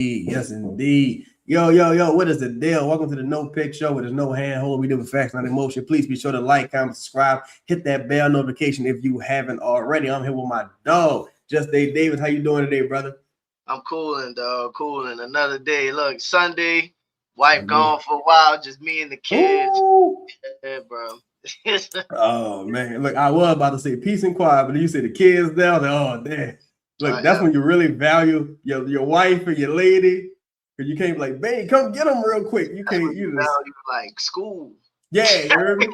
Yes, indeed. Yo, what is the deal? Welcome to the No Pick Show, where there's no handhold. We do with facts, not emotion. Please be sure to like, comment, subscribe, hit that bell notification if you haven't already. I'm here with my dog, Just Dave Davis. How you doing today, brother? I'm cooling, dog. Cooling. Another day. Look, Sunday. Wife gone for a while. Just me and the kids. Ooh. Yeah, bro. Oh man, look, I was about to say peace and quiet, but you say the kids now. Oh, damn. Look, that's when you really value your wife or your lady. Cause you can't be like, babe, come get them real quick. You can't. You just value like school. Yeah, you heard me.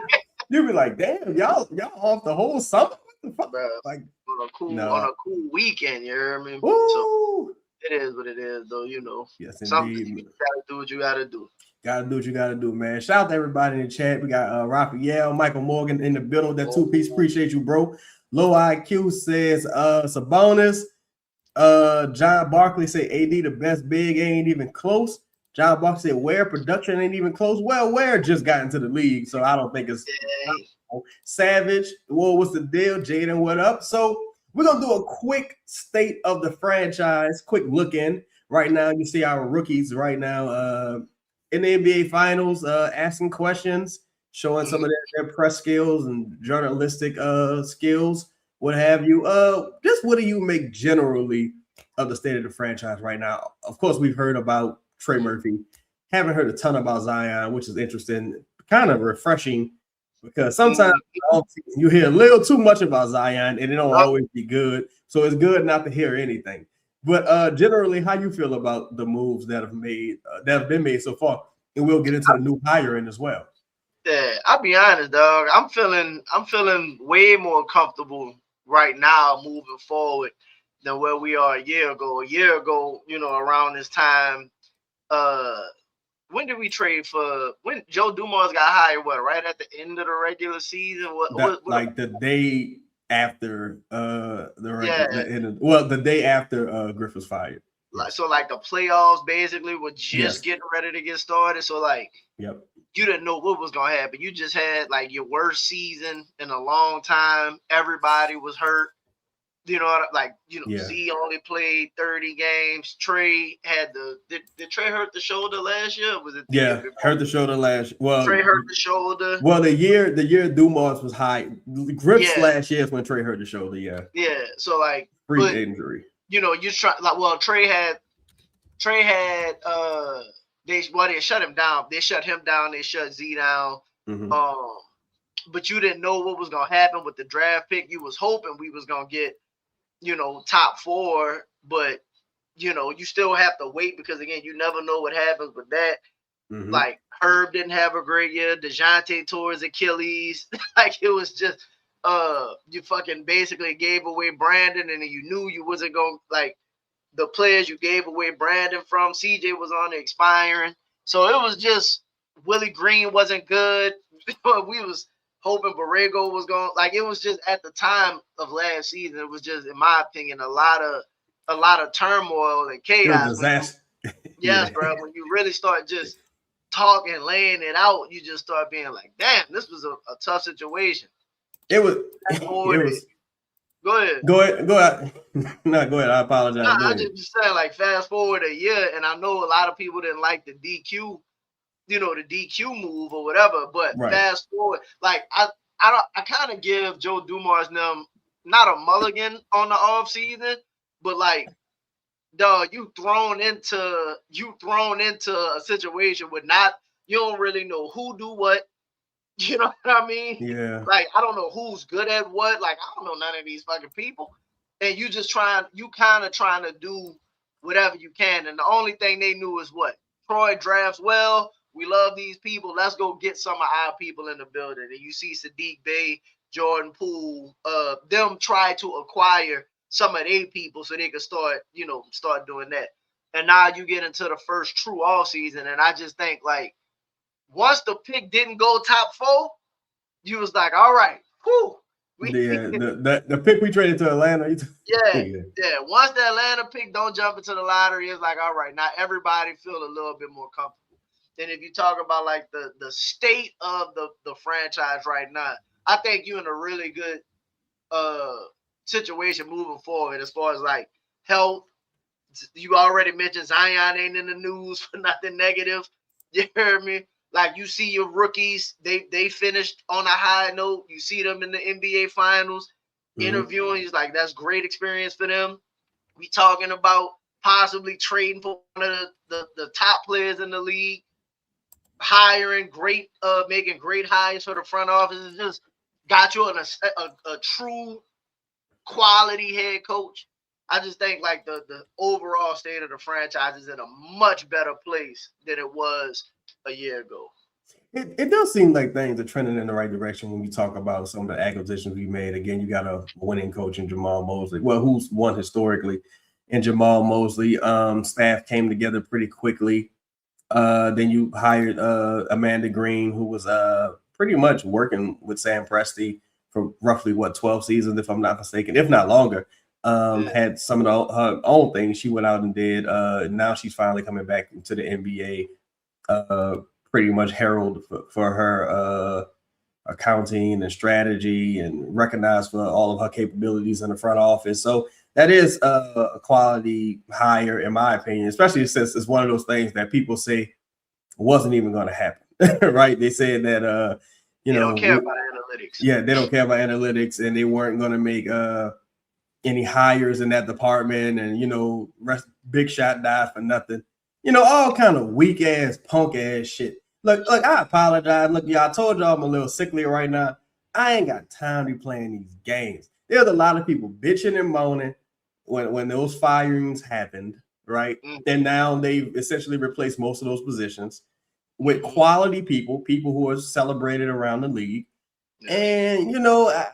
You be like, damn, y'all off the whole summer. What the fuck? Bro, like on a cool weekend. You hear me? Woo. So it is what it is, though. You know. Yes, indeed. You gotta do what you gotta do. Gotta do what you gotta do, man. Shout out to everybody in the chat. We got Raphael, Michael Morgan in the building with that 2-piece. Appreciate you, bro. Low IQ says Sabonis. John Barkley say AD the best big, ain't even close. John Barkley said Ware production ain't even close. Well, Ware just got into the league, so I don't think it's Savage. Whoa, what's the deal? Jaden, what up? So we're gonna do a quick state of the franchise, quick look in. Right now, you see our rookies right now in the NBA Finals, asking questions, showing some of their press skills and journalistic skills, what have you. Just what do you make generally of the state of the franchise right now? Of course, we've heard about Trey Murphy. Haven't heard a ton about Zion, which is interesting, kind of refreshing, because sometimes you hear a little too much about Zion and it don't always be good. So it's good not to hear anything. But generally, how you feel about the moves that have been made so far, and we'll get into the new hiring as well. Yeah, I'll be honest, dog. I'm feeling way more comfortable right now moving forward than where we are a year ago. A year ago, around this time, when did we trade for? When Joe Dumars got hired? What? Right at the end of the regular season? Like the day after the day after Griff was fired. So like the playoffs basically were just getting ready to get started. So like, you didn't know what was gonna happen. You just had like your worst season in a long time. Everybody was hurt. Z only played 30 games. Trey had did Trey hurt the shoulder last year? Or was it hurt the shoulder last year? Well, Trey hurt the shoulder. Well, the year Dumars was high. Griff's last year is when Trey hurt the shoulder. Yeah. So like freak injury. You try like Trey had they shut him down. They shut him down. They shut Z down. Mm-hmm. But you didn't know what was gonna happen with the draft pick. You was hoping we was gonna get top 4, but you still have to wait because again, you never know what happens with that. Mm-hmm. Like Herb didn't have a great year. DeJounte tore his Achilles. Like it was just you fucking basically gave away Brandon, and you knew you wasn't going like the players you gave away Brandon from. CJ was on the expiring, so it was just Willie Green wasn't good. We was hoping Borrego was going. Like it was just at the time of last season, it was just, in my opinion, a lot of turmoil and chaos. Disaster. Yes, bro. When you really start just talking, laying it out, you just start being like, "Damn, this was a tough situation." It was. Go ahead. Go ahead. No, go ahead. I apologize. I just saying, like, fast forward a year, and I know a lot of people didn't like the DQ, the DQ move or whatever. But fast forward, like I kind of give Joe Dumars them not a mulligan on the off season, but like, dog, you thrown into a situation where you don't really know who do what. You know what I mean? Yeah. Like, I don't know who's good at what. Like, I don't know none of these fucking people. And you kind of trying to do whatever you can. And the only thing they knew is what? Troy drafts well. We love these people. Let's go get some of our people in the building. And you see Sadiq Bey, Jordan Poole, them try to acquire some of their people so they could start doing that. And now you get into the first true all season. And I just think, like, once the pick didn't go top 4, you was like, all right, whew. The pick we traded to Atlanta. Yeah. Once the Atlanta pick don't jump into the lottery, it's like, all right, now everybody feel a little bit more comfortable. And if you talk about like the state of the franchise right now, I think you're in a really good situation moving forward as far as like health, You already mentioned Zion ain't in the news for nothing negative. You heard me? Like, you see your rookies, they finished on a high note. You see them in the NBA finals interviewing. He's like, that's great experience for them. We talking about possibly trading for one of the top players in the league, hiring great, making great hires for the front office. It just got you on a true quality head coach. I just think like the overall state of the franchise is in a much better place than it was a year ago. It does seem like things are trending in the right direction when we talk about some of the acquisitions we made. Again, you got a winning coach in Jamal Mosley. Well, who's won historically in Jamal Mosley. Staff came together pretty quickly. Then you hired Amanda Green, who was pretty much working with Sam Presti for roughly 12 seasons, if I'm not mistaken, if not longer. Had some of her own things she went out and did. Now she's finally coming back to the NBA. Pretty much heralded for her accounting and strategy, and recognized for all of her capabilities in the front office. So that is a quality hire, in my opinion, especially since it's one of those things that people say wasn't even going to happen, right? They said that, they don't care about analytics. Yeah, they don't care about analytics, and they weren't going to make any hires in that department, and, big shot died for nothing. All kind of weak ass, punk ass shit. Look, I apologize. Look, y'all, I told y'all I'm a little sickly right now. I ain't got time to be playing these games. There's a lot of people bitching and moaning when those firings happened, right? And now they've essentially replaced most of those positions with quality people who are celebrated around the league. And,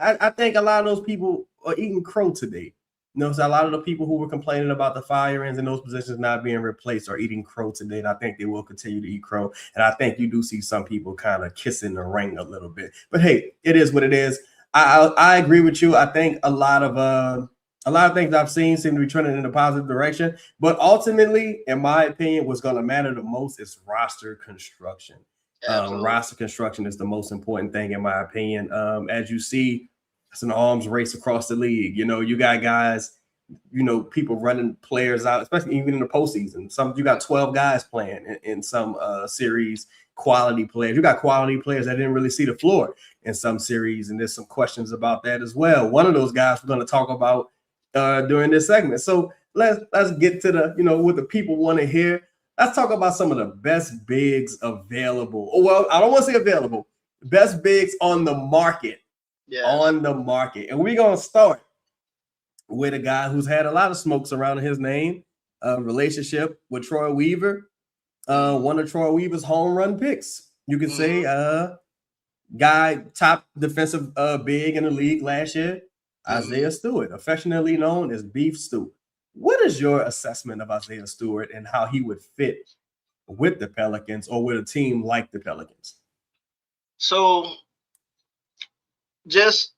I think a lot of those people are eating crow today. So a lot of the people who were complaining about the firings and those positions not being replaced are eating crow today, and I think they will continue to eat crow. And I think you do see some people kind of kissing the ring a little bit. But hey, it is what it is. I agree with you. I think a lot of things I've seen seem to be trending in a positive direction. But ultimately, in my opinion, what's going to matter the most is roster construction. Roster construction is the most important thing, in my opinion. As you see, it's an arms race across the league. You got guys, people running players out, especially even in the postseason. You got 12 guys playing in some series, quality players. You got quality players that didn't really see the floor in some series, and there's some questions about that as well. One of those guys we're going to talk about during this segment. So let's get to the, what the people want to hear. Let's talk about some of the best bigs available. Well, I don't want to say available. Best bigs on the market. Yes. On the market. And we're going to start with a guy who's had a lot of smoke surrounding his name, relationship with Troy Weaver, one of Troy Weaver's home run picks. You can say guy, top defensive big in the league last year, Isaiah Stewart, affectionately known as Beef Stew. What is your assessment of Isaiah Stewart and how he would fit with the Pelicans or with a team like the Pelicans? So just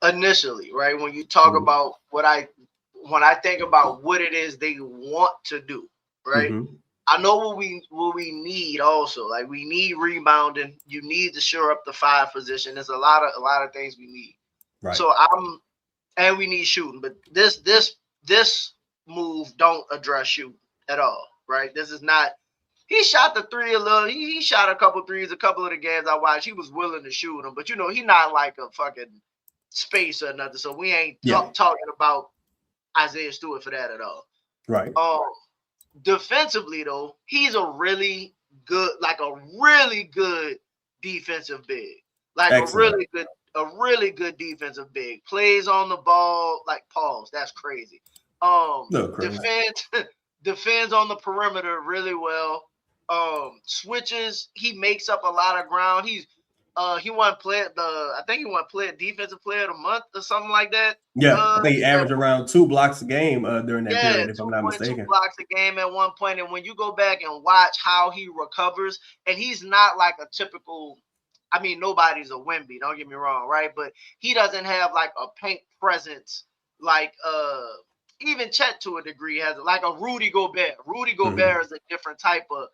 initially, right, when you talk about when I think about what it is they want to do, right? I know what we need also. Like, we need rebounding. You need to shore up the 5 position. There's a lot of things we need. Right. So and we need shooting, but this move don't address shooting at all, right? This is not. He shot the 3 a little. He shot a couple threes. A couple of the games I watched, he was willing to shoot them, but he's not like a fucking space or nothing. So we ain't talking about Isaiah Stewart for that at all. Right. Defensively though, he's a really good defensive big, like excellent. a really good defensive big. Plays on the ball like pause. That's crazy. Defends on the perimeter really well. Switches. He makes up a lot of ground. He won defensive player of the month or something like that. Yeah, I think he averaged around 2 blocks a game during that period, if I'm not mistaken. 2 blocks a game at one point. And when you go back and watch how he recovers, and he's not like a typical. I mean, nobody's a Wemby. Don't get me wrong, right? But he doesn't have like a paint presence like even Chet to a degree has like a Rudy Gobert. Rudy Gobert is a different type of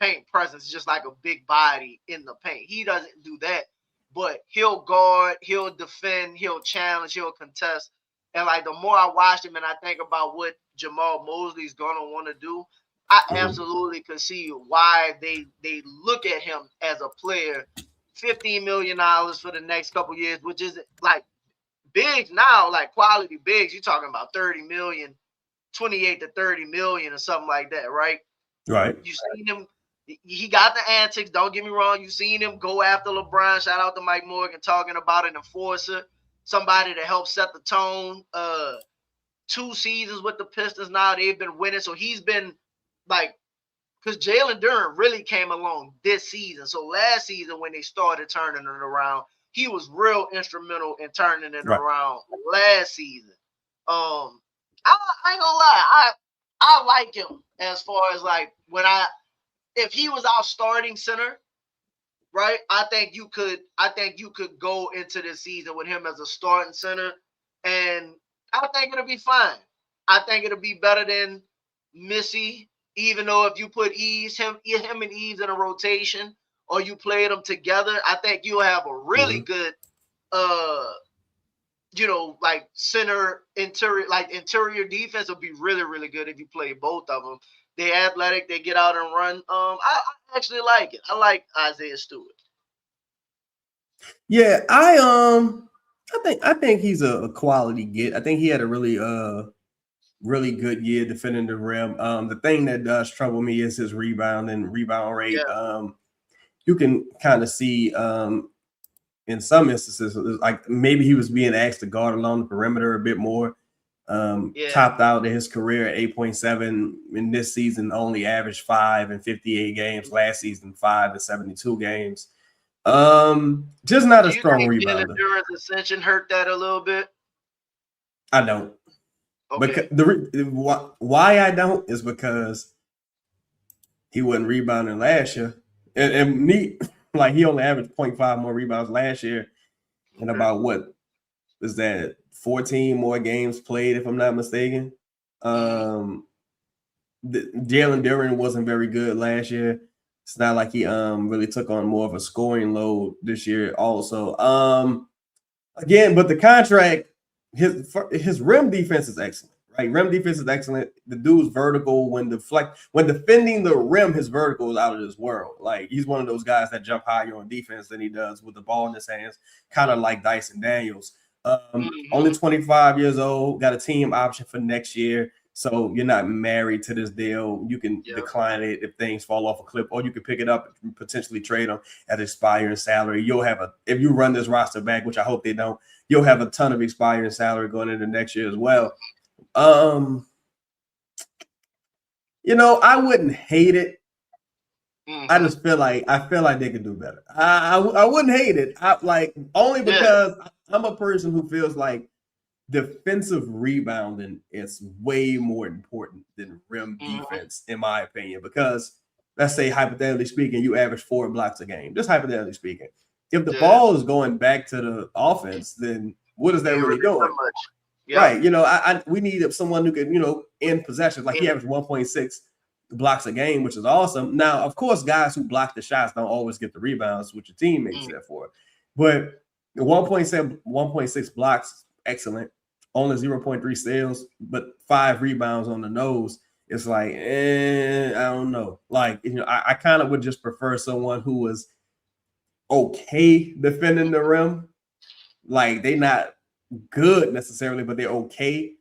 paint presence, just like a big body in the paint. He doesn't do that, but he'll guard, he'll defend, he'll challenge, he'll contest. And like the more I watch him and I think about what Jamal Mosley's gonna want to do, I absolutely could see why they look at him as a player. $15 million for the next couple years, which is like bigs now, like quality bigs. You're talking about 30 million, 28 to 30 million or something like that, right? Right. You seen him. He got the antics. Don't get me wrong. You seen him go after LeBron. Shout out to Mike Morgan talking about an enforcer, somebody to help set the tone. 2 seasons with the Pistons now. They've been winning. So he's been like, because Jalen Duren really came along this season. So last season when they started turning it around, he was real instrumental in turning it around last season. I ain't gonna lie. I like him as far as like if he was our starting center, right? I think you could go into this season with him as a starting center, and I think it'll be fine. I think it'll be better than Missy, even though if you put him and Eves in a rotation or you play them together, I think you'll have a really good like center interior defense will be really, really good if you play both of them. They're athletic, they get out and run. I actually like it. I like Isaiah Stewart. Yeah, I think he's a quality get. I think he had a really good year defending the rim. The thing that does trouble me is his rebound rate. Yeah. You can kind of see in some instances, like maybe he was being asked to guard along the perimeter a bit more. Topped out in his career at 8.7 in this season, only averaged 5 in 58 games. Last season, 5 in 72 games. Just not a strong rebounder. Jalen Duren's ascension hurt that a little bit? I don't. Okay. But why I don't is because he wasn't rebounding last year, and neat. Like he only averaged 0.5 more rebounds last year, and about what is that 14 more games played, if I'm not mistaken. Jalen Duren wasn't very good last year. It's not like he really took on more of a scoring load this year. Also, again, but the contract, his rim defense is excellent. Right, rim defense is excellent. The dude's vertical when defending the rim, his vertical is out of this world. Like he's one of those guys that jump higher on defense than he does with the ball in his hands, kind of like Dyson Daniels. Only 25 years old, got a team option for next year. So you're not married to this deal. You can decline it if things fall off a cliff, or you can pick it up and potentially trade them at expiring salary. You'll have if you run this roster back, which I hope they don't, you'll have a ton of expiring salary going into next year as well. I wouldn't hate it. I just feel like they could do better. I wouldn't hate it. Only because I'm a person who feels like defensive rebounding is way more important than rim defense, in my opinion. Because let's say hypothetically speaking, you average 4 blocks a game. Just hypothetically speaking, if the ball is going back to the offense, then what is that really doing? Yeah. Right. We need someone who can, in possession. Like he averaged 1.6 blocks a game, which is awesome. Now, of course, guys who block the shots don't always get the rebounds, which your teammates there for. But 1.6 blocks, excellent. Only 0.3 steals, but 5 rebounds on the nose. It's like, I don't know. Like, I kind of would just prefer someone who was okay defending the rim. Like, they not good necessarily, but they're okay,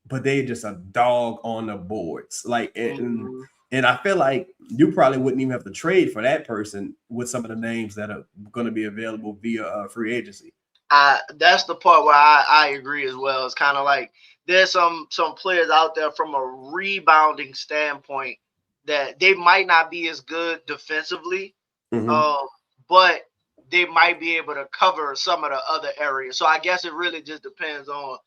but they just a dog on the boards. Like, and I feel like you probably wouldn't even have to trade for that person with some of the names that are going to be available via free agency. That's the part where I agree as well. It's kind of like there's some players out there from a rebounding standpoint that they might not be as good defensively, but they might be able to cover some of the other areas. So I guess it really just depends on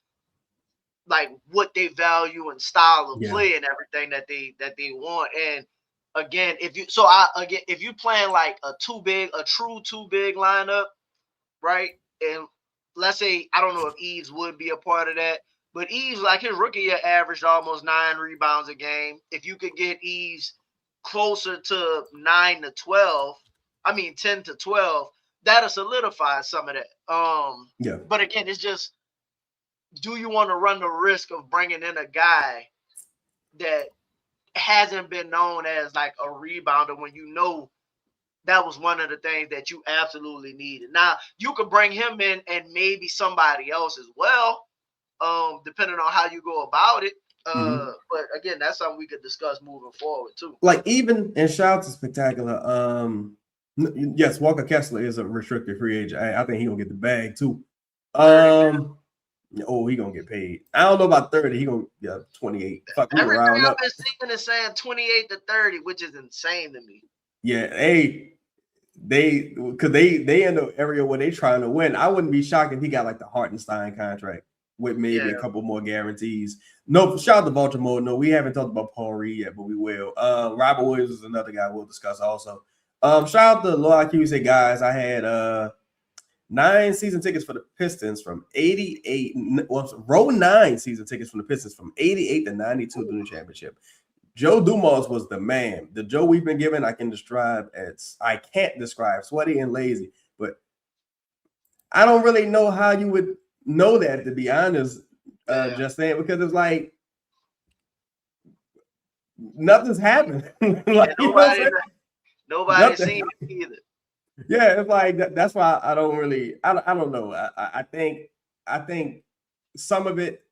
like what they value and style of play and everything that they want. And again, if you playing like a true too big lineup, right? And let's say I don't know if Eves would be a part of that, but Eves, like his rookie year, averaged almost 9 rebounds a game. If you could get Eves closer to 10 to 12, that'll solidify some of that. But again, it's just, do you want to run the risk of bringing in a guy that hasn't been known as like a rebounder when you know that was one of the things that you absolutely needed. Now you could bring him in and maybe somebody else as well, depending on how you go about it. But again, that's something we could discuss moving forward too. Like even and shout out to Spectacular. Yes, Walker Kessler is a restricted free agent. I think he gonna get the bag too. Oh, he gonna get paid. I don't know about 30. He gonna 28. Fuck, we Everything round I've up. been seeing is saying 28 to 30, which is insane to me. Yeah, hey, they in the area where they trying to win. I wouldn't be shocked if he got like the Hartenstein contract with maybe a couple more guarantees. No, shout out to Baltimore. No, we haven't talked about Paul Reed yet, but we will. Robert Williams is another guy we'll discuss also. Shout out to Low IQ. Say, guys, I had 9 season tickets for the Pistons from 88. Well, row 9 season tickets from the Pistons from 88 to 92 during the championship. Joe Dumars was the man. The Joe we've been given, I can't describe sweaty and lazy, but I don't really know how you would know that, to be honest, just saying, because it's like nothing's happened. Like, nobody seen it either. Yeah, it's like that's why I don't really. I don't know. I think some of it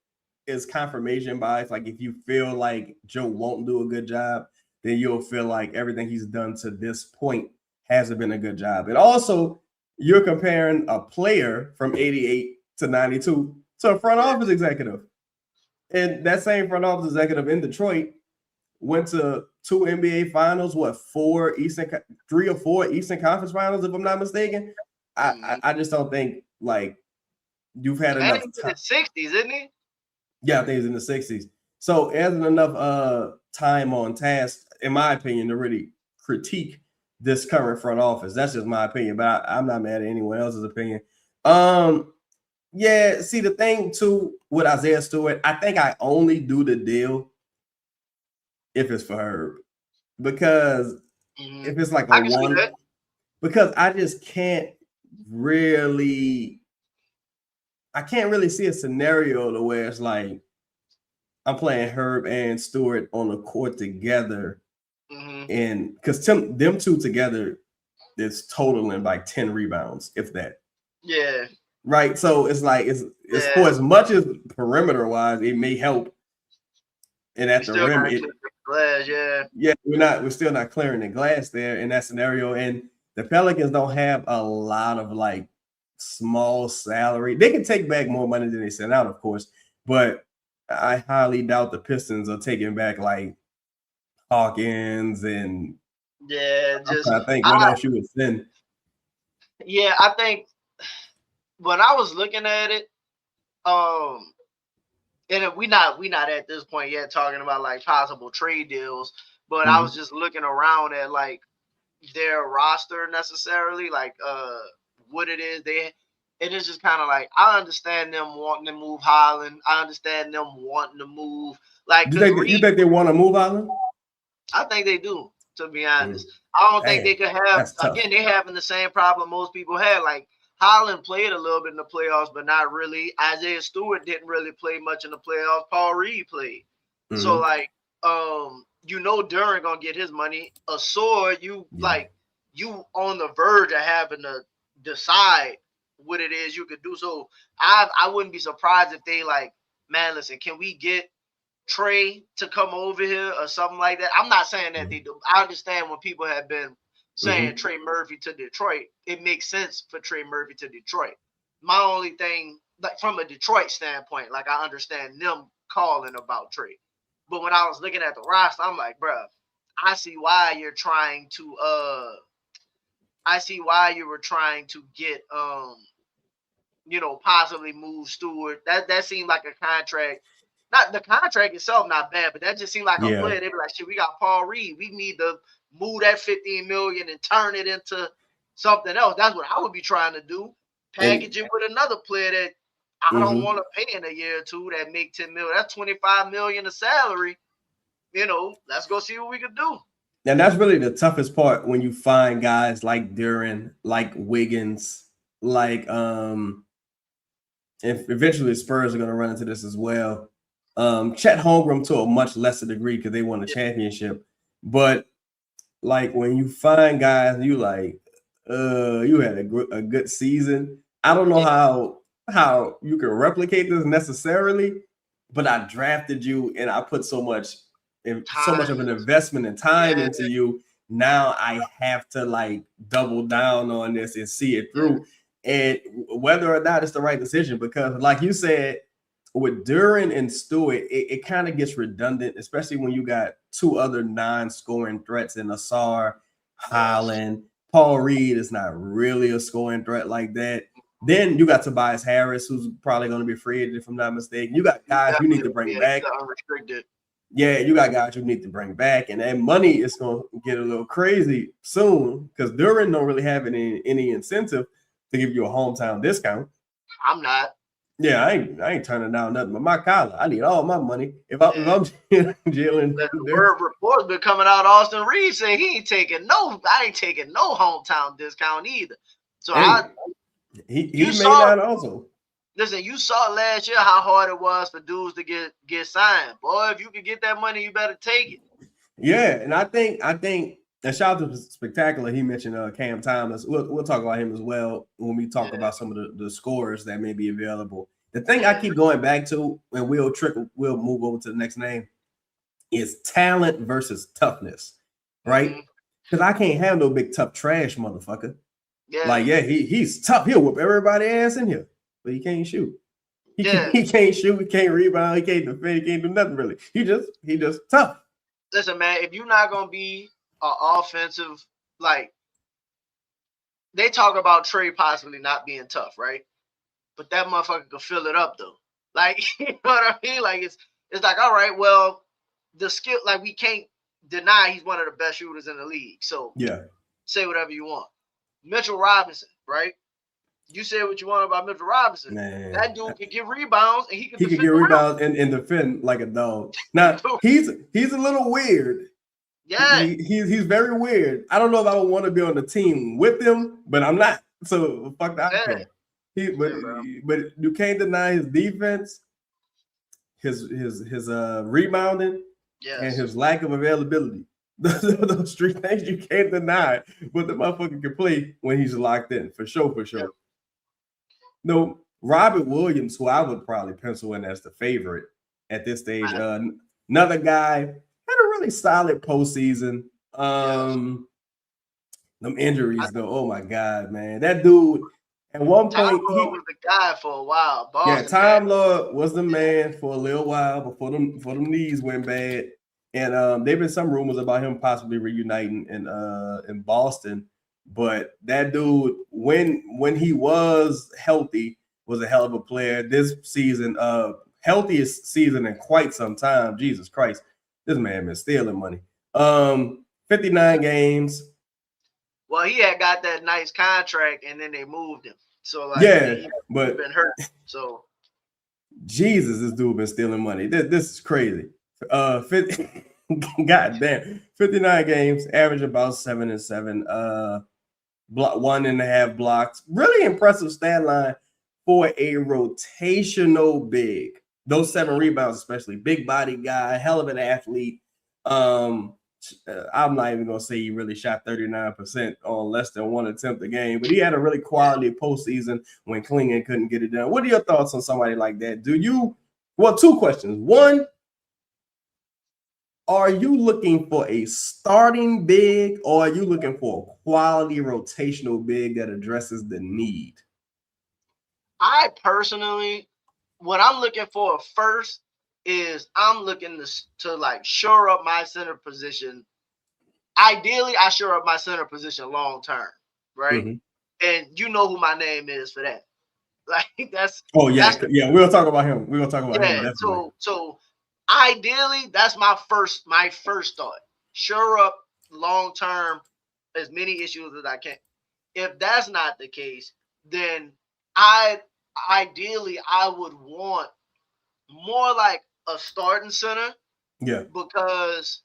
is confirmation bias. Like if you feel like Joe won't do a good job, then you'll feel like everything he's done to this point hasn't been a good job. And also, you're comparing a player from 88 to 92 to a front office executive. And that same front office executive in Detroit went to 2 NBA finals, 3 or 4 Eastern Conference finals, if I'm not mistaken. I just don't think like you've had enough time. In the 60s, isn't he? Yeah, I think it's in the 60s. So it hasn't enough time on task, in my opinion, to really critique this current front office. That's just my opinion, but I'm not mad at anyone else's opinion. Yeah, see, the thing too with Isaiah Stewart, I think I only do the deal if it's for Herb, because if it's like a one, because I just can't really see a scenario to where it's like I'm playing Herb and Stewart on the court together, and because them two together is totaling like 10 rebounds, if that. Yeah. Right. So it's like it's for as much as perimeter wise, it may help. And at the rim, we're still not clearing the glass there in that scenario. And the Pelicans don't have a lot of like small salary. They can take back more money than they sent out, of course, but I highly doubt the Pistons are taking back like Hawkins and I think what else you would send. Yeah, I think when I was looking at it, and we not at this point yet talking about like possible trade deals, but I was just looking around at like their roster necessarily, like what it is and it's just kind of like I understand them wanting to move Holland. I understand them wanting to move like you think they want to move Holland? I think they do, to be honest. I don't think they could have again, they're having the same problem most people had. Like Holland played a little bit in the playoffs, but not really. Isaiah Stewart didn't really play much in the playoffs. Paul Reed played. So like Duran gonna get his money. You on the verge of having to decide what it is you could do. So I wouldn't be surprised if they like, man, listen, can we get Trey to come over here or something like that? I'm not saying that they do. I understand when people have been saying Trey Murphy to Detroit, it makes sense for Trey Murphy to Detroit. My only thing, like from a Detroit standpoint, like I understand them calling about Trey. But when I was looking at the roster, I'm like, bro, I see why you're trying to get possibly move Stewart. That seemed like a contract. Not the contract itself, not bad, but that just seemed like a player. They'd be like, shit, we got Paul Reed. We need to move that $15 million and turn it into something else. That's what I would be trying to do. Package it with another player that I don't want to pay in a year or two that make $10 million. That's $25 million of salary. Let's go see what we can do. And that's really the toughest part when you find guys like Duran, like Wiggins, like if eventually the Spurs are going to run into this as well. Chet Holmgren to a much lesser degree because they won a championship. But like when you find guys, you like, you had a good season. I don't know how you can replicate this necessarily, but I drafted you and I put so much of an investment and time into you. Now I have to like double down on this and see it through, and whether or not it's the right decision, because like you said, with Duran and Stewart, it kind of gets redundant, especially when you got two other non-scoring threats in Asar, Holland. Paul Reed is not really a scoring threat like that. Then you got Tobias Harris, who's probably going to be free agent, if I'm not mistaken. You got guys you need to bring back. Unrestricted. Yeah, you got guys you need to bring back, and that money is going to get a little crazy soon because Duran don't really have any incentive to give you a hometown discount. I'm not. Yeah, I ain't turning down nothing but my collar. I need all my money. If I'm Jalen, the word reports been coming out. Austin Reed saying he ain't taking no. I ain't taking no hometown discount either. So he may not also. Listen, you saw last year how hard it was for dudes to get signed. Boy, if you could get that money, you better take it. Yeah, and I think and shout out to Spectacular. He mentioned Cam Thomas. We'll talk about him as well when we talk about some of the scores that may be available. The thing I keep going back to, and we'll move over to the next name, is talent versus toughness, right? Because I can't have no big tough trash motherfucker. Yeah. Like, he's tough. He'll whoop everybody ass in here, but he can't shoot. He can't shoot. He can't rebound. He can't defend. He can't do nothing really. He just tough. Listen, man, if you're not gonna be an offensive, like they talk about Trey possibly not being tough, right? But that motherfucker could fill it up though. Like, you know what I mean? Like it's like, all right, well, the skill, like we can't deny he's one of the best shooters in the league. So say whatever you want. Mitchell Robinson, right? You said what you want about Mitchell Robinson. Man, that dude can get rebounds and he can get rebounds and defend like a dog. Now he's a little weird. Yeah, he's very weird. I don't know if I would want to be on the team with him, but I'm not. So fuck that. But you can't deny his defense, his rebounding, and his lack of availability. Those three things you can't deny. But the motherfucker can play when he's locked in, for sure. No, Robert Williams, who I would probably pencil in as the favorite at this stage. Another guy had a really solid postseason. Them injuries, though. Oh my God, man, that dude. At one point, he was the guy for a while. Time Lord was the man for a little while before them knees went bad. And there've been some rumors about him possibly reuniting in Boston. But that dude, when he was healthy, was a hell of a player. This season, healthiest season in quite some time. Jesus Christ, this man been stealing money. 59 games. Well, he had got that nice contract, and then they moved him. So but been hurt. So Jesus, this dude been stealing money. This is crazy. Goddamn, 59 games, average about 7 and 7. 1.5 blocks. Really impressive stat line for a rotational big. Those 7 rebounds, especially big body guy, hell of an athlete. I'm not even gonna say he really shot 39% on less than 1 attempt a game, but he had a really quality postseason when Klingon couldn't get it done. What are your thoughts on somebody like that? Well, 2 questions. One, are you looking for a starting big, or are you looking for a quality rotational big that addresses the need? I personally, what I'm looking for first is I'm looking to like shore up my center position. Ideally, I shore up my center position long term, right? Mm-hmm. And you know who my name is for that. Like that's we'll talk about him. We're gonna talk about him. Definitely. So ideally, that's my first thought. Shore up long term as many issues as I can. If that's not the case, then I would want more like a starting center. Yeah. Because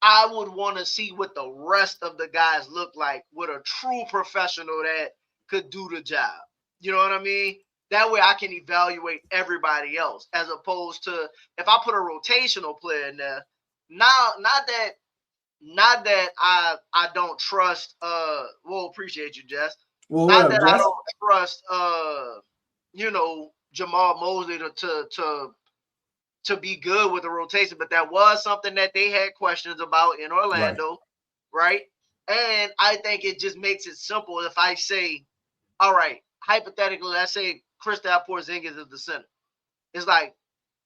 I would want to see what the rest of the guys look like with a true professional that could do the job. You know what I mean? That way I can evaluate everybody else, as opposed to if I put a rotational player in there. Now, not that I don't trust well, appreciate you, Jess. Well, Not what up, that I Jess? don't trust Jamal Mosley to be good with the rotation, but that was something that they had questions about in Orlando, right? And I think it just makes it simple if I say, all right, hypothetically, let's say Kristaps Porzingis is the center. It's like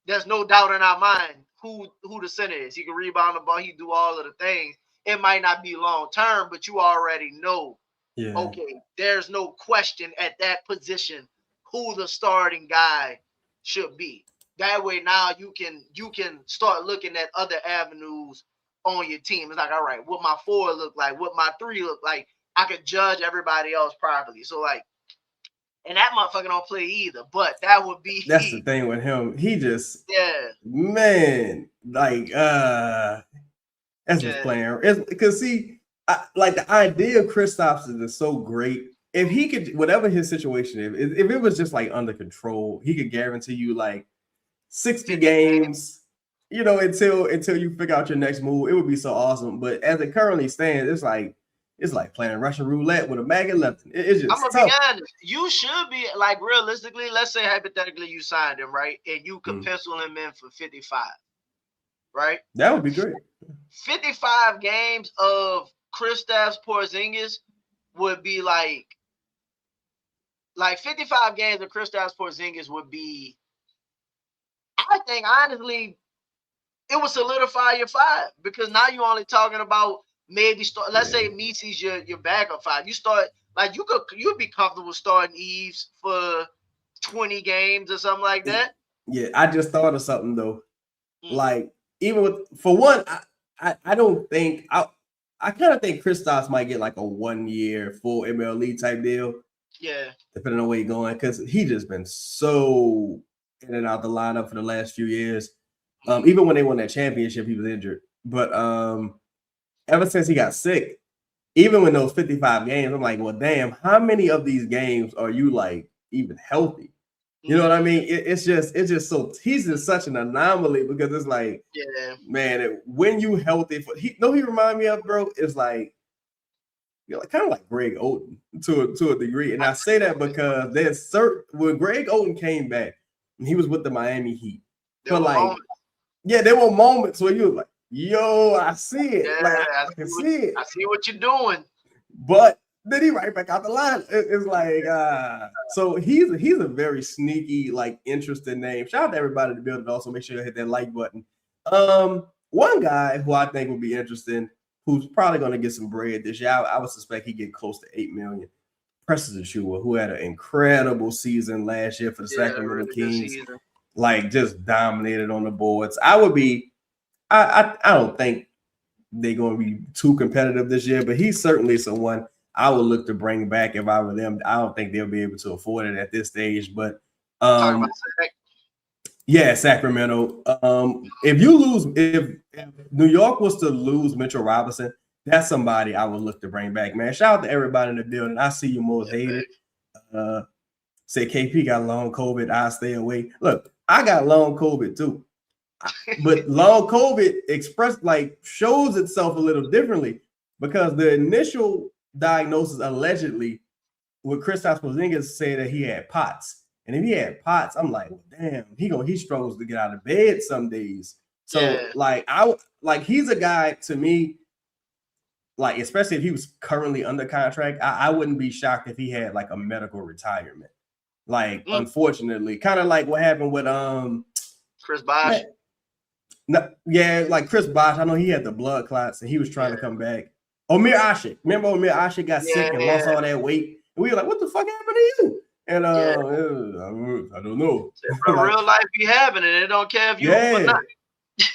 there's no doubt in our mind who the center is. He can rebound the ball, he do all of the things. It might not be long term, but you already know. Yeah. Okay, there's no question at that position who the starting guy should be. That way now you can start looking at other avenues on your team. It's like, all right, what my 4 look like, what my 3 look like. I could judge everybody else properly. So like, and that motherfucker don't play either. But that would be That's the thing with him. He just man, like that's just playing. It's because like the idea of Kristaps is so great. If he could, whatever his situation is, if it was just like under control, he could guarantee you like 60 games, until you figure out your next move. It would be so awesome. But as it currently stands, it's like playing Russian roulette with a maggot left. It's just I'm gonna be honest. You should be like realistically. Let's say hypothetically you signed him, right, and you could pencil him in for 55, right? That would be great. 55 games of Kristaps Porzingis would be like 55 games of Kristaps Porzingis would be. I think honestly, it would solidify your 5 because now you're only talking about maybe start. Let's say Misi's your backup 5. You start like you'd be comfortable starting Eves for 20 games or something like that. Yeah, I just thought of something though. Like even with for one, I don't think I kind of think Kristaps might get like a 1-year full MLE type deal. Yeah, depending on where he's going, because he just been so in and out the lineup for the last few years. Even when they won that championship, he was injured. But ever since he got sick, even when those 55 games, I'm like, well, damn, how many of these games are you like even healthy? You know what I mean? It's just so he's just such an anomaly because it's like, man, when you healthy, he remind me of, bro, it's like, kind of like Greg Oden to a degree. And I say that because there's when Greg Oden came back, and he was with the Miami Heat. But like, there were moments where you were like, yo, I see it. Yeah, like, I can see it. I see what you're doing. But then he right back out the line. It's like, so he's a very sneaky, like, interesting name. Shout out to everybody in the building. Also, make sure you hit that like button. One guy who I think would be interesting, who's probably going to get some bread this year, I would suspect he get close to $8 million. Preston Achua, who had an incredible season last year for the Sacramento Kings, like just dominated on the boards. I don't think they're going to be too competitive this year, but he's certainly someone I would look to bring back if I were them. I don't think they'll be able to afford it at this stage, but Sacramento. If New York was to lose Mitchell Robinson, that's somebody I would look to bring back, man. Shout out to everybody in the building. I see you most hated. Say KP got long COVID. I stay away. Look, I got long COVID too. But long COVID shows itself a little differently because the initial diagnosis allegedly with Kristaps Porzingis said that he had POTS. And if he had POTS, I'm like, damn, he struggles to get out of bed some days. So he's a guy to me, like, especially if he was currently under contract, I wouldn't be shocked if he had like a medical retirement. Like, unfortunately, kind of like what happened with Chris Bosh. Like Chris Bosh. I know he had the blood clots and he was trying to come back. Omir Ashik. Remember Omir Ashik got sick and lost all that weight? And we were like, what the fuck happened to you? And I don't know. Real life be happening. It don't care if you for nothing.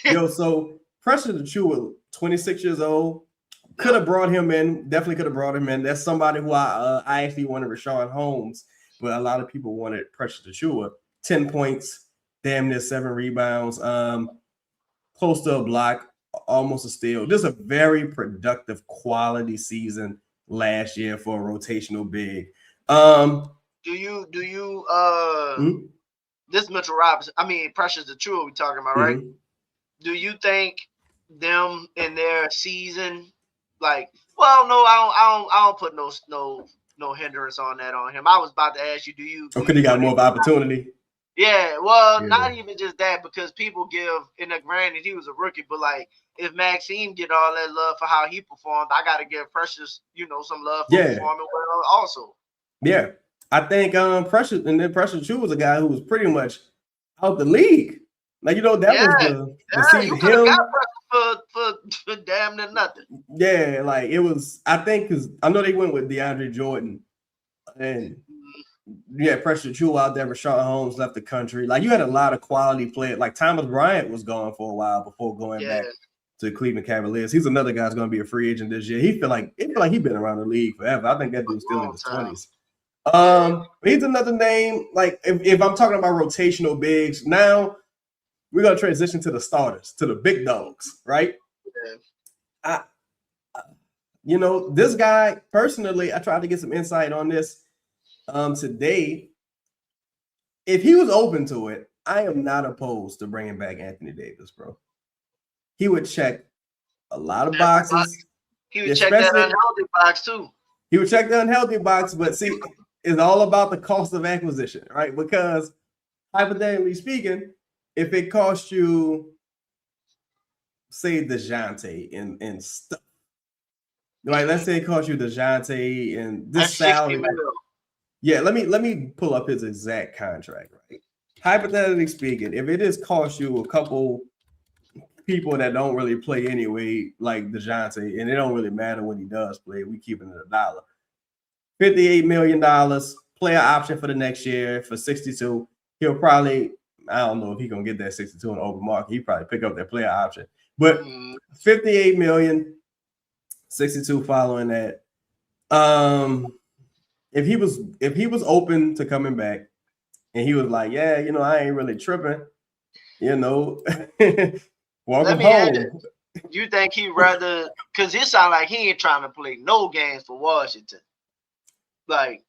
Yo, so Preston Achua, 26 years old, could have brought him in. Definitely could have brought him in. That's somebody who I actually wanted Rashawn Holmes, but a lot of people wanted Preston Achua. 10 points, damn near 7 rebounds, close to a block, almost a steal. Just a very productive quality season last year for a rotational big. Do you Mm-hmm. this Mitchell Robinson? I mean, Precious the True. We talking about, right? Mm-hmm. Do you think them in their season, like, well, no, I don't put no hindrance on that on him. I was about to ask you, do you Because he got put more it? of opportunity. Yeah, well, Yeah. not even just that, because people give, in the granted he was a rookie, but like if Maxime get all that love for how he performed, I gotta give Precious, some love for performing well also. Yeah. I think Precious Chu was a guy who was pretty much out the league. Like, that was the season. You could have got Precious for damn near nothing. Yeah, like it was, I think, because I know they went with DeAndre Jordan and Precious Chu out there. Rashawn Holmes left the country. Like, you had a lot of quality players. Like Thomas Bryant was gone for a while before going back to Cleveland Cavaliers. He's another guy's going to be a free agent this year. It feel like he's been around the league forever. I think that dude's still in his 20s. He's another name. Like if I'm talking about rotational bigs, now we're gonna transition to the starters, to the big dogs, right? This guy personally, I tried to get some insight on this today. If he was open to it, I am not opposed to bringing back Anthony Davis, bro. He would check a lot of boxes. He would check that unhealthy box too. He would check the unhealthy box, but see, it's all about the cost of acquisition, right? Because hypothetically speaking, if it costs you, say, DeJounte and stuff, right? Let's say it costs you DeJounte and this salary. Yeah, let me pull up his exact contract, right? Hypothetically speaking, if it is cost you a couple people that don't really play anyway, like DeJounte, and it don't really matter when he does play, we keeping it $1. $58 million, player option for the next year for 62. He'll probably, I don't know if he's gonna get that 62 in the open market. He probably pick up that player option. But 58 million, 62 following that. If he was open to coming back and he was like, yeah, I ain't really tripping, welcome home. You think he'd rather, because it sounds like he ain't trying to play no games for Washington. Like,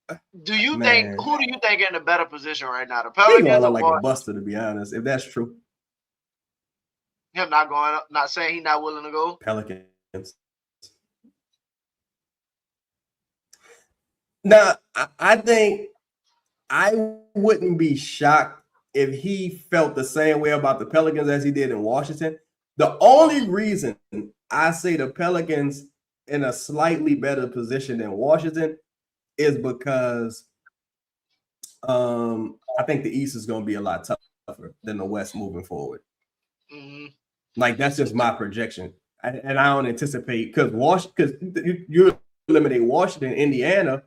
who do you think in a better position right now? The Pelicans or like a buster, to be honest, if that's true. Him not saying he's not willing to go. Pelicans. Now, I think I wouldn't be shocked if he felt the same way about the Pelicans as he did in Washington. The only reason I say the Pelicans in a slightly better position than Washington is because I think the East is going to be a lot tougher than the West moving forward. Mm-hmm. Like, that's just my projection. And I don't anticipate, because you eliminate Washington, Indiana,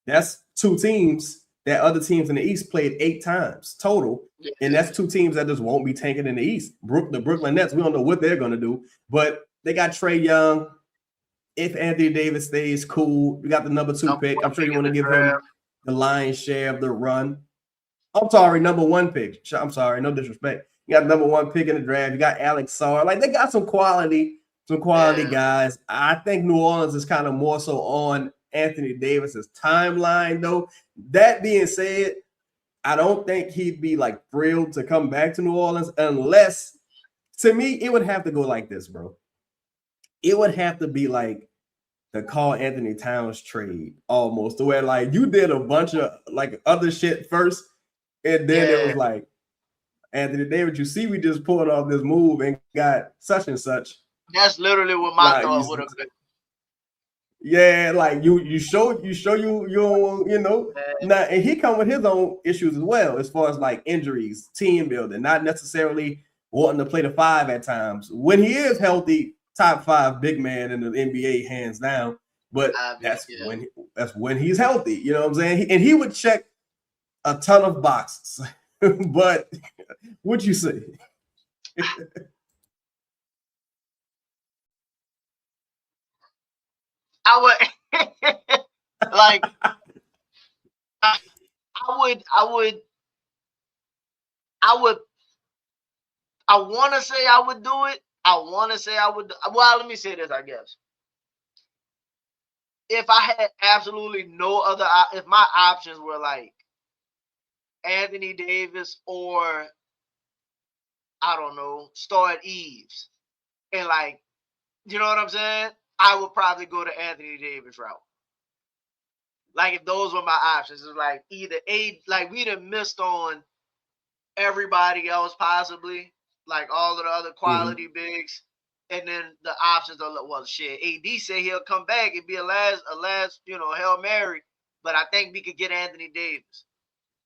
that's two teams that other teams in the East played 8 times total. Yeah. And that's two teams that just won't be tanking in the East. The Brooklyn Nets, we don't know what they're going to do, but they got Trae Young. If Anthony Davis stays cool, we got the number 2 pick. I'm sure you want to give him the lion's share of the run. I'm sorry, number 1 pick. I'm sorry, no disrespect. You got number 1 pick in the draft. You got Alex Sarr. Like, they got some quality guys. I think New Orleans is kind of more so on Anthony Davis's timeline, though. That being said, I don't think he'd be like thrilled to come back to New Orleans unless, to me, it would have to go like this, bro. It would have to be like the Karl Anthony Towns trade almost, where like you did a bunch of like other shit first, and then it was like, Anthony Davis, you see, we just pulled off this move and got such and such. That's literally what my thought would have been. Yeah, like you show now, and he come with his own issues as well, as far as like injuries, team building, not necessarily wanting to play the 5 at times. When he is healthy, top 5 big man in the NBA, hands down. But that's when he's healthy. You know what I'm saying? And he would check a ton of boxes. But what'd you say? I want to say I would do it. Well, let me say this, I guess. if I had absolutely no other, if my options were like Anthony Davis or I don't know, start Eves, and like, you know what I'm saying? I would probably go to Anthony Davis route. Like if those were my options, it's like either like we done missed on everybody else possibly, like all of the other quality bigs, and then the options are well, shit. AD say he'll come back. It'd be a last, Hail Mary, but I think we could get Anthony Davis.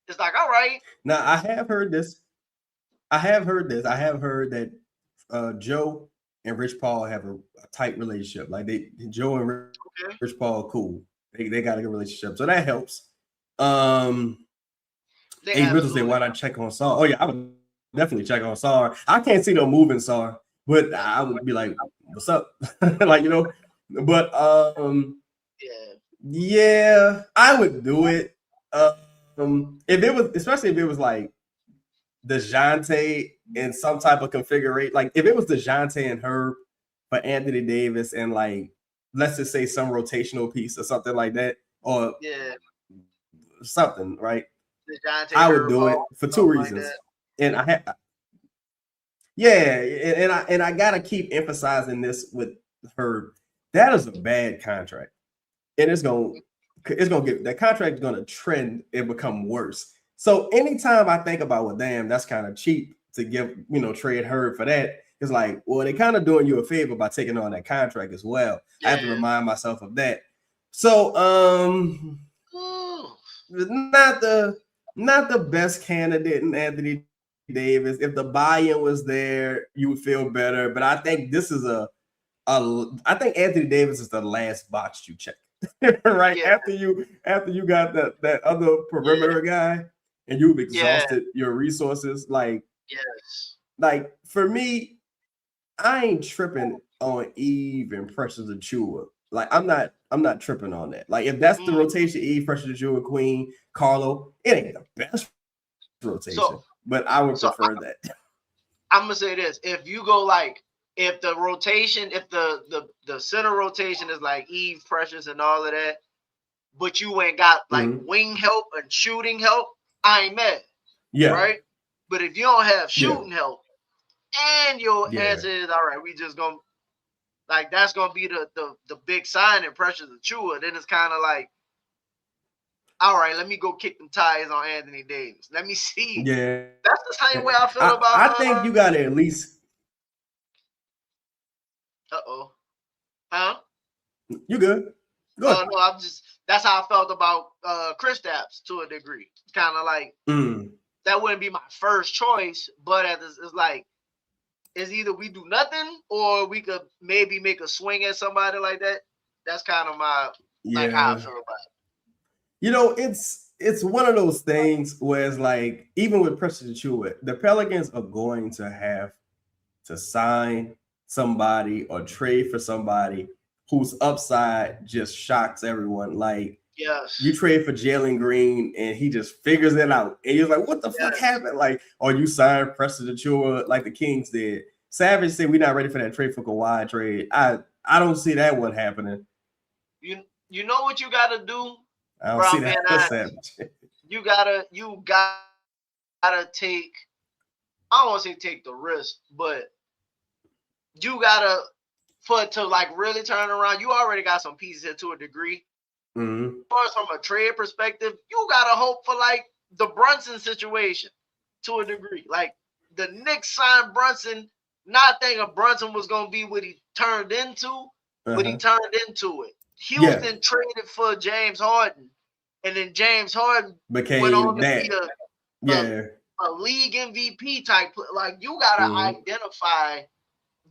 It's like, all right. Now I have heard this. I have heard that Joe and Rich Paul have a tight relationship. Like Joe and Rich Paul are cool. They got a good relationship, so that helps. Hey, Riddle said, "Why not check on Saar?" Oh yeah, I would definitely check on Saar. I can't see no moving Saar, but I would be like, "What's up?" Like, you know. But yeah, I would do it. If it was, especially if it was like DeJounte in some type of configuration, like if it was DeJounte and Herb for Anthony Davis and like let's just say some rotational piece or something like that, or something, right? DeJounte I would do it for two reasons, and and I gotta keep emphasizing this with Herb. That is a bad contract, and it's gonna get that contract is gonna trend and become worse. So anytime I think about, well, damn, that's kind of cheap to give, trade Herb for that. It's like, well, they kind of doing you a favor by taking on that contract as well. I have to remind myself of that. So, not the best candidate in Anthony Davis. If the buy-in was there, you would feel better. But I think this is I think Anthony Davis is the last box you check. Right? Yeah. After you got that other perimeter guy and you've exhausted your resources, like for me, I ain't tripping on Eve and Precious Achua. Like I'm not tripping on that. Like if that's the rotation, Eve, Precious Achua, Queen, Carlo, it ain't the best rotation, but I would prefer that. I'm gonna say this: if you go like, if the rotation, if the center rotation is like Eve, Precious, and all of that, but you ain't got like wing help and shooting help, I ain't mad. Yeah. Right. But if you don't have shooting help, and your answer is all right, we just gonna like that's gonna be the big sign in Precious Achua, then it's kind of like, all right, let me go kick them tires on Anthony Davis. Let me see. Yeah. That's the same way I feel about I think you gotta at least Huh? You good. No, that's how I felt about Kristaps to a degree. Kind of like that wouldn't be my first choice, but it's like, it's either we do nothing or we could maybe make a swing at somebody like that. That's kind of my like how I feel about it. It's one of those things where it's like, even with Precious Achua, the Pelicans are going to have to sign somebody or trade for somebody whose upside just shocks everyone. Like, you trade for Jalen Green and he just figures it out. And you're like, what the fuck happened? Like, or you signed Precious Achua like the Kings did. Savage said we're not ready for that trade for Kawhi trade. I don't see that one happening. You know what you got to do? I don't see that. Savage. You gotta take, I don't want to say take the risk, but you gotta, for it to like really turn around, you already got some pieces here to a degree. But from a trade perspective, you gotta hope for like the Brunson situation to a degree. Like the Knicks signed Brunson, not thinking Brunson was gonna be what he turned into, but he turned into it. Houston traded for James Harden, and then James Harden went on to be a league MVP type. Like you gotta identify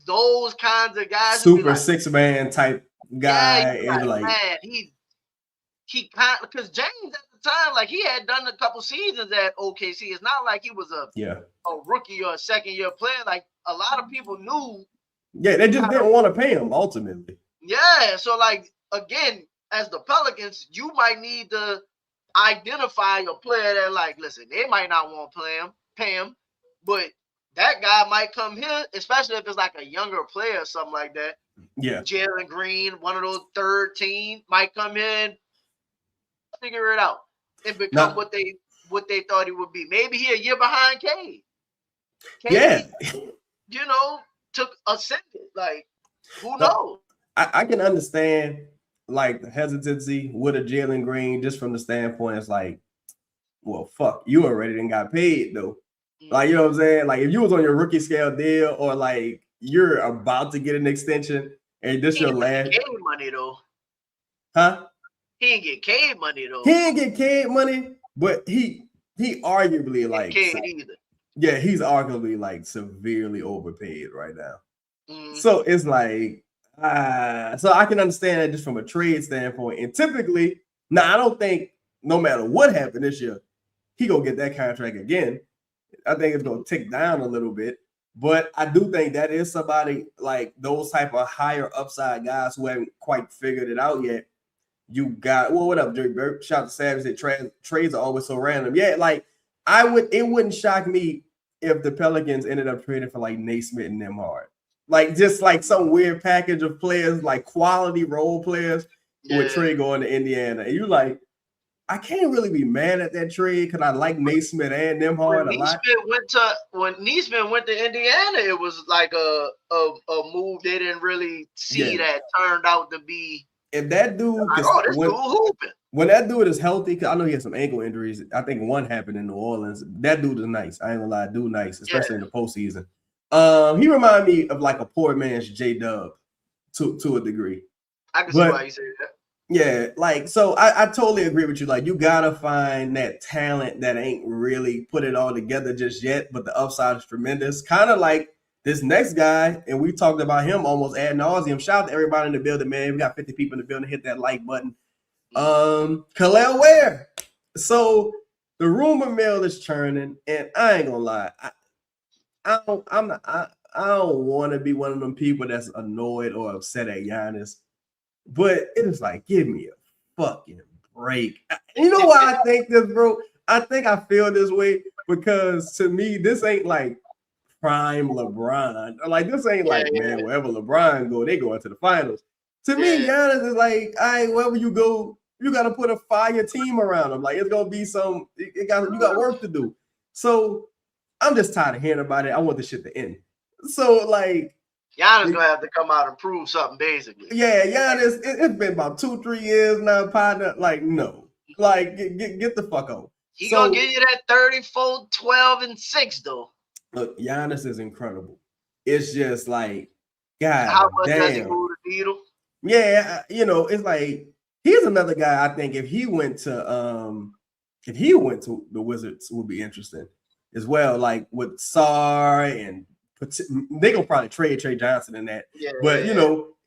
those kinds of guys. Super like, 6-man type guy. And like, man, he kind of, because James at the time, like he had done a couple seasons at OKC. It's not like he was a rookie or a second-year player. Like a lot of people knew. Yeah, they just didn't want to pay him ultimately. Yeah, so like again, as the Pelicans, you might need to identify a player that, like, listen, they might not want to pay him, but that guy might come here, especially if it's like a younger player or something like that. Yeah. Jalen Green, one of those third team, might come in, figure it out, and become what they thought he would be. Maybe he a year behind Cade. Yeah. You know, took ascended. Like, who knows? I can understand like the hesitancy with a Jalen Green just from the standpoint it's like, well, fuck, you already done got paid though. Like, you know what I'm saying? Like, if you was on your rookie scale deal or like you're about to get an extension and this your last money though. Huh? He didn't get Cade money though. He didn't get Cade money, but he arguably like either. Yeah, he's arguably like severely overpaid right now. So it's like so I can understand that just from a trade standpoint. And typically, now I don't think no matter what happened this year, he gonna get that contract again. I think it's gonna tick down a little bit, but I do think that is somebody like those type of higher upside guys who haven't quite figured it out yet. You got what up, Jerry Burke? Shout out to Savage that trades are always so random. Yeah, like it wouldn't shock me if the Pelicans ended up trading for like Naismith and Nembhard. Like just like some weird package of players, like quality role players with trade going to Indiana. And you like, I can't really be mad at that trade because I like Naismith and Nembhard a lot. When Naismith went to Indiana, it was like a move they didn't really see that turned out to be. If that dude, this dude hooping. When that dude is healthy, because I know he has some ankle injuries. I think one happened in New Orleans. That dude is nice. I ain't gonna lie, dude nice, especially in the postseason. He reminded me of like a poor man's J-Dub to a degree. I can see why you say that. Yeah, like so I totally agree with you. Like you gotta find that talent that ain't really put it all together just yet, but the upside is tremendous. Kind of like this next guy, and we talked about him almost ad nauseum. Shout out to everybody in the building, man. We got 50 people in the building. Hit that like button. Kel'el Ware. So the rumor mill is churning, and I ain't gonna lie. I don't want to be one of them people that's annoyed or upset at Giannis, but it is like, give me a fucking break. You know why I think this, bro? I think I feel this way because to me, this ain't like prime LeBron. Like this ain't like, man, wherever LeBron go, they go into the finals. To me, Giannis is like, all right, wherever you go, you got to put a fire team around him. Like it's gonna be you got work to do. So I'm just tired of hearing about it. I want this shit to end. So like, Giannis gonna have to come out and prove something, basically. Yeah, Giannis. It's been about 2-3 years now, partner. Like no, like get the fuck on. He gonna give you that 34, 12, and 6 though. Look, Giannis is incredible. It's just like, God, how much damn. does he move the needle? Yeah, it's like here's another guy. I think if he went to the Wizards, would be interesting as well. Like with Sarr and they gonna probably trade Trey Johnson in that. But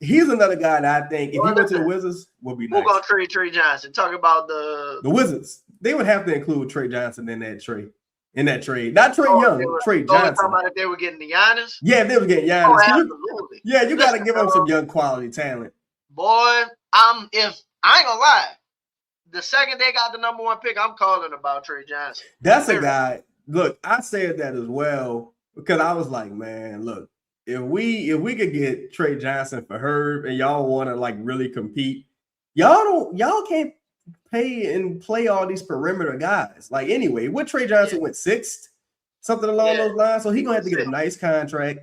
he's another guy that I think if he went to the Wizards would be nice. Who gonna trade Trey Johnson? Talk about the Wizards. They would have to include Trey Johnson in that trade. Not Trey Young, Trey Johnson. Talking about if they were getting the Giannis? Yeah, if they were getting Giannis. Absolutely. You got to give him some young quality talent. Boy, I ain't gonna lie. The second they got the number 1 pick, I'm calling about Trey Johnson. That's a guy. Look, I said that as well because I was like, man, look, if we could get Trey Johnson for Herb and y'all want to like really compete, y'all can't pay and play all these perimeter guys. Like anyway, what Trey Johnson went 6th, something along those lines. So he gonna have to get a nice contract.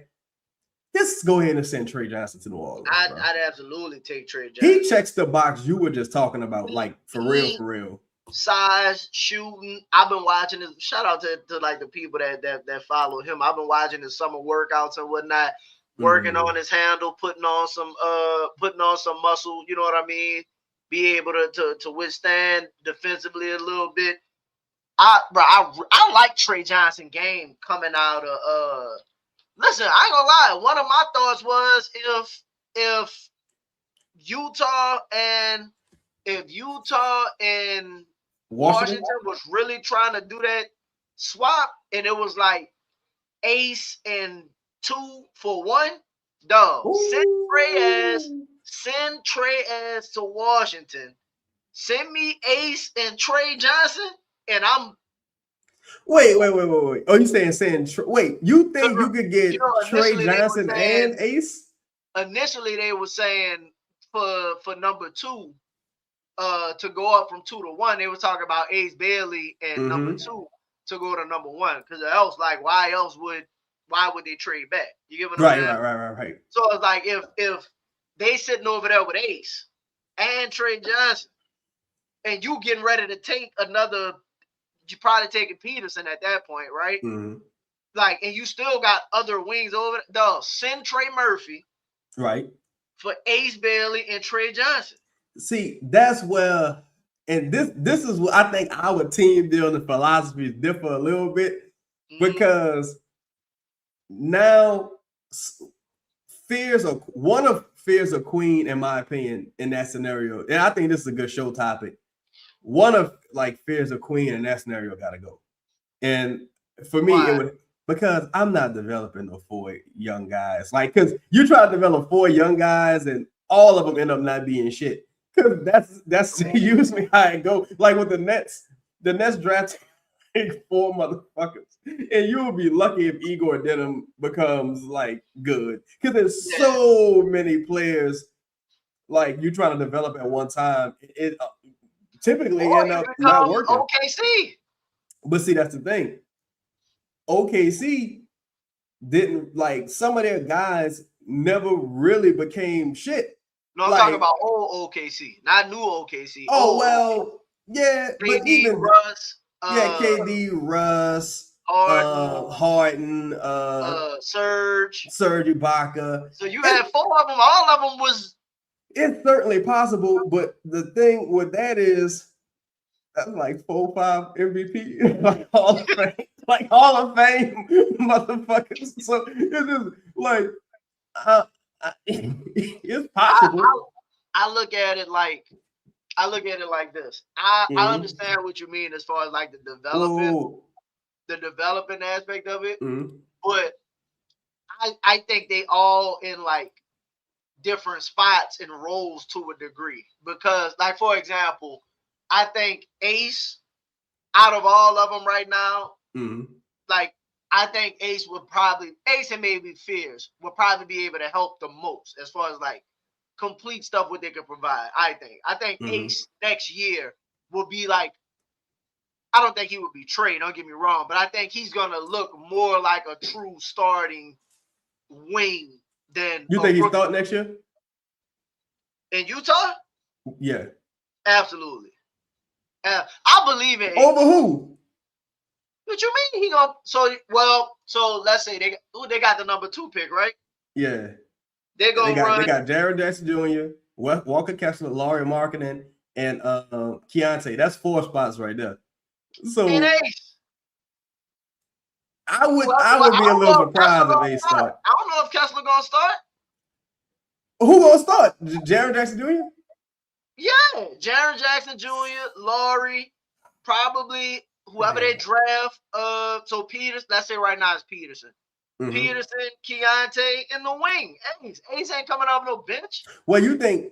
Just go ahead and send Trey Johnson to New Orleans. I'd absolutely take Trey Johnson. He checks the box you were just talking about, like for real. Size, shooting. I've been watching this. Shout out to like the people that follow him. I've been watching his summer workouts and whatnot, working on his handle, putting on some muscle. You know what I mean? Be able to withstand defensively a little bit. I like Trey Johnson game coming out of listen, I ain't gonna lie. One of my thoughts was if Utah and Washington was really trying to do that swap, and it was like Ace and 2 for 1, dog. Send Trey ass to Washington. Send me Ace and Trey Johnson, and I'm. Wait. Oh, you saying wait? You think you could get Trey Johnson and Ace? initially they were saying for number 2, to go up from 2 to 1, they were talking about Ace Bailey and number 2 to go to number 1. Because else, like, why would they trade back? You get what I'm saying? Right. So it's like if they sitting over there with Ace and Trey Johnson, and you getting ready to take another, you probably taking Peterson at that point, right? Mm-hmm. Like, and you still got other wings over there. Dog, send Trey Murphy, right, for Ace Bailey and Trey Johnson. See, that's where, and this is what I think our team building philosophies differ a little bit, because now one of fears a queen, in my opinion, in that scenario. And I think this is a good show topic. One of like fears a queen in that scenario got to go. And for me, it would, because I'm not developing the 4 young guys. Like, because you try to develop 4 young guys and all of them end up not being shit. Because that's usually how it goes. Like with the Nets draft 4 motherfuckers, and you'll be lucky if Igor Denham becomes like good. Because there's so many players like you trying to develop at one time. It typically end up not working. OKC. But see, that's the thing. OKC didn't, like, some of their guys never really became shit. No, I'm talking about old OKC, not new OKC. Oh, well, yeah. KD, but even Russ. KD, Russ, Harden, Serge Ibaka. So you had 4 of them. All of them was. It's certainly possible, but the thing with that is that's like 4 or 5 MVP, like Hall of Fame, motherfuckers. So it's just like it's possible. I look at it like this. I understand what you mean as far as like the developing aspect of it, but I think they all in like different spots and roles to a degree, because like, for example, I think Ace, out of all of them right now, like, I think Ace and maybe Fears would probably be able to help the most as far as like complete stuff what they can provide. I think Ace next year will be like, I don't think he would be Trey, don't get me wrong, but I think he's gonna look more like a true starting wing than. You think he start next year in Utah? Yeah, absolutely. I believe in Ace. Over who? What you mean he gonna? So let's say they got the number 2 pick, right? Yeah. They got Jared Jackson Jr., Walker Kessler, Laurie Markkinen, and Keontae. That's 4 spots right there. So I would be a little surprised if they start. I don't know if Kessler gonna start. Who gonna start? Jared Jackson Jr.? Yeah, Jared Jackson Jr., Laurie, probably whoever they draft. So Peters, let's say right now it's Peterson. Peterson, Keontae in the wing. Ace ain't coming off no bench. Well, you think?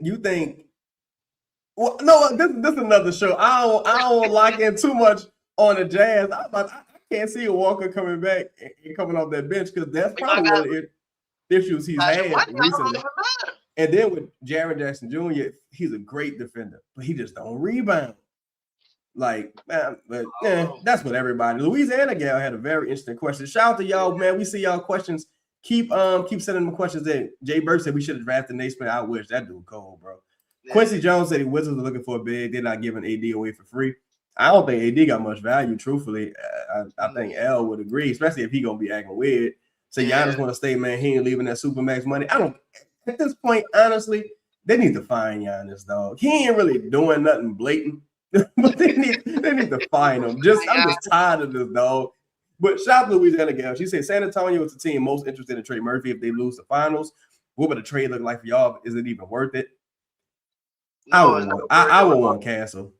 Well, no, this is another show. I don't lock in too much on the Jazz. I can't see a Walker coming back and coming off that bench, because that's probably one of the issues he's had recently. And then with Jared Jackson Jr., he's a great defender, but he just don't rebound. Like, man, but that's what everybody. Louisiana Gal had a very interesting question. Shout out to y'all, man. We see y'all questions. Keep sending them questions in. Jay Burke said we should have drafted Naismith. I wish. That dude cold, bro. Yeah. Quincy Jones said the Wizards are looking for a big. They're not giving AD away for free. I don't think AD got much value, truthfully. I think L would agree, especially if he gonna be acting weird. So Giannis want to stay, man. He ain't leaving that Supermax money. I don't. At this point, honestly, they need to fine Giannis, dog. He ain't really doing nothing blatant. But they need to fine him. I'm just tired of this, dog. But shout out to Louisiana Gal. She said San Antonio is the team most interested in Trey Murphy if they lose the finals. What would a trade look like for y'all? Is it even worth it? No, I would want Castle.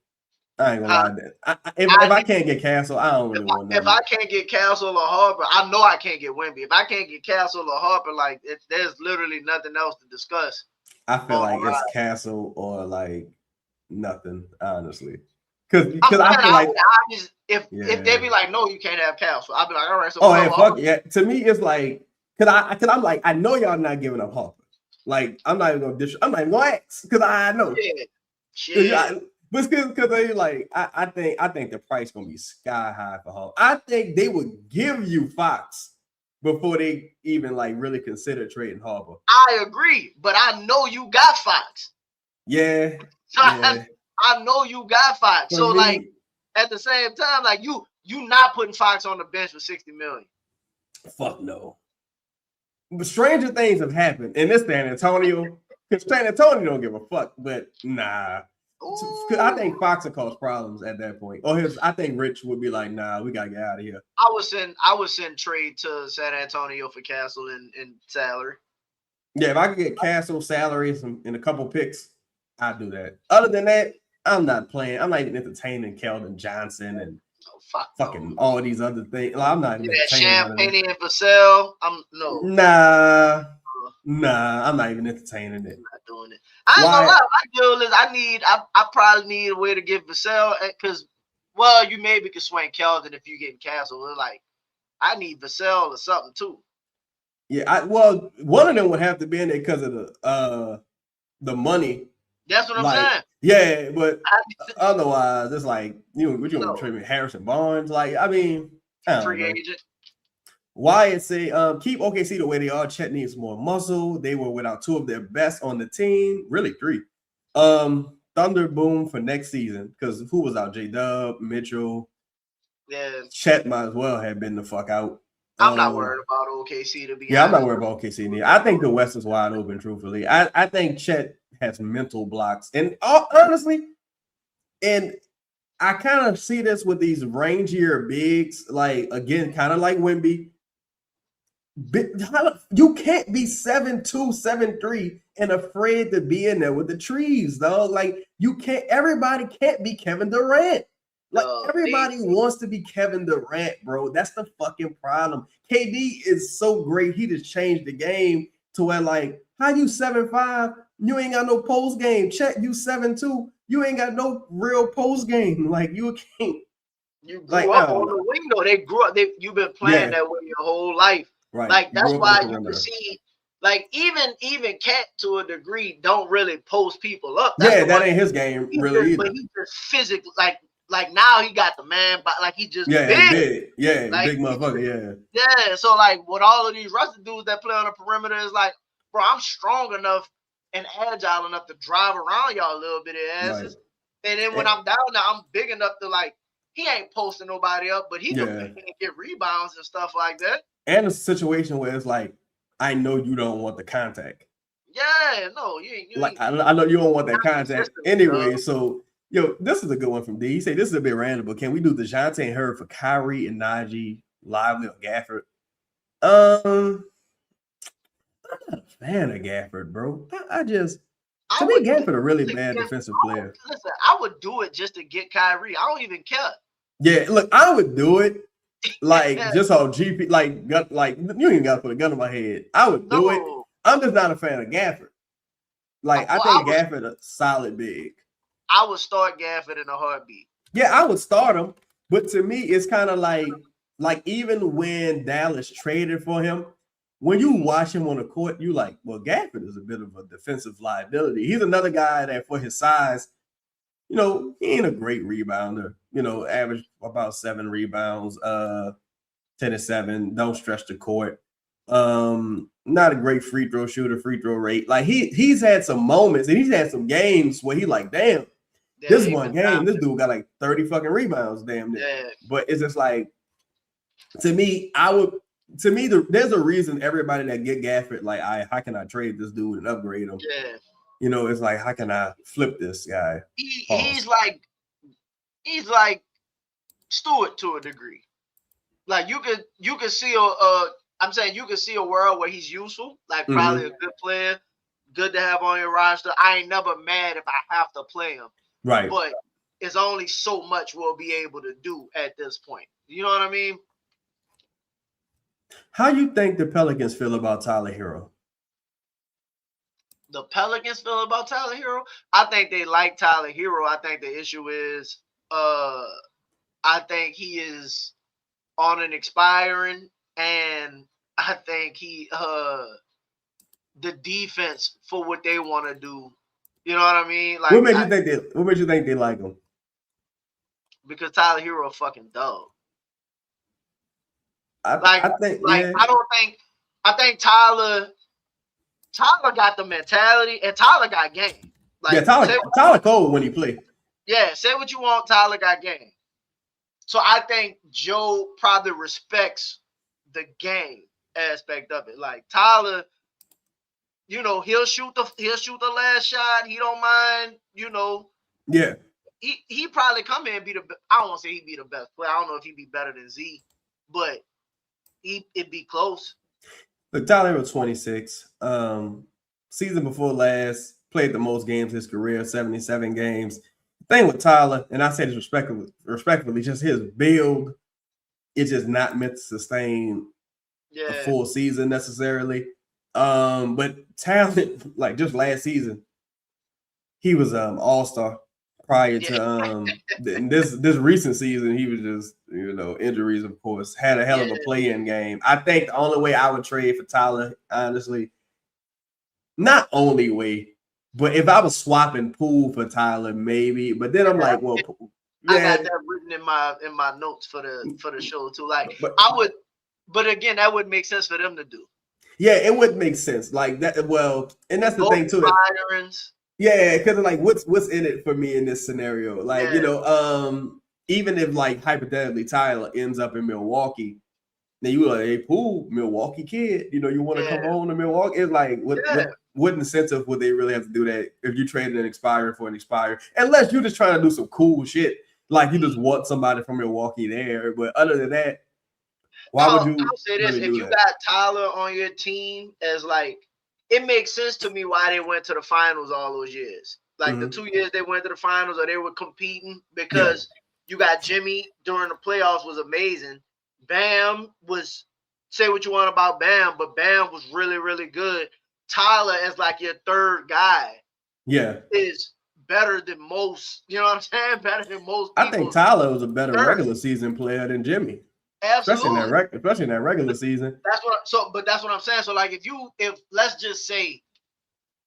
I ain't gonna lie to that. If I can't get Castle, I don't really want that. If I can't get Castle or Harper, I know I can't get Wemby. If I can't get Castle or Harper, like there's literally nothing else to discuss. I feel like it's Castle or like nothing, honestly. Because I feel like if they be like, no, you can't have Castle, I'll be like, all right. So fuck yeah. To me, it's like because I'm like, I know y'all not giving up Harper. Like, I'm not even gonna ask because I know. Yeah. Shit. But because they like, I think the price gonna be sky high for Hall. I think they would give you Fox before they even like really consider trading Harper. I agree, but I know you got Fox. Yeah, So yeah. I know you got Fox. For So me, like at the same time, like you not putting Fox on the bench for 60 million. fuck no. But stranger things have happened in this San Antonio. Because San Antonio don't give a fuck, but nah. I think Fox will cause problems at that point. I think Rich would be like, nah, we gotta get out of here. I would send trade to San Antonio for Castle and salary. Yeah, if I could get Castle salaries and a couple picks, I'd do that. Other than that, I'm not playing. I'm not even entertaining Keldon Johnson and fucking all these other things. Like, I'm not even entertaining Champagne and Vassell. Nah, I'm not even entertaining it. I'm not doing it. I ain't gonna lie. My deal is I probably need a way to get Vassell because you maybe could swing Keldon if you get Castle. Like I need Vassell or something too. Yeah, one of them would have to be in there because of the money. That's what I'm saying. Yeah, but otherwise, it's like you want to trade me Harrison Barnes. Like, I mean, free agent. Wyatt say, keep OKC the way they are. Chet needs more muscle. They were without two of their best on the team, really three. Thunder boom for next season because who was out? J-Dub, Mitchell. Yeah, Chet might as well have been the fuck out. I'm not worried about OKC to be honest. I'm not worried about OKC neither. I think the West is wide open, truthfully. I think Chet has mental blocks. And honestly, and I kind of see this with these rangier bigs, like, again, kind of like Wemby. You can't be 7'2", 7'3", and afraid to be in there with the trees, though. Like, you can't, everybody can't be Kevin Durant. Like, everybody wants to be Kevin Durant, bro. That's the fucking problem. KD is so great. He just changed the game to where, like, how you 7'5"? You ain't got no post game. Check, you 7'2". You ain't got no real post game. Like, you can't. You grew up on the wing, though. They grew up. You've been playing that way your whole life. Right. Like, that's why you can see, like, even Cat to a degree don't really post people up. That's that ain't his game, really, either. But he just physically, like now he got the man, but like he just big. Yeah, like, big motherfucker, yeah. So like with all of these rusty dudes that play on the perimeter, is like, bro, I'm strong enough and agile enough to drive around y'all little bitty asses. Right. And then when I'm down there, I'm big enough to, like, he ain't posting nobody up, but he can get rebounds and stuff like that. And a situation where it's like, I know you don't want the contact. Yeah, no, I know you don't want that contact anyway. So, this is a good one from D. He said, this is a bit random, but can we do DeJounte and Hurd for Kyrie and Najee, Lively or Gafford? I'm not a fan of Gafford, bro. To me, Gafford a really bad defensive player. Listen, I would do it just to get Kyrie. I don't even care. Yeah, look, I would do it. Like, just on GP, like you ain't got to put a gun in my head. I would do it. I'm just not a fan of Gafford. Like, I think Gafford a solid big. I would start Gafford in a heartbeat. Yeah, I would start him. But to me, it's kind of like even when Dallas traded for him, when you watch him on the court, you like, well, Gafford is a bit of a defensive liability. He's another guy that for his size, he ain't a great rebounder. Average about 7 rebounds, 10 and 7. Don't stretch the court. Not a great free throw shooter, free throw rate. Like he's had some moments and he's had some games where he like, damn, this one game, this dude got like 30 fucking rebounds, damn near. Yeah. But it's just like, to me, there's a reason everybody that get Gafford, like, how can I trade this dude and upgrade him? Yeah. It's like, how can I flip this guy? He's like Stewart to a degree. Like you could see I'm saying you could see a world where he's useful, like probably a good player, good to have on your roster. I ain't never mad if I have to play him. Right. But it's only so much we'll be able to do at this point. You know what I mean? How you think the Pelicans feel about Tyler Hero? The Pelicans feel about Tyler Hero? I think they like Tyler Hero. I think the issue is I think he is on an expiring, and I think he the defense for what they want to do. You know what I mean? Like, What made you think they like him? Because Tyler Hero a fucking dog. I think yeah. I think Tyler got the mentality and Tyler got game. Like, yeah, Tyler cold when he play. Yeah, say what you want. Tyler got game. So I think Joe probably respects the game aspect of it. Like Tyler, you know, he'll shoot the last shot. He don't mind, you know. Yeah. He probably come in and be the. I don't want to say he'd be the best player. I don't know if he'd be better than Z, but it'd be close. Look, Tyler was 26. Season before last, played the most games in his career, 77 games. The thing with Tyler, and I say this respectfully, just his build is just not meant to sustain a full season necessarily. But talent, like just last season, he was all-star. Prior to this recent season, he was just, you know, injuries, of course, had a hell of a play-in game. I think the only way I would trade for Tyler, honestly, not only way, but if I was swapping Poole for Tyler, maybe. But then I'm like, well, I got that written in my notes for the show too. Like, I would, but again, that wouldn't make sense for them to do. Yeah, it would make sense like that. Well, and that's the thing too. Yeah, because like, what's in it for me in this scenario? Like, you know, even if like hypothetically Tyler ends up in Milwaukee, then you like, hey, Poole, Milwaukee kid, you know, you want to come home to Milwaukee? It's like, what incentive would they really have to do that if you traded an expired for an expired? Unless you're just trying to do some cool shit, like you just want somebody from Milwaukee there. But other than that, why would you? I'll say this: if you got Tyler on your team as like. It makes sense to me why they went to the finals all those years. Like the 2 years they went to the finals or they were competing because you got Jimmy during the playoffs was amazing. Bam was, say what you want about Bam, but Bam was really, really good. Tyler as like your third guy is better than most. You know what I'm saying? Better than most people. I think Tyler was a better regular season player than Jimmy. Absolutely, especially in that regular season. That's what I'm saying. So like, if let's just say,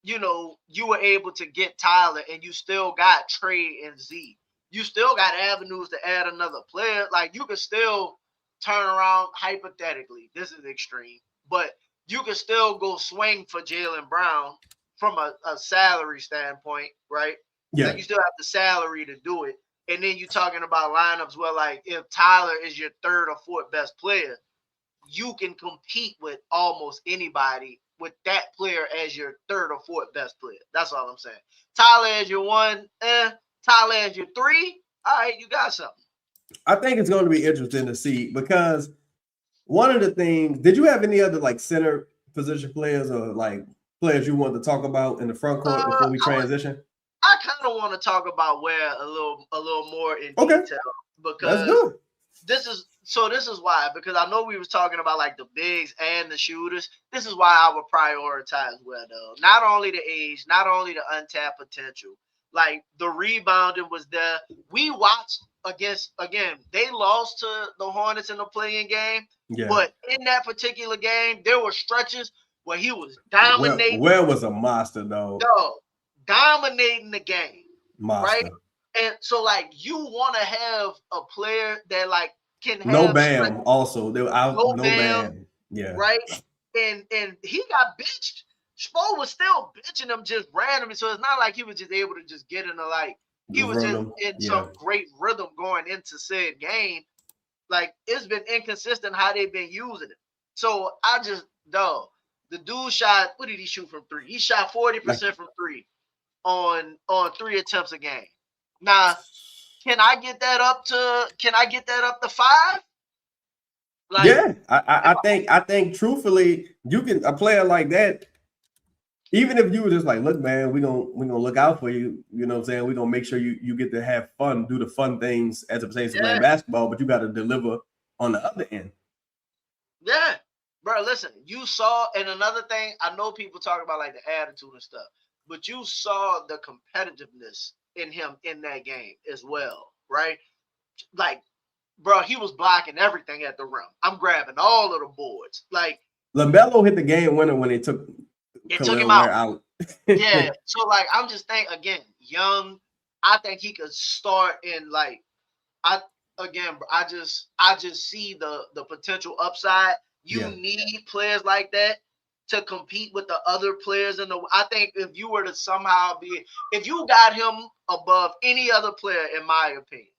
you know, you were able to get Tyler and you still got Trey and Z, you still got avenues to add another player. Like you could still turn around hypothetically. This is extreme, but you could still go swing for Jaylen Brown from a salary standpoint, right? Yeah, like you still have the salary to do it. And then you're talking about lineups where, like, if Tyler is your third or fourth best player, you can compete with almost anybody with that player as your third or fourth best player. That's all I'm saying. Tyler as your one, Tyler as your three, all right, you got something. I think it's going to be interesting to see because one of the things, did you have any other, like, center position players or, like, players you wanted to talk about in the front court before we transition? I kind of want to talk about Ware a little more in detail because this is why, because I know we was talking about like the bigs and the shooters. This is why I would prioritize Ware though. Not only the age, not only the untapped potential, like the rebounding was there. We watched they lost to the Hornets in the play-in game, but in that particular game, there were stretches where he was dominating. Ware was a monster though. Dominating the game, right? And so, like, you want to have a player that, like, can have no Bam. Also, they were out. No Bam. Yeah, right. And he got bitched. Spo was still bitching him just randomly, so it's not like he was just able to just get into like he was just in some great rhythm going into said game. Like it's been inconsistent how they've been using it. So I just the dude shot. What did he shoot from three? He shot 40% from three. On 3 attempts a game. Now, can I get that up to 5? Like, yeah, I think truthfully, you can a player like that, even if you were just like, look, man, we're gonna look out for you, you know what I'm saying? We're gonna make sure you get to have fun, do the fun things as it pertains to playing basketball, but you gotta deliver on the other end. Yeah. Bro, listen, you saw, and another thing, I know people talk about like the attitude and stuff. But you saw the competitiveness in him in that game as well, right? Like, bro, he was blocking everything at the rim. I'm grabbing all of the boards. Like LaMelo hit the game winner when they took It took him Kel'el Ware out. out. Yeah. So like I'm just thinking again, young. I think he could start in like I just see the potential upside. You need players like that to compete with the other players in the. I think if you were to somehow if you got him above any other player, in my opinion,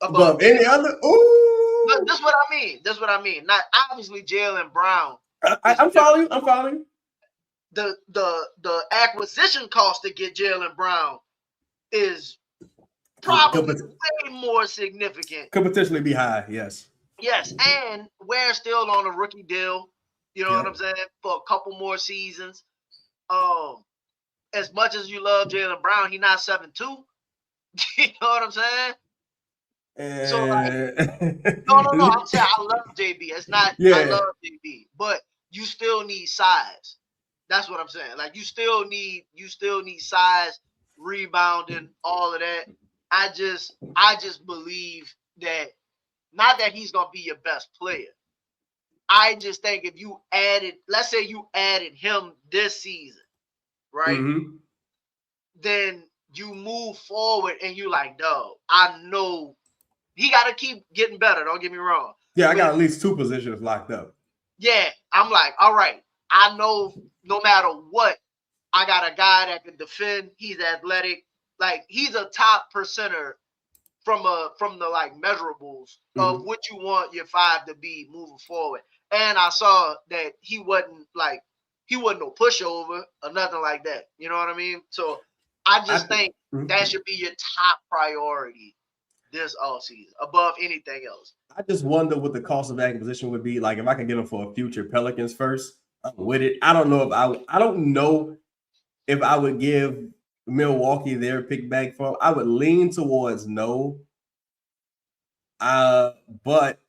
above any other. Ooh. This is what I mean. This is what I mean. Not obviously Jaylen Brown. I'm following. I'm following. The acquisition cost to get Jaylen Brown is probably way more significant. Could potentially be high, yes. Yes, and we're still on a rookie deal. You know what I'm saying? For a couple more seasons. As much as you love Jaylen Brown, he's not 7'2". You know what I'm saying? So like, no. I'm saying I love JB. It's not. I love JB, but you still need size. That's what I'm saying. Like you still need size, rebounding, all of that. I just believe that not that he's gonna be your best player. I just think if you added, let's say you added him this season, right? Mm-hmm. Then you move forward and you like, no, I know he got to keep getting better. Don't get me wrong. Yeah, I got at least 2 positions locked up. Yeah, I'm like, all right. I know no matter what, I got a guy that can defend. He's athletic. Like he's a top percenter from the like measurables of what you want your 5 to be moving forward. And I saw that he wasn't no pushover or nothing like that. You know what I mean? So I just think that should be your top priority this offseason above anything else. I just wonder what the cost of acquisition would be. Like if I can get him for a future Pelicans first, I'm with it. I don't know if I would give Milwaukee their pick back for him. I would lean towards no. But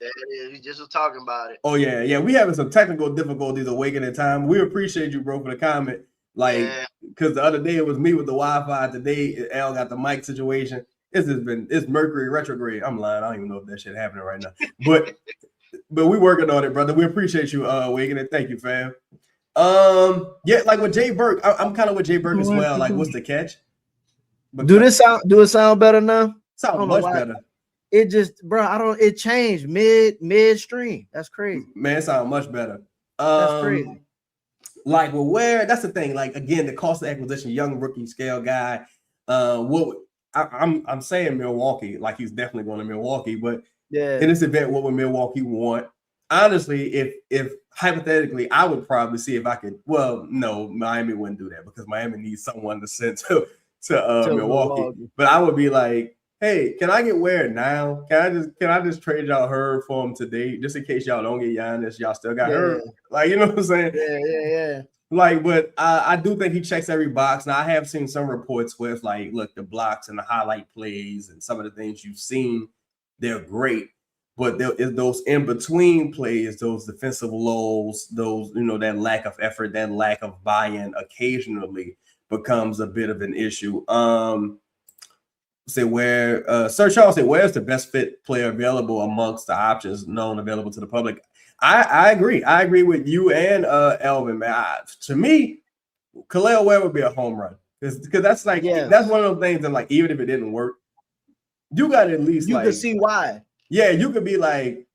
we just was talking about it. Oh yeah. We having some technical difficulties awakening time. We appreciate you, bro, for the comment. Like, because the other day it was me with the Wi-Fi. Today Al got the mic situation. It's Mercury retrograde. I'm lying. I don't even know if that shit happening right now. But we working on it, brother. We appreciate you awakening. Thank you, fam. Yeah, like with Jay Burke, I'm kind of with Jay Burke as well. Like, what's the catch? Do it sound better now? Sound much better. It just, bro, it changed midstream. That's crazy. Man, it sound much better. That's crazy. Like, well, where that's the thing. Like, again, the cost of acquisition, young rookie scale guy. I'm saying Milwaukee, like he's definitely going to Milwaukee, but in this event, what would Milwaukee want? Honestly, if hypothetically, I would probably see if I could. Well, no, Miami wouldn't do that because Miami needs someone to send to Milwaukee. But I would be like, hey, can I get Ware now? Can I just trade y'all Herb for him today, just in case y'all don't get Giannis? Y'all still got Herb. Like, you know what I'm saying? Yeah. Like, but I do think he checks every box. Now, I have seen some reports where it's like, look, the blocks and the highlight plays and some of the things you've seen, they're great. But there is those in-between plays, those defensive lulls, those, that lack of effort, that lack of buy-in occasionally becomes a bit of an issue. Sir Charles said, where's the best fit player available amongst the options known available to the public? I agree. I agree with you and Elvin, man. To me, Kel'el Ware would be a home run because that's like that's one of those things that, like, even if it didn't work, you got at least you can see why. Yeah, you could be like,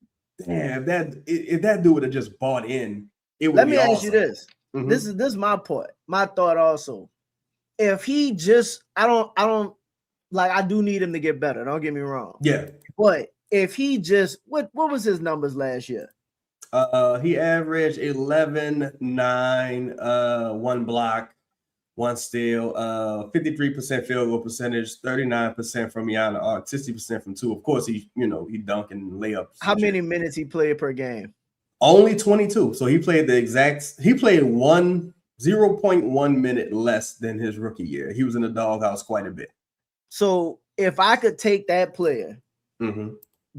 damn, if that dude would have just bought in, it would. Let be me awesome. ask you this. This is my point. My thought also. If he just, I do need him to get better. Don't get me wrong. Yeah. But if he just, what was his numbers last year? He averaged 11, 9, 1 block, 1 steal, 53% field goal percentage, 39% from beyond the arc, 60% from 2. Of course, he dunking layups. How many minutes he played per game? Only 22. So he played 0.1 minute less than his rookie year. He was in the doghouse quite a bit. So if I could take that player,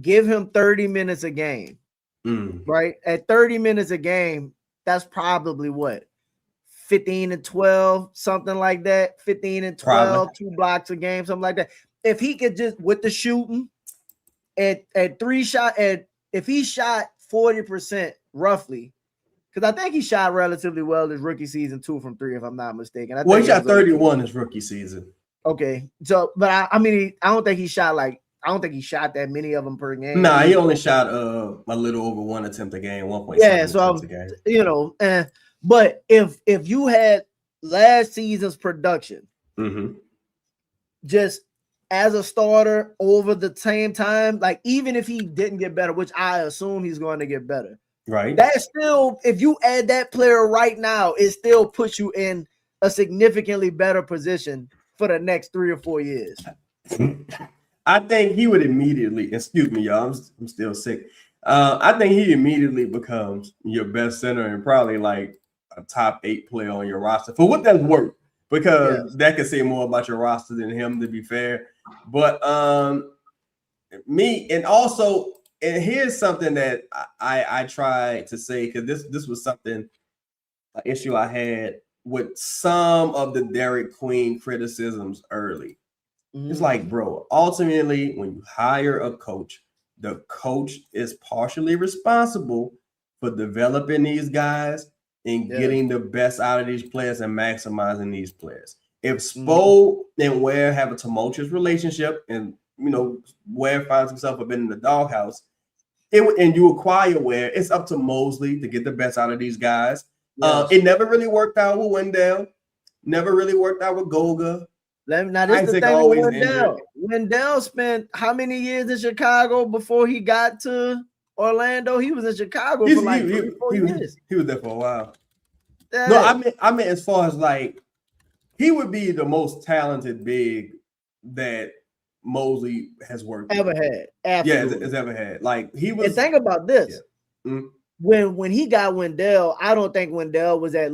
give him 30 minutes a game, right? At 30 minutes a game, that's probably what? 15 and 12, something like that. 15 and 12, probably 2 blocks a game, something like that. If he could just, with the shooting, if he shot 40% roughly because I think he shot relatively well his rookie season 2 from 3, if I'm not mistaken. Well, he shot 31 his rookie season. Okay, so but I mean, I don't think he shot that many of them per game. Nah, he only shot a little over 1 attempt a game, 1.7 attempts a game. You know, but if you had last season's production, just as a starter over the same time, like even if he didn't get better, which I assume he's going to get better, right? That still, if you add that player right now, it still puts you in a significantly better position for the next 3 or 4 years. I think he would immediately, excuse me, y'all, I'm still sick. I think he immediately becomes your best center and probably like a top 8 player on your roster for what that's worth, because that could say more about your roster than him, to be fair. But me, and also, and here's something that I tried to say, because this was an issue I had with some of the Derek Queen criticisms early. It's like, bro, ultimately, when you hire a coach, the coach is partially responsible for developing these guys and getting the best out of these players and maximizing these players. If Spo and Ware have a tumultuous relationship, and Ware finds himself up in the doghouse, and you acquire Ware, it's up to Mosley to get the best out of these guys. It never really worked out with Wendell, never really worked out with Goga. Now this is the thing with Wendell. Wendell spent how many years in Chicago before he got to Orlando? He was in Chicago for like 3-4 years. He was there for a while. No, I mean as far as like, he would be the most talented big that Mosley has worked ever had. Absolutely. Yeah, has ever had. Like, he was. And think about this. Yeah. When he got Wendell, I don't think Wendell was I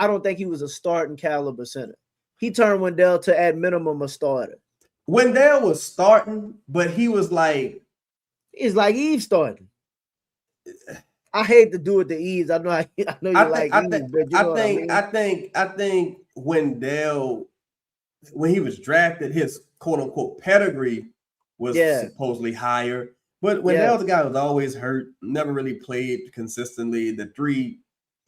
don't think he was a starting caliber center. He turned Wendell to at minimum a starter. Wendell was starting, but he was like, it's like Eve starting. I hate to do it to Eves. I know you like Eve, but I think Wendell, when he was drafted, his quote unquote pedigree was supposedly higher. But Wendell's guy was always hurt, never really played consistently.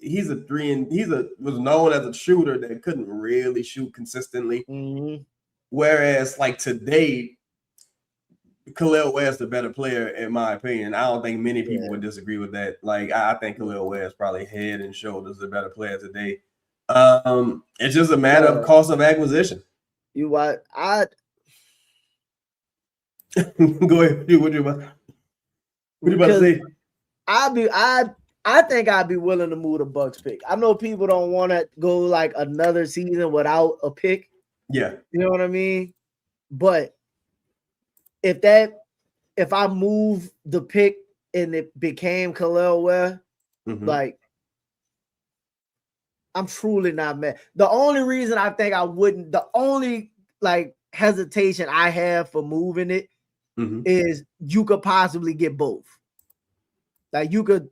Was known as a shooter that couldn't really shoot consistently. Whereas, like today, Kel'el Ware is the better player, in my opinion. I don't think many people would disagree with that. Like, I think Kel'el Ware is probably head and shoulders the better player today. It's just a matter of cost of acquisition. You what? Go ahead. What you about to say? I think I'd be willing to move the Bucks pick. I know people don't want to go like another season without a pick. Yeah. You know what I mean? But if I move the pick and it became Kel'el Ware, like, I'm truly not mad. The only reason I think I wouldn't, the only like hesitation I have for moving it is you could possibly get both. Like, you could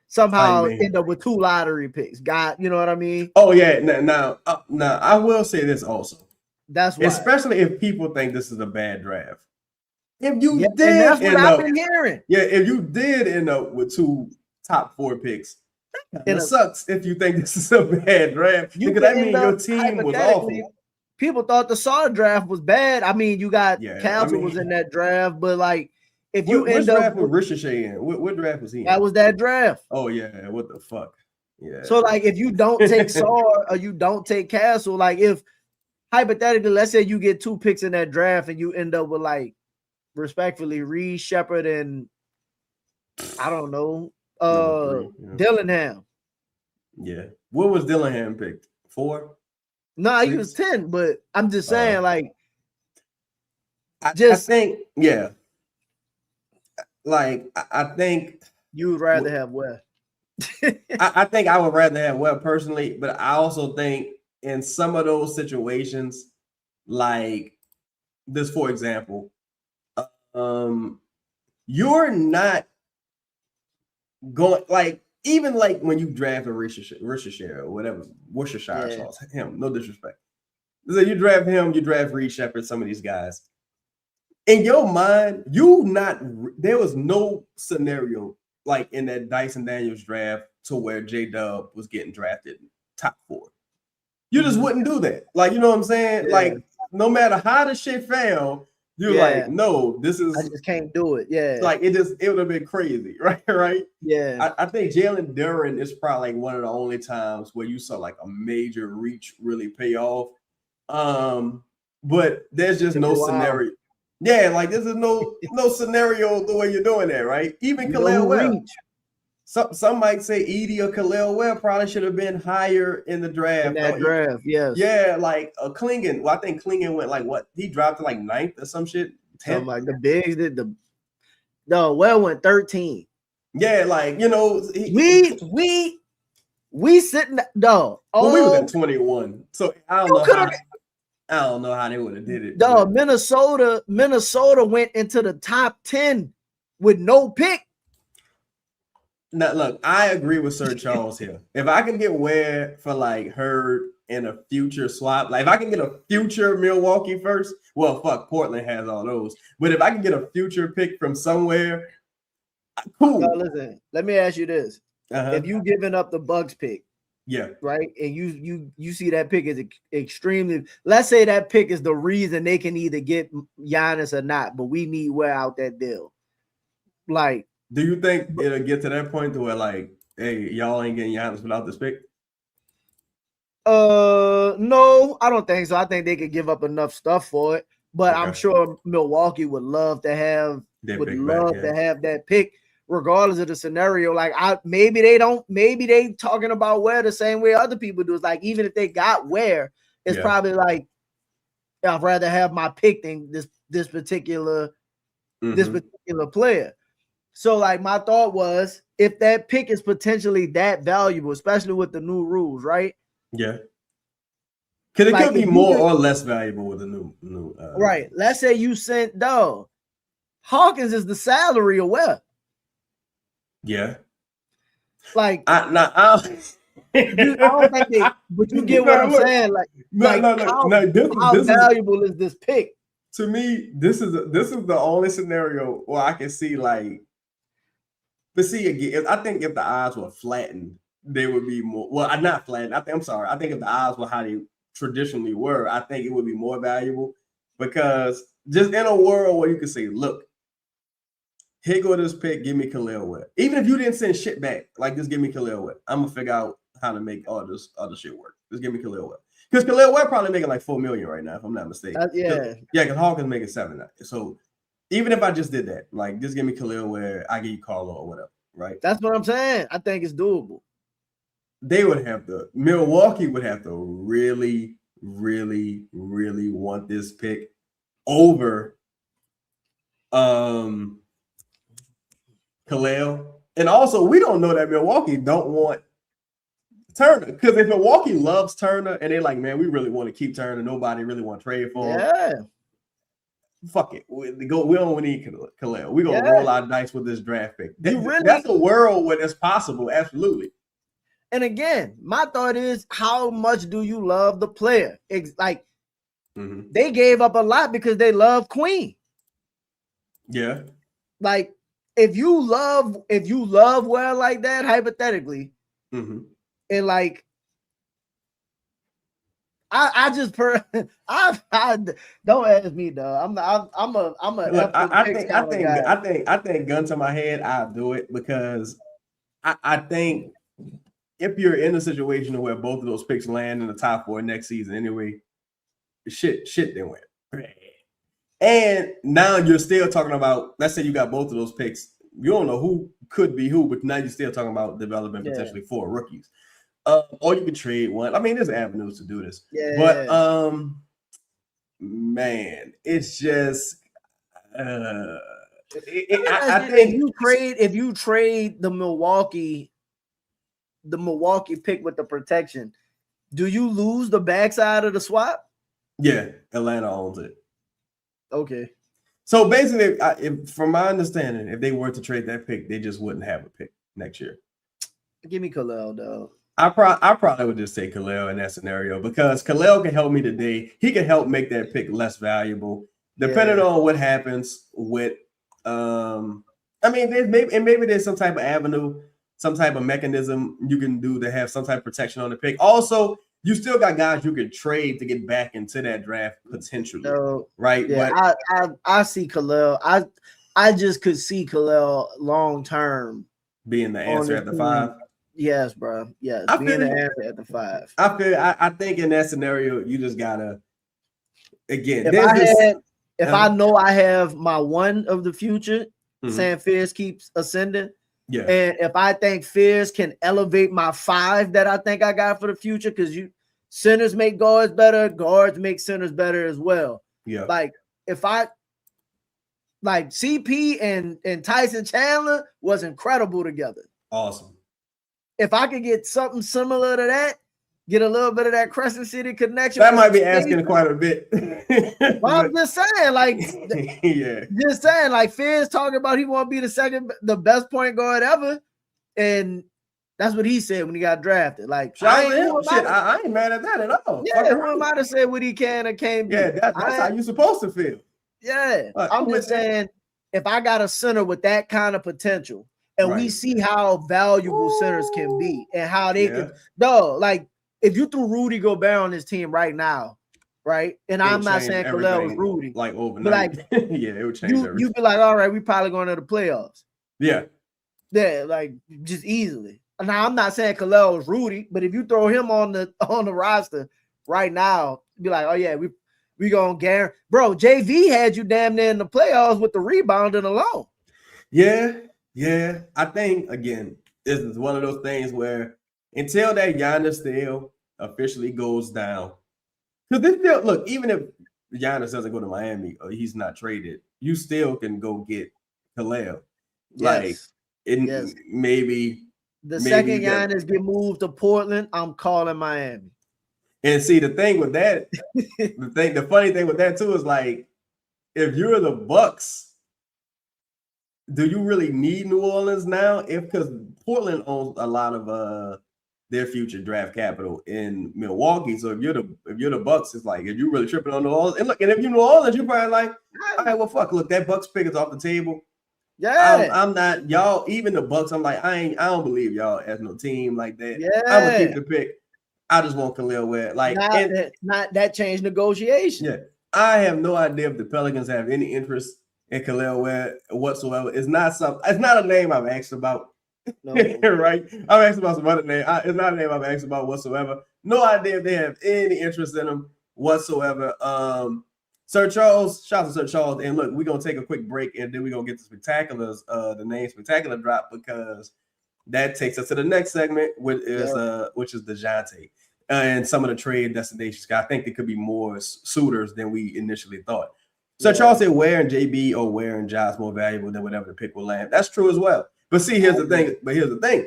somehow end up with 2 lottery picks. You know what I mean? Oh yeah. Now I will say this also. That's why. Especially if people think this is a bad draft. If you did, and that's what I've been hearing. Yeah, if you did end up with 2 top 4 picks, it sucks if you think this is a bad draft. Because that means your team was awful. People thought the Saw draft was bad. I mean, you got Council was in that draft, but like, if you end up, what draft was Ricochet in? What draft was he in? That was that draft. Oh yeah, what the fuck? Yeah. So like, if you don't take Saw or you don't take Castle, like, if hypothetically, let's say you get 2 picks in that draft and you end up with, like, respectfully, Reed, Shepard, and I don't know, Dillingham. Yeah. What was Dillingham picked? 4? No, he was 10, but I'm just saying, like, I think, like, I think you would rather have Ware. I think I would rather have Ware personally, but I also think in some of those situations, like this, for example, you're not going, like, even like when you draft a Worcestershire or whatever, Worcestershire sauce, him, no disrespect. So you draft him, you draft Reed Shepard, some of these guys. In your mind, there was no scenario like in that Dyson Daniels draft to where J-Dub was getting drafted top 4. You just wouldn't do that. Like, you know what I'm saying? Yeah. Like, no matter how the shit fell, you're like, no, this is. I just can't do it. Yeah. Like, it would have been crazy, right? Right? Yeah. I think Jalen Duren is probably like one of the only times where you saw like a major reach really pay off. But there's just no scenario. Yeah, like this is no scenario the way you're doing that, right? Even Kel'el Ware. Some might say Edie or Kel'el Ware probably should have been higher in the draft. In that draft, yes. Yeah, like a Klingon. Well, I think Klingon went like what? He dropped to like 9th or some shit. 10th. Like the bigs did Well went 13. Yeah, like you know, we sitting Well, we was at 21, so I don't know how they would have did it. Minnesota went into the top 10 with no pick. Now, look, I agree with Sir Charles here. If I can get Ware for like Hurd in a future swap, like if I can get a future Milwaukee first, well, fuck, Portland has all those. But if I can get a future pick from somewhere, cool. Now, listen, let me ask you this: if you giving up the Bucks pick, yeah, right, and you see that pick is extremely, let's say that pick is the reason they can either get Giannis or not, but we need Ware out that deal. Like, do you think it'll get to that point to where like, hey, y'all ain't getting Giannis without this pick? No, I don't think so. I think they could give up enough stuff for it, but I'm sure Milwaukee would love to have that pick, regardless of the scenario. Like, maybe they talking about Ware the same way other people do. It's like, even if they got Ware, it's probably like, I'd rather have my pick than this particular player. So, like, my thought was, if that pick is potentially that valuable, especially with the new rules, right? Yeah. Because it could be more or less valuable with the new right. Let's say you sent Hawkins is the salary of Ware. Yeah. Like, I don't think they, but you get what I'm saying. Like, how valuable is this pick? To me, this is the only scenario where I can see like. But see again, I think if the odds were flattened, they would be more. Well, not flattened. I think if the odds were how they traditionally were, I think it would be more valuable, because just in a world where you could say, look, here go this pick, give me Kel'el Ware. Even if you didn't send shit back, like just give me Kel'el Ware. I'm gonna figure out how to make all this other shit work. Just give me Kel'el Ware. Because Kel'el Ware probably making like $4 million right now, if I'm not mistaken. Because Hawkins making $7 million. So even if I just did that, like just give me Kel'el Ware, I give you Carlo or whatever, right? That's what I'm saying. I think it's doable. Milwaukee would have to really, really, really want this pick over Kel'el. And also, we don't know that Milwaukee don't want Turner, because if Milwaukee loves Turner and they're like, man, we really want to keep Turner, nobody really want to trade for him. Fuck it. We don't need Kel'el. We're going to roll our dice with this draft pick. That's a world where it's possible. Absolutely. And again, my thought is, how much do you love the player? They gave up a lot because they love Queen. Yeah. Like, if you love Ware like that, hypothetically, and like, I don't ask me, dog. I think gun to my head, I'll do it, because I think if you're in a situation where both of those picks land in the top 4 next season anyway, shit then went. And now you're still talking about, let's say you got both of those picks. You don't know who could be who, but now you're still talking about developing potentially 4 rookies. Or you could trade one. I mean, there's avenues to do this. Man, it's just I think if you trade the Milwaukee pick with the protection, do you lose the backside of the swap? Yeah, Atlanta owns it. Okay. So basically, from my understanding, if they were to trade that pick, they just wouldn't have a pick next year. Give me Kel'el, though. I probably would just say Kel'el in that scenario, because Kel'el can help me today. He can help make that pick less valuable, depending on what happens with. I mean, maybe there's some type of avenue some type of mechanism you can do to have some type of protection on the pick. Also, you still got guys you could trade to get back into that draft potentially, right? Yeah, but I see Kel'el. I just could see Kel'el long term being the answer at the 5. Yes, bro. Yes, being the answer at the 5. I think in that scenario, you just gotta again. If I know I have my one of the future, saying Fierce keeps ascending. Yeah. And if I think Fierce can elevate my 5 that I think I got for the future, because centers make guards better, guards make centers better as well. Yeah. Like if I like CP and Tyson Chandler was incredible together. Awesome. If I could get something similar to that, get a little bit of that Crescent City connection. That might be asking quite a bit. Well, I'm just saying, like, yeah, just saying, like, Fizz talking about he want to be the best point guard ever, and that's what he said when he got drafted. Like, I ain't mad at that at all. Yeah, who am I to say what he can or can't be? Yeah, that's how you supposed to feel. Yeah, I'm just saying, if I got a center with that kind of potential, and we see how valuable centers can be and how they can, like, if you threw Rudy Gobert on this team right now, right? And I'm not saying Kel'el was Rudy, like overnight. But like, yeah, it would change everything. You'd be like, all right, we probably going to the playoffs. Yeah, like just easily. Now I'm not saying Kel'el was Rudy, but if you throw him on the roster right now, be like, oh yeah, we gonna guarantee, bro. JV had you damn near in the playoffs with the rebounding alone. Yeah. I think again, this is one of those things where until that Giannis deal officially goes down, because this still look, even if Giannis doesn't go to Miami or he's not traded, you still can go get Kel'el. Yes. Like maybe the second Giannis get moved to Portland, I'm calling Miami. And see, the thing with that, the funny thing with that too is like, if you're the Bucks, do you really need New Orleans now? Because Portland owns a lot of their future draft capital in Milwaukee. So if you're the Bucks, it's like, if you really tripping on New Orleans, and look, and if you're New Orleans, you're probably like, all right, well, fuck, look, that Bucks pick is off the table. Yeah, I'm not y'all. Even the Bucks, I'm like, I don't believe y'all as no team like that. Yeah, I'm gonna keep the pick. I just want Kel'el Ware. Like, not that changed negotiation. Yeah, I have no idea if the Pelicans have any interest in Kel'el Ware whatsoever. It's not a name I've asked about. No. Right? I've asked about some other name. It's not a name I've asked about whatsoever. No idea if they have any interest in him whatsoever. Sir Charles, shout out to Sir Charles. And look, we're gonna take a quick break and then we're gonna get the spectaculars, the name spectacular drop, because that takes us to the next segment, which is DeJounte and some of the trade destinations. I think there could be more suitors than we initially thought. So Charles said Ware and JB or Ware and Josh more valuable than whatever the pick will land. That's true as well. But see, here's the thing.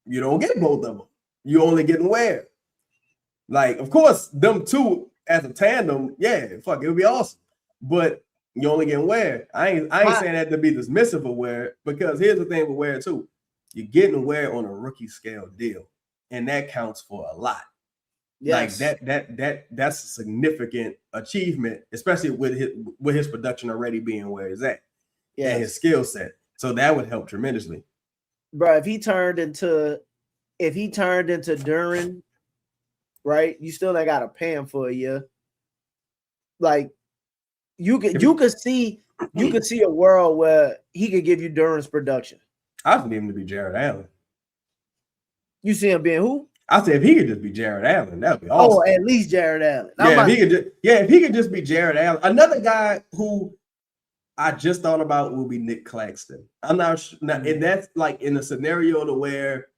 You don't get both of them. You only getting Ware. Like, of course, them two as a tandem, yeah, fuck, it would be awesome. But you only getting Ware. I ain't saying that to be dismissive of Ware, because here's the thing with Ware too. You're getting Ware on a rookie scale deal, and that counts for a lot. Yes. Like that's a significant achievement, especially with his production already being where it's at, and his skill set. So that would help tremendously. Bro, if he turned into Duran, right? You still ain't gotta pay him for a year. Like you could see a world where he could give you Duran's production. I would need him to be Jared Allen. You see him being who? I said if he could just be Jared Allen, that would be awesome. Oh, at least Jared Allen. If he could just be Jared Allen. Another guy who I just thought about will be Nick Claxton. I'm not sure, and that's like in a scenario to where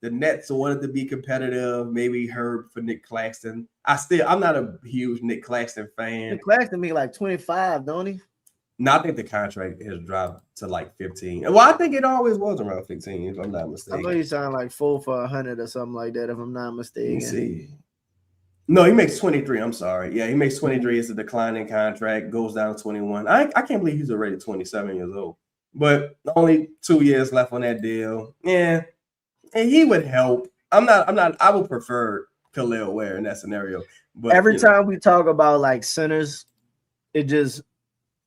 the Nets wanted to be competitive, maybe heard for Nick Claxton. I'm not a huge Nick Claxton fan. Nick Claxton make like 25, don't he? No, I think the contract has dropped to like 15. Well, I think it always was around 15, if I'm not mistaken. I know you sound like 4 for 100 or something like that, if I'm not mistaken. Let me see. No, he makes 23. I'm sorry. Yeah, he makes 23. It's a declining contract, goes down to 21. I can't believe he's already 27 years old. But only 2 years left on that deal. Yeah. And he would help. I would prefer Kel'el Ware in that scenario. But every time we talk about like centers, it just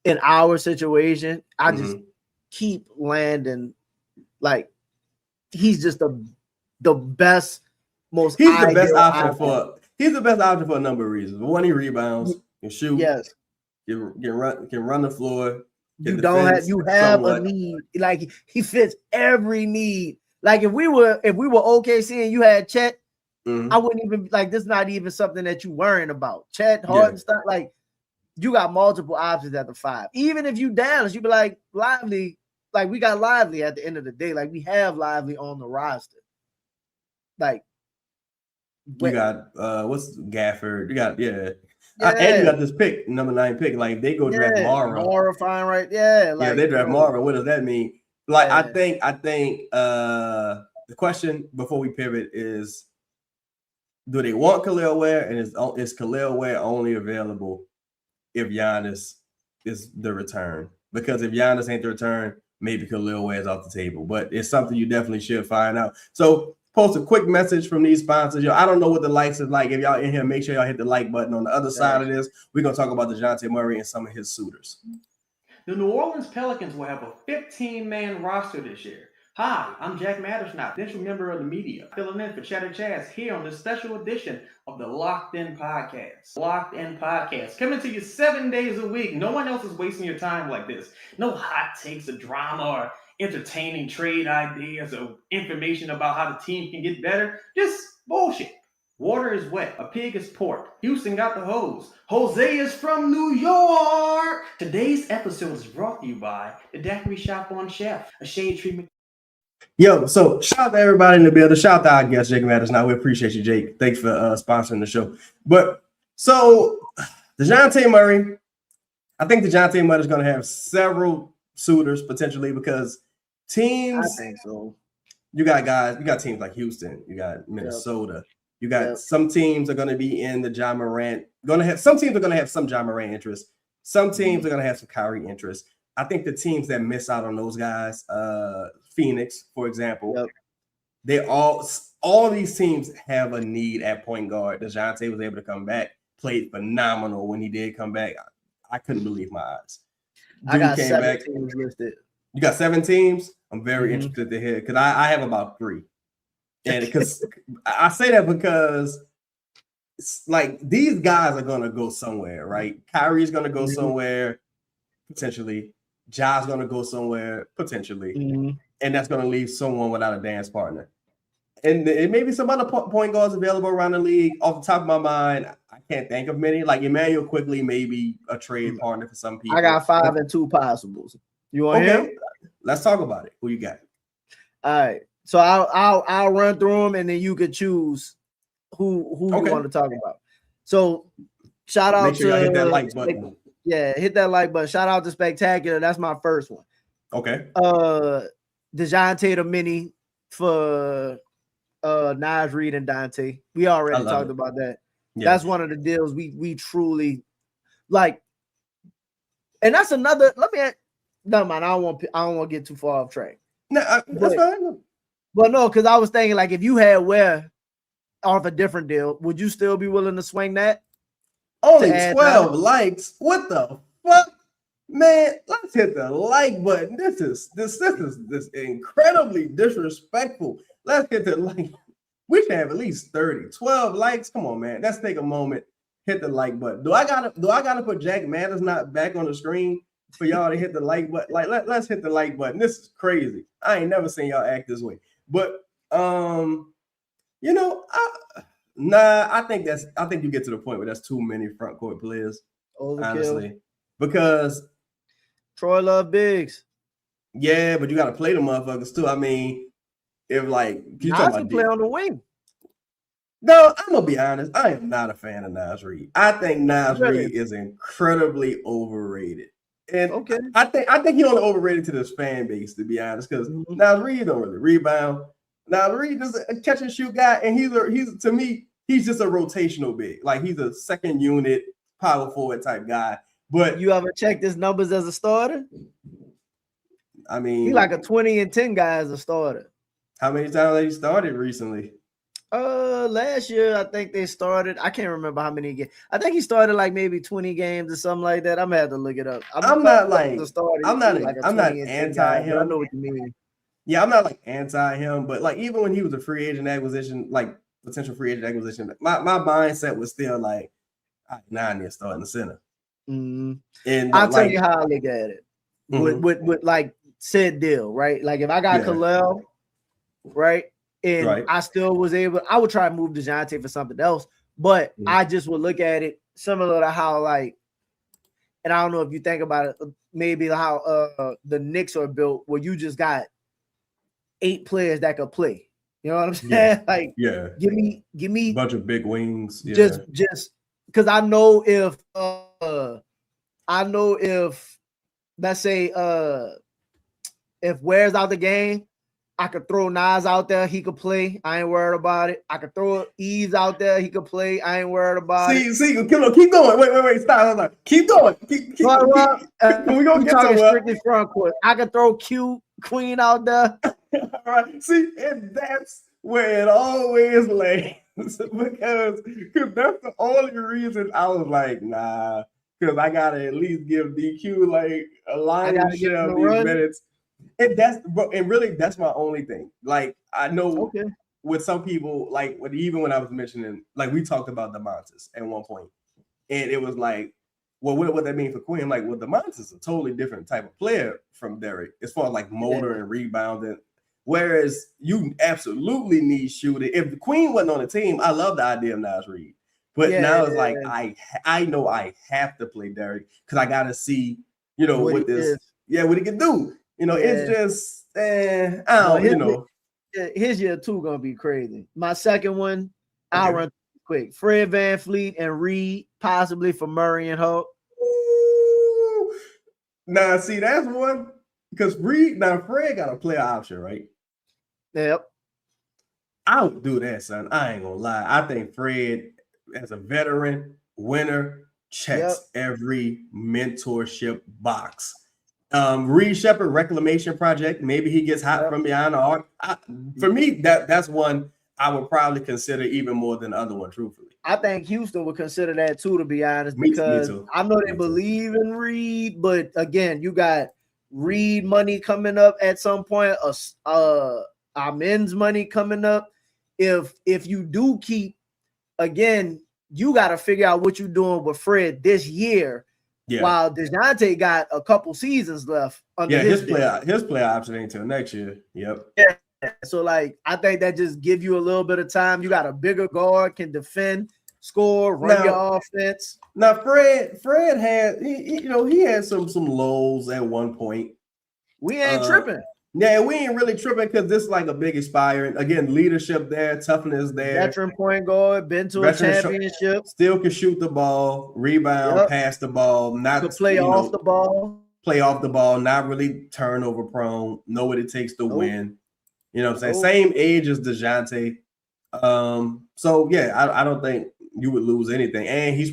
in our situation, I just keep landing like he's just the best, most. He's the best option for. He's the best option for a number of reasons. One, he rebounds, can shoot. Yes, can run the floor. You have a need. Like he fits every need. Like if we were OKC and you had Chet, I wouldn't even like this. Not even something that you worrying about. Chet, Harden, stuff like you got multiple options at the 5. Even if you Dallas, you'd be like Lively. Like we got Lively at the end of the day. Like we have Lively on the roster. Like you got what's Gafford? You got and you got this pick, number 9 pick. Like they go draft Mara. Fine, right? Yeah, like, they draft Mara. What does that mean? Like I think the question before we pivot is, do they want Kel'el Ware, and is Kel'el Ware only available if Giannis is the return? Because if Giannis ain't the return, maybe Kel'el Ware is off the table. But it's something you definitely should find out. So post a quick message from these sponsors. Yo, I don't know what the likes is like. If y'all in here, make sure y'all hit the like button. On the other side of this, we're going to talk about DeJounte Murray and some of his suitors. The New Orleans Pelicans will have a 15-man roster this year. Hi, I'm Jack Mattersnott, potential member of the media, filling in for Cheddar Chaz here on this special edition of the Locked In Podcast. Locked In Podcast, coming to you 7 days a week. No one else is wasting your time like this. No hot takes or drama or entertaining trade ideas or information about how the team can get better. Just bullshit. Water is wet. A pig is pork. Houston got the hose. Jose is from New York. Today's episode is brought to you by the Daiquiri Shop on Chef, a shade treatment. Yo, so shout out to everybody in the building. Shout out to our guest, Jake Matters. Now we appreciate you, Jake. Thanks for sponsoring the show. But so DeJounte Murray, I think DeJounte Murray is going to have several suitors potentially because teams. I think so. You got teams like Houston, you got Minnesota, you got some teams are going to be in the Ja Morant. Some teams are going to have some Ja Morant interest. Some teams are going to have some Kyrie interest. I think the teams that miss out on those guys, Phoenix, for example, they all these teams have a need at point guard. DeJounte was able to come back, played phenomenal when he did come back. I couldn't believe my eyes. I got 7 teams listed. You got 7 teams? I'm very interested to hear because I have about 3. And because I say that because it's like these guys are gonna go somewhere, right? Kyrie's gonna go somewhere, potentially. Ja's gonna go somewhere, potentially. And that's gonna leave someone without a dance partner. And it may be some other point guards available around the league. Off the top of my mind, I can't think of many. Like Emmanuel Quickly, maybe a trade partner for some people. I got 5 and 2 possibles. You want him? Let's talk about it. Who you got? All right. So I'll run through them, and then you could choose who you want to talk about. So shout out to hit that like button. Yeah, hit that like button. Shout out to Spectacular. That's my first one. Okay. DeJounte the mini for Naj Reed and Dante. We already talked about that. Yeah. That's one of the deals we truly like. And that's another. Never mind. I don't want to get too far off track. No, that's fine. But no, because I was thinking like if you had Ware off a different deal, would you still be willing to swing that? Only 12 likes. What the fuck, man? Let's hit the like button. This is incredibly disrespectful. Let's hit the like. We should have at least 30, 12 likes. Come on, man. Let's take a moment. Hit the like button. Do I gotta put Jack Matters not back on the screen for y'all to hit the like button? Like let's hit the like button. This is crazy. I ain't never seen y'all act this way. But I think you get to the point where that's too many front court players. Honestly, because Troy love bigs. Yeah, but you got to play the motherfuckers too. I mean, if like you can play on the wing. No, I'm gonna be honest. I am not a fan of Naj Reed. I think Naj Reed is incredibly overrated. And I think he only overrated to this fan base, to be honest, because Naj Reed don't really rebound. Naj Reed is a catch and shoot guy, and he's to me, he's just a rotational big. Like he's a second unit power forward type guy. But you ever checked his numbers as a starter? I mean, he's like a 20 and 10 guy as a starter. How many times have you started recently? Last year I think they started. I can't remember how many games. I think he started like maybe 20 games or something like that. I'm gonna have to look it up. I'm not anti him. I know what you mean. Yeah, I'm not like anti him, but like even when he was a free agent acquisition, like potential free agent acquisition, my mindset was still like, I need to start in the center. Mm-hmm. And I'll tell you how I look at it mm-hmm. with like said deal, right? Like if I got Kel'el, right, and I still was able, I would try to move DeJounte for something else, but I just would look at it similar to how like, and I don't know if you think about it, maybe how the Knicks are built, where you just got 8 players that could play. You know what I'm saying? Yeah. Like, give me a bunch of big wings. Just because I know if let's say if Ware's out the game, I could throw Nas out there, he could play. I ain't worried about it. I could throw Eves out there, he could play. I ain't worried about it. See, keep going. Wait, stop. Keep going. Keep we gonna get talking strictly front court. I could throw Q Queen out there. All right. See, and that's where it always lays. because that's the only reason I was like, nah, because I gotta at least give DQ like a lion's share of these minutes. And really that's my only thing. Like I know with some people, like even when I was mentioning, like we talked about DeMontis at one point, and it was like, well, what that mean for Queen? I'm like, well, DeMontis is a totally different type of player from Derek as far as like motor and rebounding. Whereas you absolutely need shooting. If the Queen wasn't on the team, I love the idea of Nas Reed. But now it's like I know I have to play Derek because I gotta see, what he can do. It's just I don't his year 2 gonna be crazy. My second one, I'll run quick. Fred VanVleet and Reed, possibly for Murray and Hulk. Now, see, that's one because Fred got a player option, right? Yep. I would do that, son. I ain't gonna lie. I think Fred, as a veteran winner, checks every mentorship box. Reed Shepherd reclamation project. Maybe he gets hot from behind the arc. For me, that's one I would probably consider even more than the other one, truthfully. I think Houston would consider that too, to be honest, because I know they believe in Reed, but again, you got Reed money coming up at some point, Amen's money coming up. If you do keep, again, you got to figure out what you're doing with Fred this year. Yeah. While DeJounte got a couple seasons left. His play option ain't until next year. Yep. Yeah. So like I think that just give you a little bit of time. You got a bigger guard, can defend, score, run your offense. Now Fred had he had some lows at one point. We ain't tripping. Yeah, we ain't really tripping because this is like a big expiring. Again, leadership there, toughness there. Veteran point guard, been to a championship. Still can shoot the ball, rebound, pass the ball, not to play off the ball. Play off the ball, not really turnover prone, know what it takes to win. You know what I'm saying? Same age as DeJounte. So yeah, I don't think you would lose anything. And he's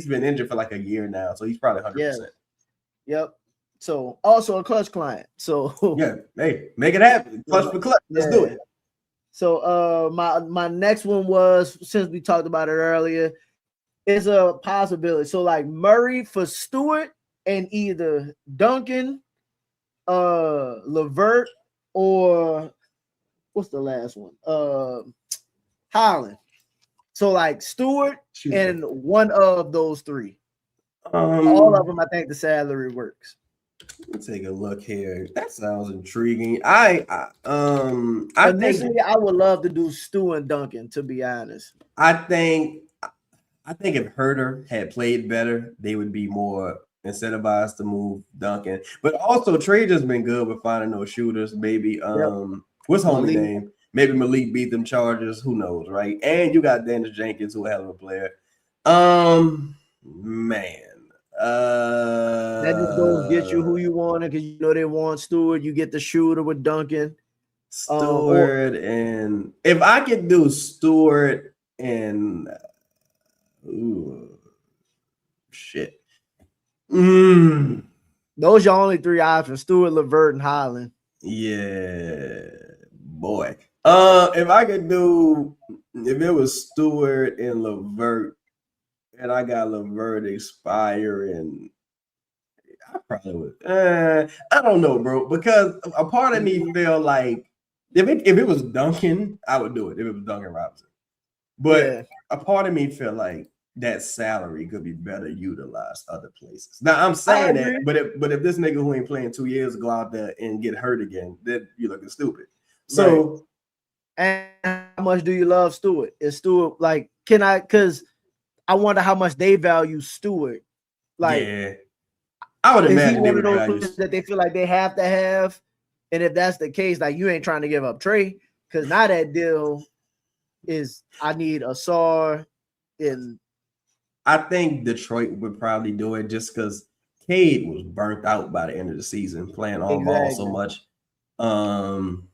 been injured for like a year now, so he's probably 100%. Yep. So also a clutch client. So hey, make it happen. Clutch for clutch. Let's do it. So my next one was, since we talked about it earlier, is a possibility. So like Murray for Stewart and either Duncan, LeVert, or what's the last one? Holland. So like Stewart and one of those three. All of them, I think the salary works. Let me take a look here. That sounds intriguing. Initially, I would love to do Stu and Duncan, to be honest. I think if Herter had played better, they would be more incentivized to move Duncan. But also, Trey just been good with finding those shooters. Maybe what's homie name? Maybe Malik beat them Chargers. Who knows, right? And you got Dennis Jenkins, who a hell of a player. Man. That just goes get you who you want, because you know they want Stewart. You get the shooter with Duncan. Stewart and if I could do Stewart and shit. Those are your only three options: Stewart, LeVert, and Holland. Yeah, boy. If it was Stewart and LeVert, and I got LeVert expiring I probably would. I don't know, bro, because a part of me feel like if it was Duncan, I would do it. If it was Duncan Robinson, but a part of me feel like that salary could be better utilized other places. Now I'm saying that, but if this nigga who ain't playing 2 years go out there and get hurt again, then you're looking stupid. So, and how much do you love Stewart? Is Stewart like? Can I? Because I wonder how much they value Stewart. Like, yeah, I would imagine one of those players that they feel like they have to have. And if that's the case, like you ain't trying to give up Trey, because now that deal is I need a SAR and. I think Detroit would probably do it just because Cade was burnt out by the end of the season playing on ball so much. Gun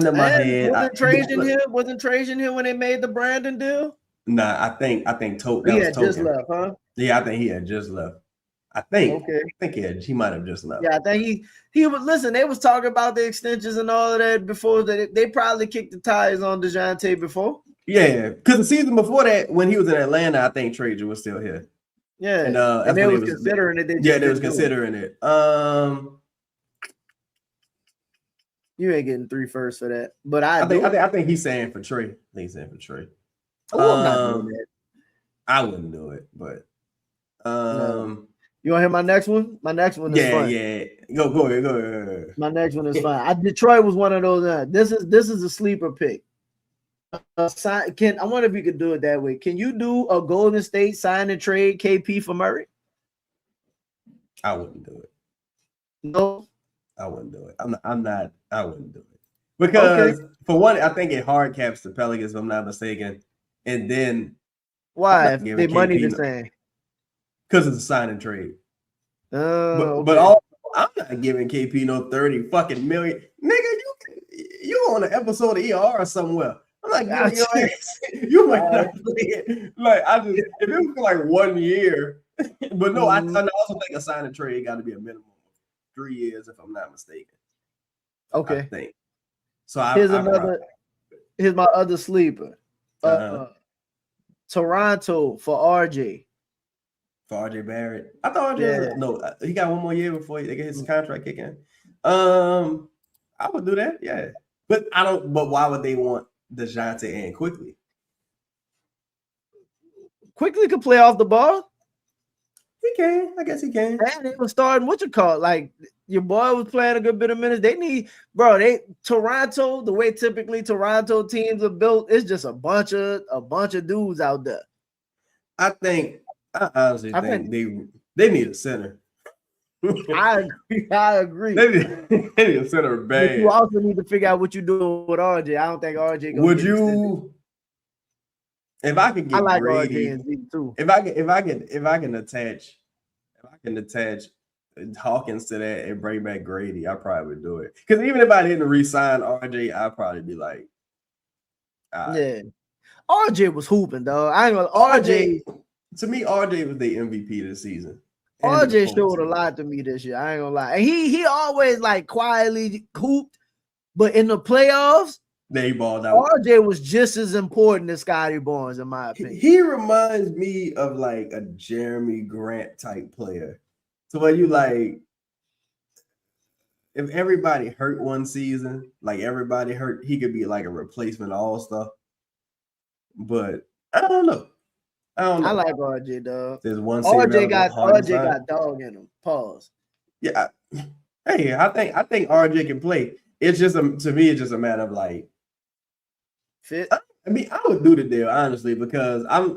to my head. Wasn't Trajan here when they made the Brandon deal? Nah, I think Tote. He had just left, huh? Yeah, I think he had just left. I think he might have just left. Yeah, I think he was. Listen, they was talking about the extensions and all of that before. That they probably kicked the tires on DeJounte before. Yeah, because the season before that, when he was in Atlanta, I think Trajan was still here. Yeah, and they was considering it. They was considering it. You ain't getting 3 firsts for that, but I think he's saying for Trey. I think he's saying for Trey. Oh, I'm not doing that. I wouldn't do it, but no. You want to hear my next one? My next one is fun. Yeah. Go ahead. My next one is fun. Detroit was one of those. This is a sleeper pick. I wonder if you could do it that way. Can you do a Golden State sign and trade KP for Murray? I wouldn't do it. No, I wouldn't do it. I wouldn't do it because for one, I think it hard caps the Pelicans, if I'm not mistaken, and then why if they money the same? Because it's a sign and trade. But also, I'm not giving KP no 30 fucking million. Nigga, you on an episode of ER somewhere. I'm not giving your ass. You might not play it. Like, if it was for like 1 year, but no, I also think a sign and trade got to be a minimum of 3 years, if I'm not mistaken. Okay. I think. So here's my other sleeper. Toronto for RJ. For RJ Barrett. I thought RJ he got 1 more year before they get his contract kick in. I would do that, yeah. But why would they want DeJounte and Quickly? Quickly could play off the ball. He can. I guess he can. And they were starting like your boy was playing a good bit of minutes. They need, Toronto, the way typically Toronto teams are built, it's just a bunch of dudes out there. I honestly think they need a center. I agree. They need a center bad. But you also need to figure out what you're doing with RJ. I don't think RJ. Would you? If I could get, I like RJ and Z too. If I can attach Hawkins to that and bring back Grady, I probably would do it. Because even if I didn't re-sign RJ, I'd probably be like, yeah. RJ was hooping, though. I ain't gonna RJ. To me, RJ was the MVP this season. RJ showed a lot to me this year. I ain't gonna lie. And he always like quietly hooped, but in the playoffs, they balled out. RJ was just as important as Scotty Barnes, in my opinion. He reminds me of like a Jeremy Grant type player. So when you like, if everybody hurt one season, like everybody hurt, he could be like a replacement all-star. But I don't know. I like RJ, dog. There's one RJ got dog in him. Pause. Yeah. Hey, I think RJ can play. It's just to me, it's just a matter of like fit. I mean, I would do the deal honestly because I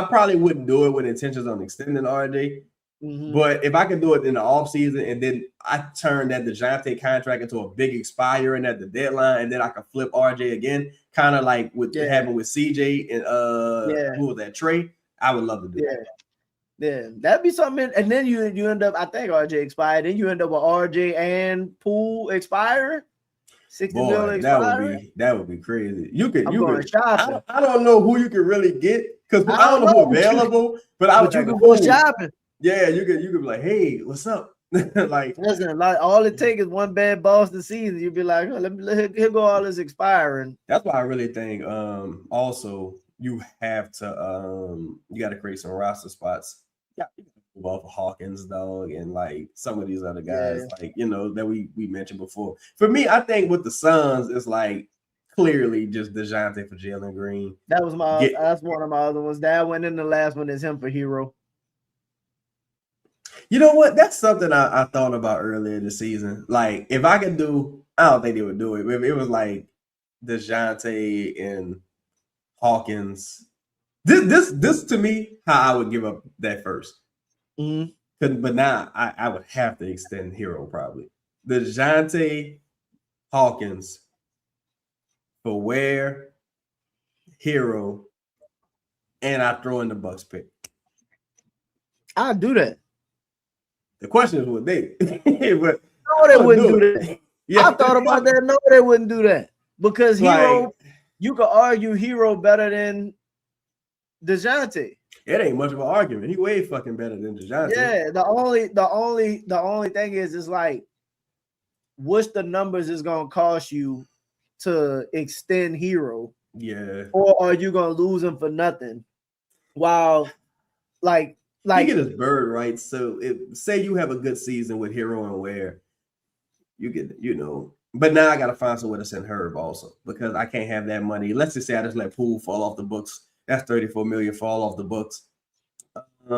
probably wouldn't do it with intentions on extending RJ. Mm-hmm. But if I could do it in the offseason and then I turn that DeJounte contract into a big expiring at the deadline and then I can flip RJ again, kind of like what happened with CJ and who was that, Trey? I would love to do that. Yeah, that'd be something. And then you end up, I think RJ expired. Then you end up with RJ and Poole expiring. 60 million expiring. That would be crazy. You could I don't know who you could really get because I don't know who available, but you could go shopping. Yeah, you could be like, hey, what's up? Like, listen, like all it takes is one bad Boston season. You'd be like, oh, here go all this expiring. That's why I really think also you have to you got to create some roster spots. Yeah, off of Hawkins, dog, and like some of these other guys, like that we mentioned before. For me, I think with the Suns, it's like clearly just DeJounte for Jalen Green. That's one of my other ones. That one and the last one is him for Hero. You know what? That's something I thought about earlier in the season. Like, if I could do, I don't think they would do it. If it was like DeJounte and Hawkins, this to me, how I would give up that first. But now I would have to extend Hero probably. DeJounte, Hawkins, for Ware, Hero, and I throw in the Bucks pick. I'll do that. The question is what they but no, they wouldn't do that. Yeah. I thought about that. No, they wouldn't do that. Because Hero, you could argue Hero better than DeJounte. It ain't much of an argument. He way fucking better than DeJounte. Yeah, the only thing is like, what's the numbers is gonna cost you to extend Hero? Yeah. Or are you gonna lose him for nothing? While like he get his bird right. So say you have a good season with Hero and Ware, you get, but now I gotta find somewhere to send Herb also, because I can't have that money. Let's just say I just let Poole fall off the books. That's $34 million fall off the books. I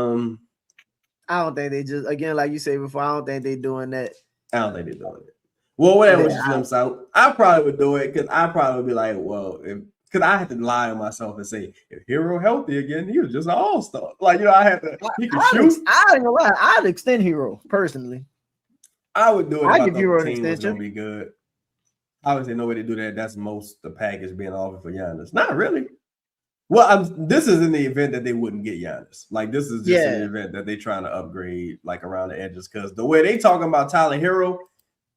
don't think they just, again, like you say before, I don't think they're doing that. I don't think they're doing it. Well, whatever slims out, I probably would do it, because I probably would be like, well, because I had to lie on myself and say, if Hero healthy again, he was just an all-star. Like, I had to, he could shoot. I ain't gonna lie, I'd extend Hero, personally. I would do it. I give Hero an extension. Was gonna be good. I would say no way to do that. That's most the package being offered for Giannis. Not really. Well, this is in the event that they wouldn't get Giannis. Like, this is just an event that they're trying to upgrade, like, around the edges. Because the way they talking about Tyler Hero,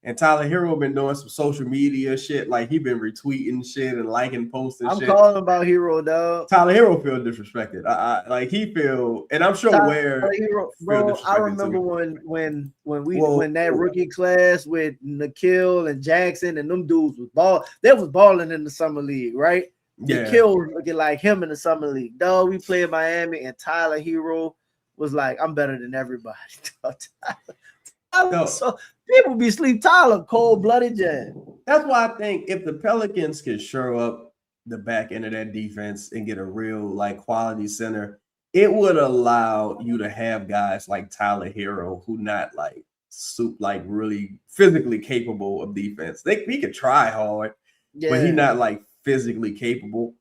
and Tyler Hero been doing some social media shit. Like, he been retweeting shit and liking posts and shit. I'm calling about Hero, dog. Tyler Hero feel disrespected. Like, he feel, and I'm sure Ware. Bro, I remember when that rookie class with Nikhil and Jackson and them dudes they was balling in the summer league, right? Yeah. Nikhil was looking like him in the summer league. Dog, we played Miami, and Tyler Hero was like, I'm better than everybody. So people be sleep. Tyler, cold-blooded jam. That's why I think if the Pelicans can shore up the back end of that defense and get a real, like, quality center, it would allow you to have guys like Tyler Hero who not like really physically capable of defense. He could try hard, but he not like physically capable.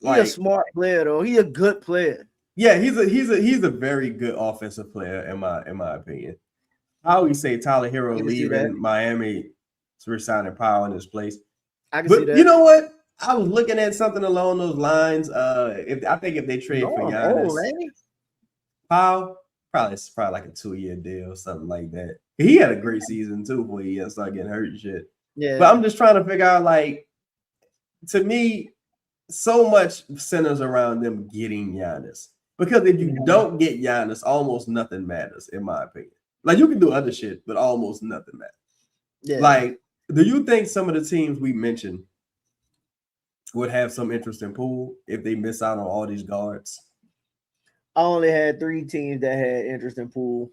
He's a smart player though. He's a good player. Yeah, he's a very good offensive player in my opinion. I always say Tyler Hero leaving Miami to resigning Powell in his place. I can see that. You know what? I was looking at something along those lines. I think if they trade for Giannis, Powell probably like a 2-year deal, something like that. He had a great season too before he started getting hurt and shit. Yeah. But I'm just trying to figure out, like, to me, so much centers around them getting Giannis. Because if you don't get Giannis, almost nothing matters, in my opinion. Like, you can do other shit, but almost nothing matters. Yeah. Like, do you think some of the teams we mentioned would have some interest in Poole if they miss out on all these guards? I only had 3 teams that had interest in Poole.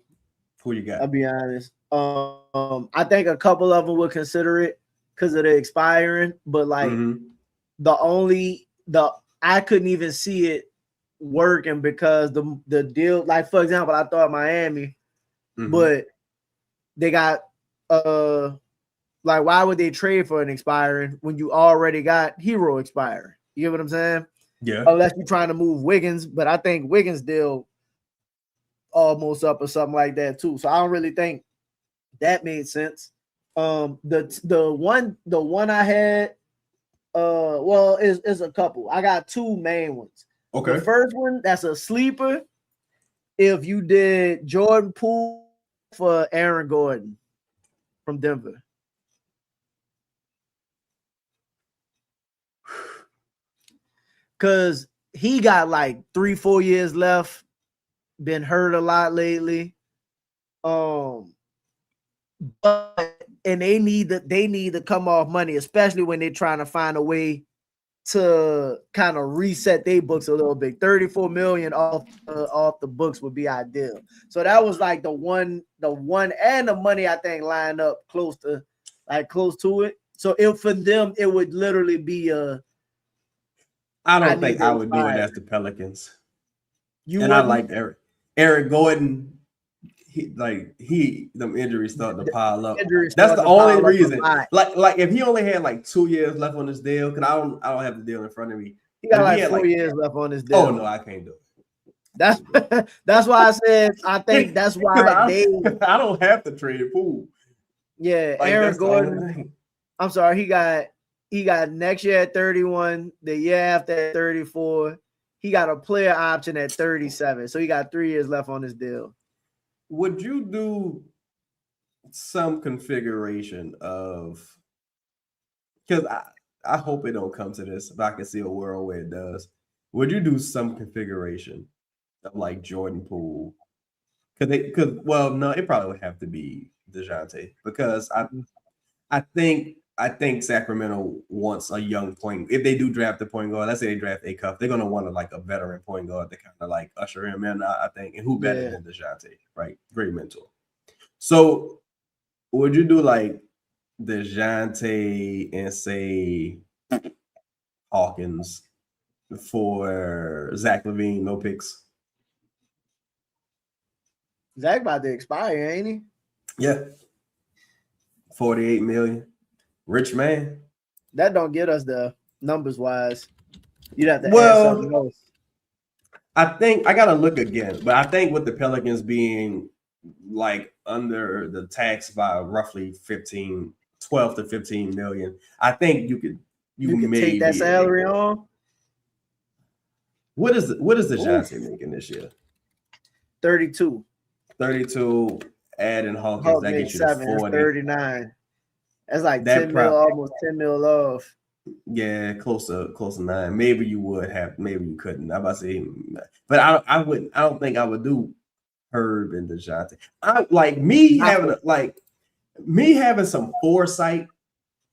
Who you got? I'll be honest. I think a couple of them would consider it because of the expiring, but like I couldn't even see it working because the deal, like, for example, I thought Miami, but they got like, why would they trade for an expiring when you already got Hero expiring? You get what I'm saying? Yeah. Unless you're trying to move Wiggins, but I think Wiggins deal almost up or something like that too. So I don't really think that made sense. The one I had, well, is a couple. I got 2 main ones. Okay. The first one, that's a sleeper. If you did Jordan Poole for Aaron Gordon from Denver. Because he got like 3-4 years left, been hurt a lot lately. But they need to come off money, especially when they're trying to find a way to kind of reset their books a little bit. 34 million off the books would be ideal. So that was like the one and the money I think lined up close to it. So for them it would literally be I don't think I would do it as the Pelicans. I like Eric Gordon. Them injuries starting to pile up. That's the only reason. Like if he only had like 2 years left on this deal, because I don't have the deal in front of me. He got like 4 years left on this deal. Oh no, I can't do it. That's why I said I think that's why I don't have to trade Poole. Yeah, like, Eric Gordon. I'm sorry, he got next year at 31, the year after at 34. He got a player option at 37, so he got 3 years left on this deal. Would you do some configuration of, because I hope it don't come to this, but I can see a world where it does. Would you do some configuration of like Jordan Poole? No, it probably would have to be DeJounte, because I think Sacramento wants a young point. If they do draft a point guard, let's say they draft a Cuff, they're gonna want a veteran point guard to kind of like usher him in. I think, and who better than DeJounte, right? Great mentor. So, would you do like DeJounte and say Hawkins for Zach LaVine, no picks? Zach about to expire, ain't he? Yeah, 48 million. Rich man. That don't get us the numbers wise. You'd have to add something else. I think I gotta look again, but I think with the Pelicans being like under the tax by roughly 12 to 15 million, I think you could take that salary on. What is the Johnson making this year? 32. 32, adding Hawkins, that gets you to 40. 39. That's like 10 mil, almost 10 mil off. Yeah, close to 9. Maybe you would have, maybe you couldn't. I'm about to say, but I wouldn't. I don't think I would do Herb and DeJounte. Having some foresight.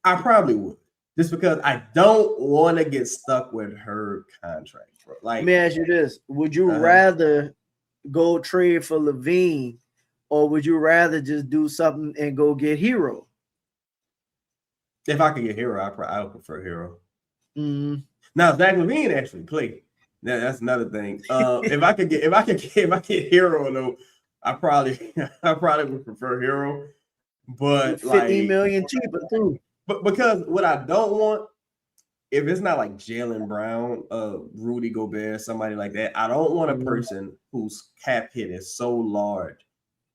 I probably would, just because I don't want to get stuck with Herb contract, bro. Like, let me ask you this: would you rather go trade for LaVine, or would you rather just do something and go get Hero? If I could get Hero, I would prefer Hero. Mm-hmm. Now Zach LaVine actually played. Now that's another thing. If I could get Hero, though, I probably would prefer Hero. But 50 million cheaper too. But because what I don't want, if it's not like Jaylen Brown, Rudy Gobert, somebody like that, I don't want a person whose cap hit is so large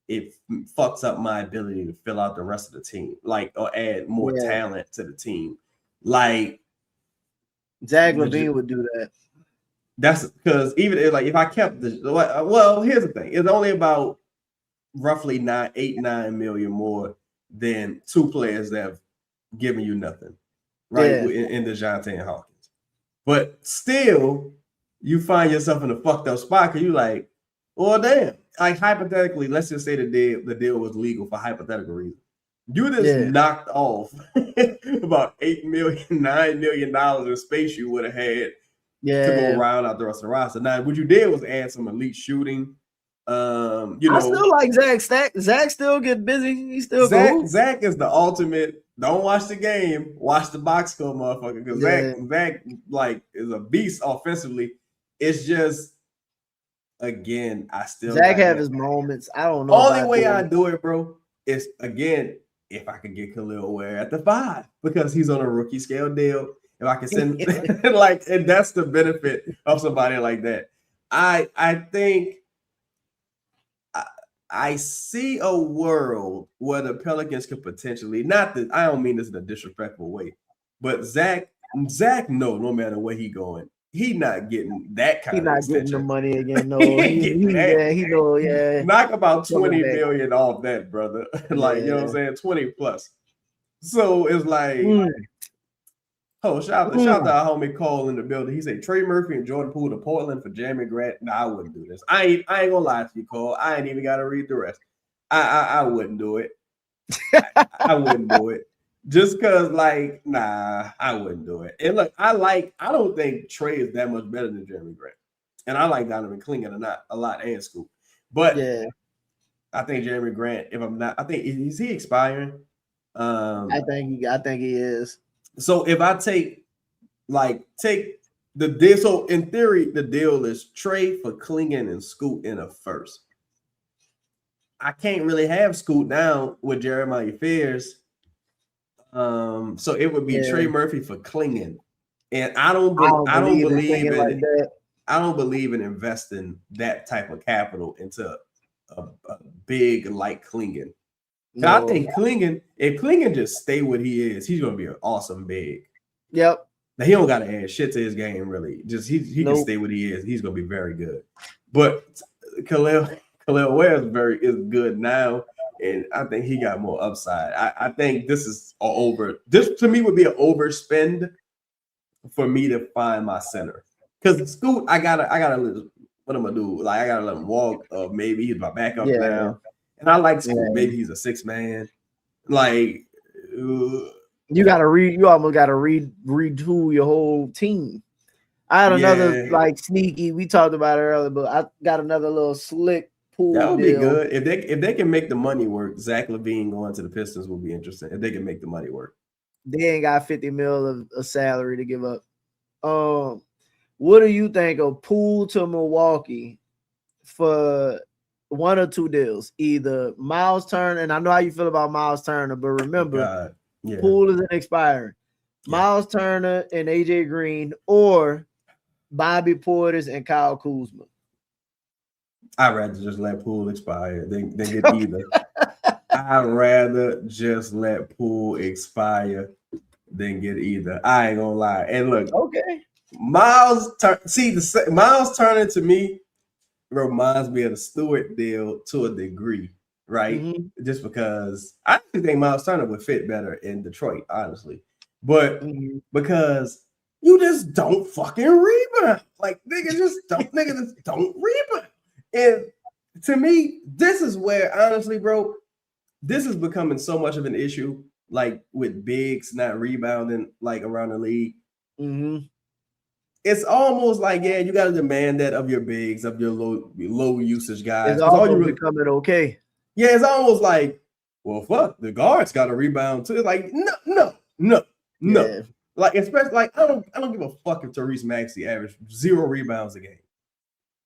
it fucks up my ability to fill out the rest of the team, like, or add more talent to the team. Like Zach LaVine would do that. That's because even if I kept here's the thing: it's only about roughly 9 million more than two players that have given you nothing, right? In DeJounte and Hawkins, but still, you find yourself in a fucked up spot because you're like, well, damn. Like hypothetically, let's just say the deal was legal for hypothetical reasons. You just knocked off about $8 million, $9 million in space you would have had to go round out the rest of the roster. Now, what you did was add some elite shooting. I still like Zach. Zach still get busy. He still Zach is the ultimate. Don't watch the game. Watch the box score, motherfucker. Because Zach like is a beast offensively. It's just. Again, I still Zach have his moments. I don't know. Only way I do it, bro, is again if I could get Kel'el Ware at the 5 because he's on a rookie scale deal. If I can send and that's the benefit of somebody like that. I think I see a world where the Pelicans could potentially I don't mean this in a disrespectful way, but Zach no matter where he going. He not getting that kind of extension. Getting the money again. No, he knock about 20 million off that, brother. Like, you know what I'm saying? 20 plus. So it's like, shout out to our homie Cole in the building. He said Trey Murphy and Jordan Poole to Portland for Jamie Grant. No, I wouldn't do this. I ain't gonna lie to you, Cole. I ain't even gotta read the rest. I wouldn't do it. I wouldn't do it. Just because, like, nah, I wouldn't do it. And look, I don't think Trey is that much better than Jeremy Grant. And I like Donovan Clingan a lot and Scoop. But yeah, I think Jeremy Grant, if I'm not, I think is he expiring? I think he is. So if I take the deal, so in theory, the deal is trade for Clingan and Scoot in a first. I can't really have Scoot down with Jeremiah Fears. So it would be Trey Murphy for Clingan. And I don't believe in investing that type of capital into a big like Clingan. No. I think Clingan, if Clingan just stay what he is, he's gonna be an awesome big. Yep. Now he don't gotta add shit to his game, really. Just he can stay what he is. He's gonna be very good. But Kel'el Ware is good now, and I think he got more upside. I think this is this to me would be an overspend for me to find my center. Because Scoot, I gotta what I'm gonna do? Like I gotta let him walk. Maybe he's my backup now. And I like Scoot. Maybe he's a 6-man. Like you almost gotta redo your whole team. I had another like sneaky. We talked about it earlier, but I got another little slick pool. That would be good if they can make the money work. Zach LaVine going to the Pistons will be interesting if they can make the money work. They ain't got $50 million of salary to give up. What do you think of Poole to Milwaukee for one or two deals? Either Miles Turner, and I know how you feel about Miles Turner, but remember, Poole isn't expiring. Miles Turner and AJ Green, or Bobby Portis and Kyle Kuzma. I'd rather just let Poole expire than get either. I'd rather just let Poole expire than get either. I ain't gonna lie. And look, Miles Turner to me reminds me of the Stewart deal to a degree, right? Mm-hmm. Just because I actually think Miles Turner would fit better in Detroit, honestly. But because you just don't fucking rebound. Like niggas just don't rebound. And to me, this is where honestly, bro, this is becoming so much of an issue, like with bigs not rebounding like around the league. Mm-hmm. It's almost like, you got to demand that of your bigs, of your low usage guys. It's almost becoming okay. Yeah, it's almost like, well, fuck, the guards got to rebound too. Like, no. Yeah. Like, especially like I don't give a fuck if Tyrese Maxey averaged 0 rebounds a game.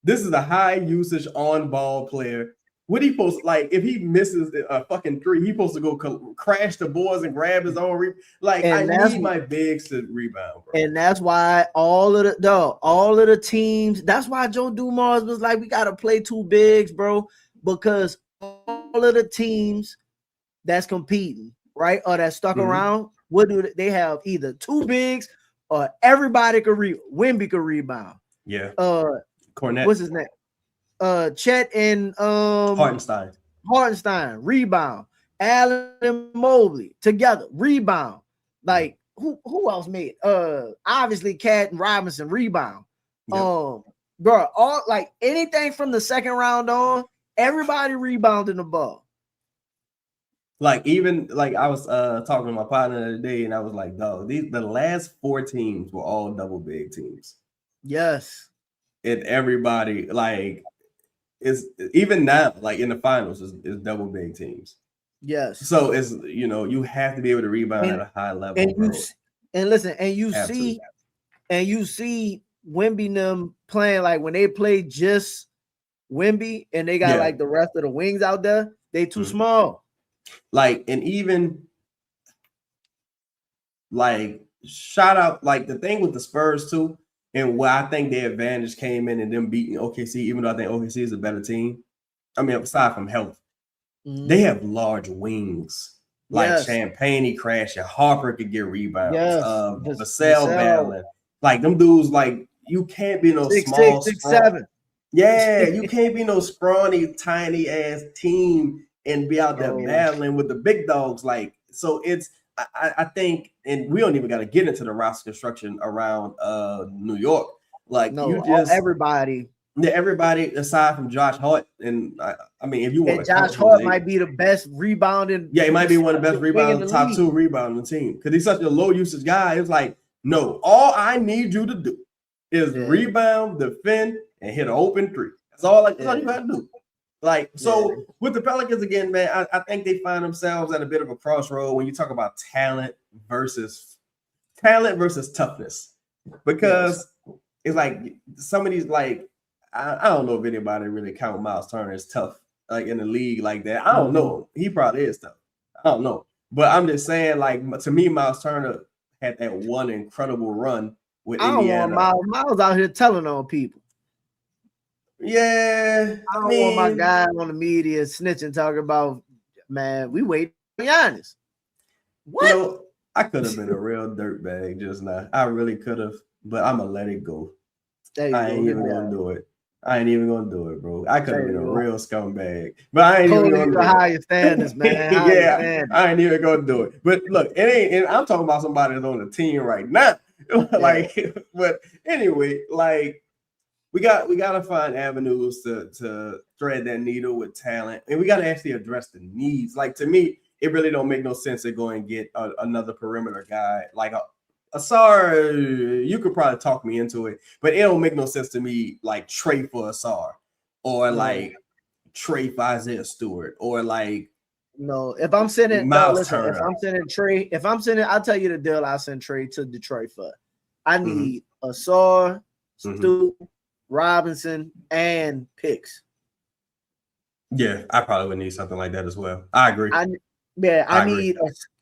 This is a high usage on ball player. What he supposed like if he misses a fucking 3, he supposed to go crash the boards and grab his own I need my bigs to rebound, bro. And that's why all of the teams. That's why Joe Dumars was like, we gotta play 2 bigs, bro, because all of the teams that's competing, right, or that's stuck around, what do they have? Either 2 bigs or everybody could Wemby could rebound. Yeah. Cornette. What's his name? Chet and Hartenstein rebound. Allen and Mobley together rebound. Like who else made? Obviously Cat and Robinson rebound. Yep. Bro, all like anything from the second round on, everybody rebounding the ball. Like even like I was talking to my partner the other day, and I was like, dog, the last 4 teams were all double big teams. Yes. And everybody like is even now, like in the finals, is double big teams. Yes. So it's you have to be able to rebound at a high level. And you see Wemby them playing like when they play just Wemby and they got like the rest of the wings out there, they too small. Like, and even like shout out like the thing with the Spurs too. And where I think their advantage came in and them beating OKC, even though I think OKC is a better team. I mean, aside from health, they have large wings. Like Champagne crashing, Harper could get rebounds. Vassell battling. Like them dudes, like you can't be no 6'7". Yeah, you can't be no scrawny, tiny ass team and be out there battling with the big dogs. Like, so it's I think, and we don't even got to get into the roster construction around New York. Like, everybody Yeah, everybody aside from Josh Hart, and I mean, if you want, Josh Hart might be the best rebounding. Yeah, he might be one of the best rebounding, top 2 rebounding on the team because he's such a low usage guy. It's like, no, all I need you to do is rebound, defend, and hit an open 3. That's all you got to do. Like, so with the Pelicans again, man, I think they find themselves at a bit of a crossroad when you talk about talent versus toughness, because it's like some of these, like, I don't know if anybody really count Miles Turner as tough, like in the league like that. I don't know. He probably is tough. I don't know. But I'm just saying, like, to me, Miles Turner had that one incredible run with Indiana. Miles out here telling on people. Yeah. I don't want my guy on the media snitching, talking about, man, we wait for Giannis. What? You know, I could have been a real dirtbag just now. I really could have, but I'm going to let it go. I ain't even going to do it. I ain't even gonna do it, bro. I could have been a real scumbag, but I ain't even gonna do it. Higher standards, man. I ain't even gonna do it. But look, it ain't. And I'm talking about somebody that's on the team right now. Like, but anyway, like we got to find avenues to thread that needle with talent, and we got to actually address the needs. Like, to me, it really don't make no sense to go and get another perimeter guy like Asar. You could probably talk me into it, but it don't make no sense to me, like Trey for Asar, or like Trey for Isaiah Stewart, or like if I'm sending Miles Turner. If I'm sending Trey, I'll tell you the deal. I'll send Trey to Detroit for. I need Asar, Stu, Robinson, and picks. Yeah, I probably would need something like that as well. I agree.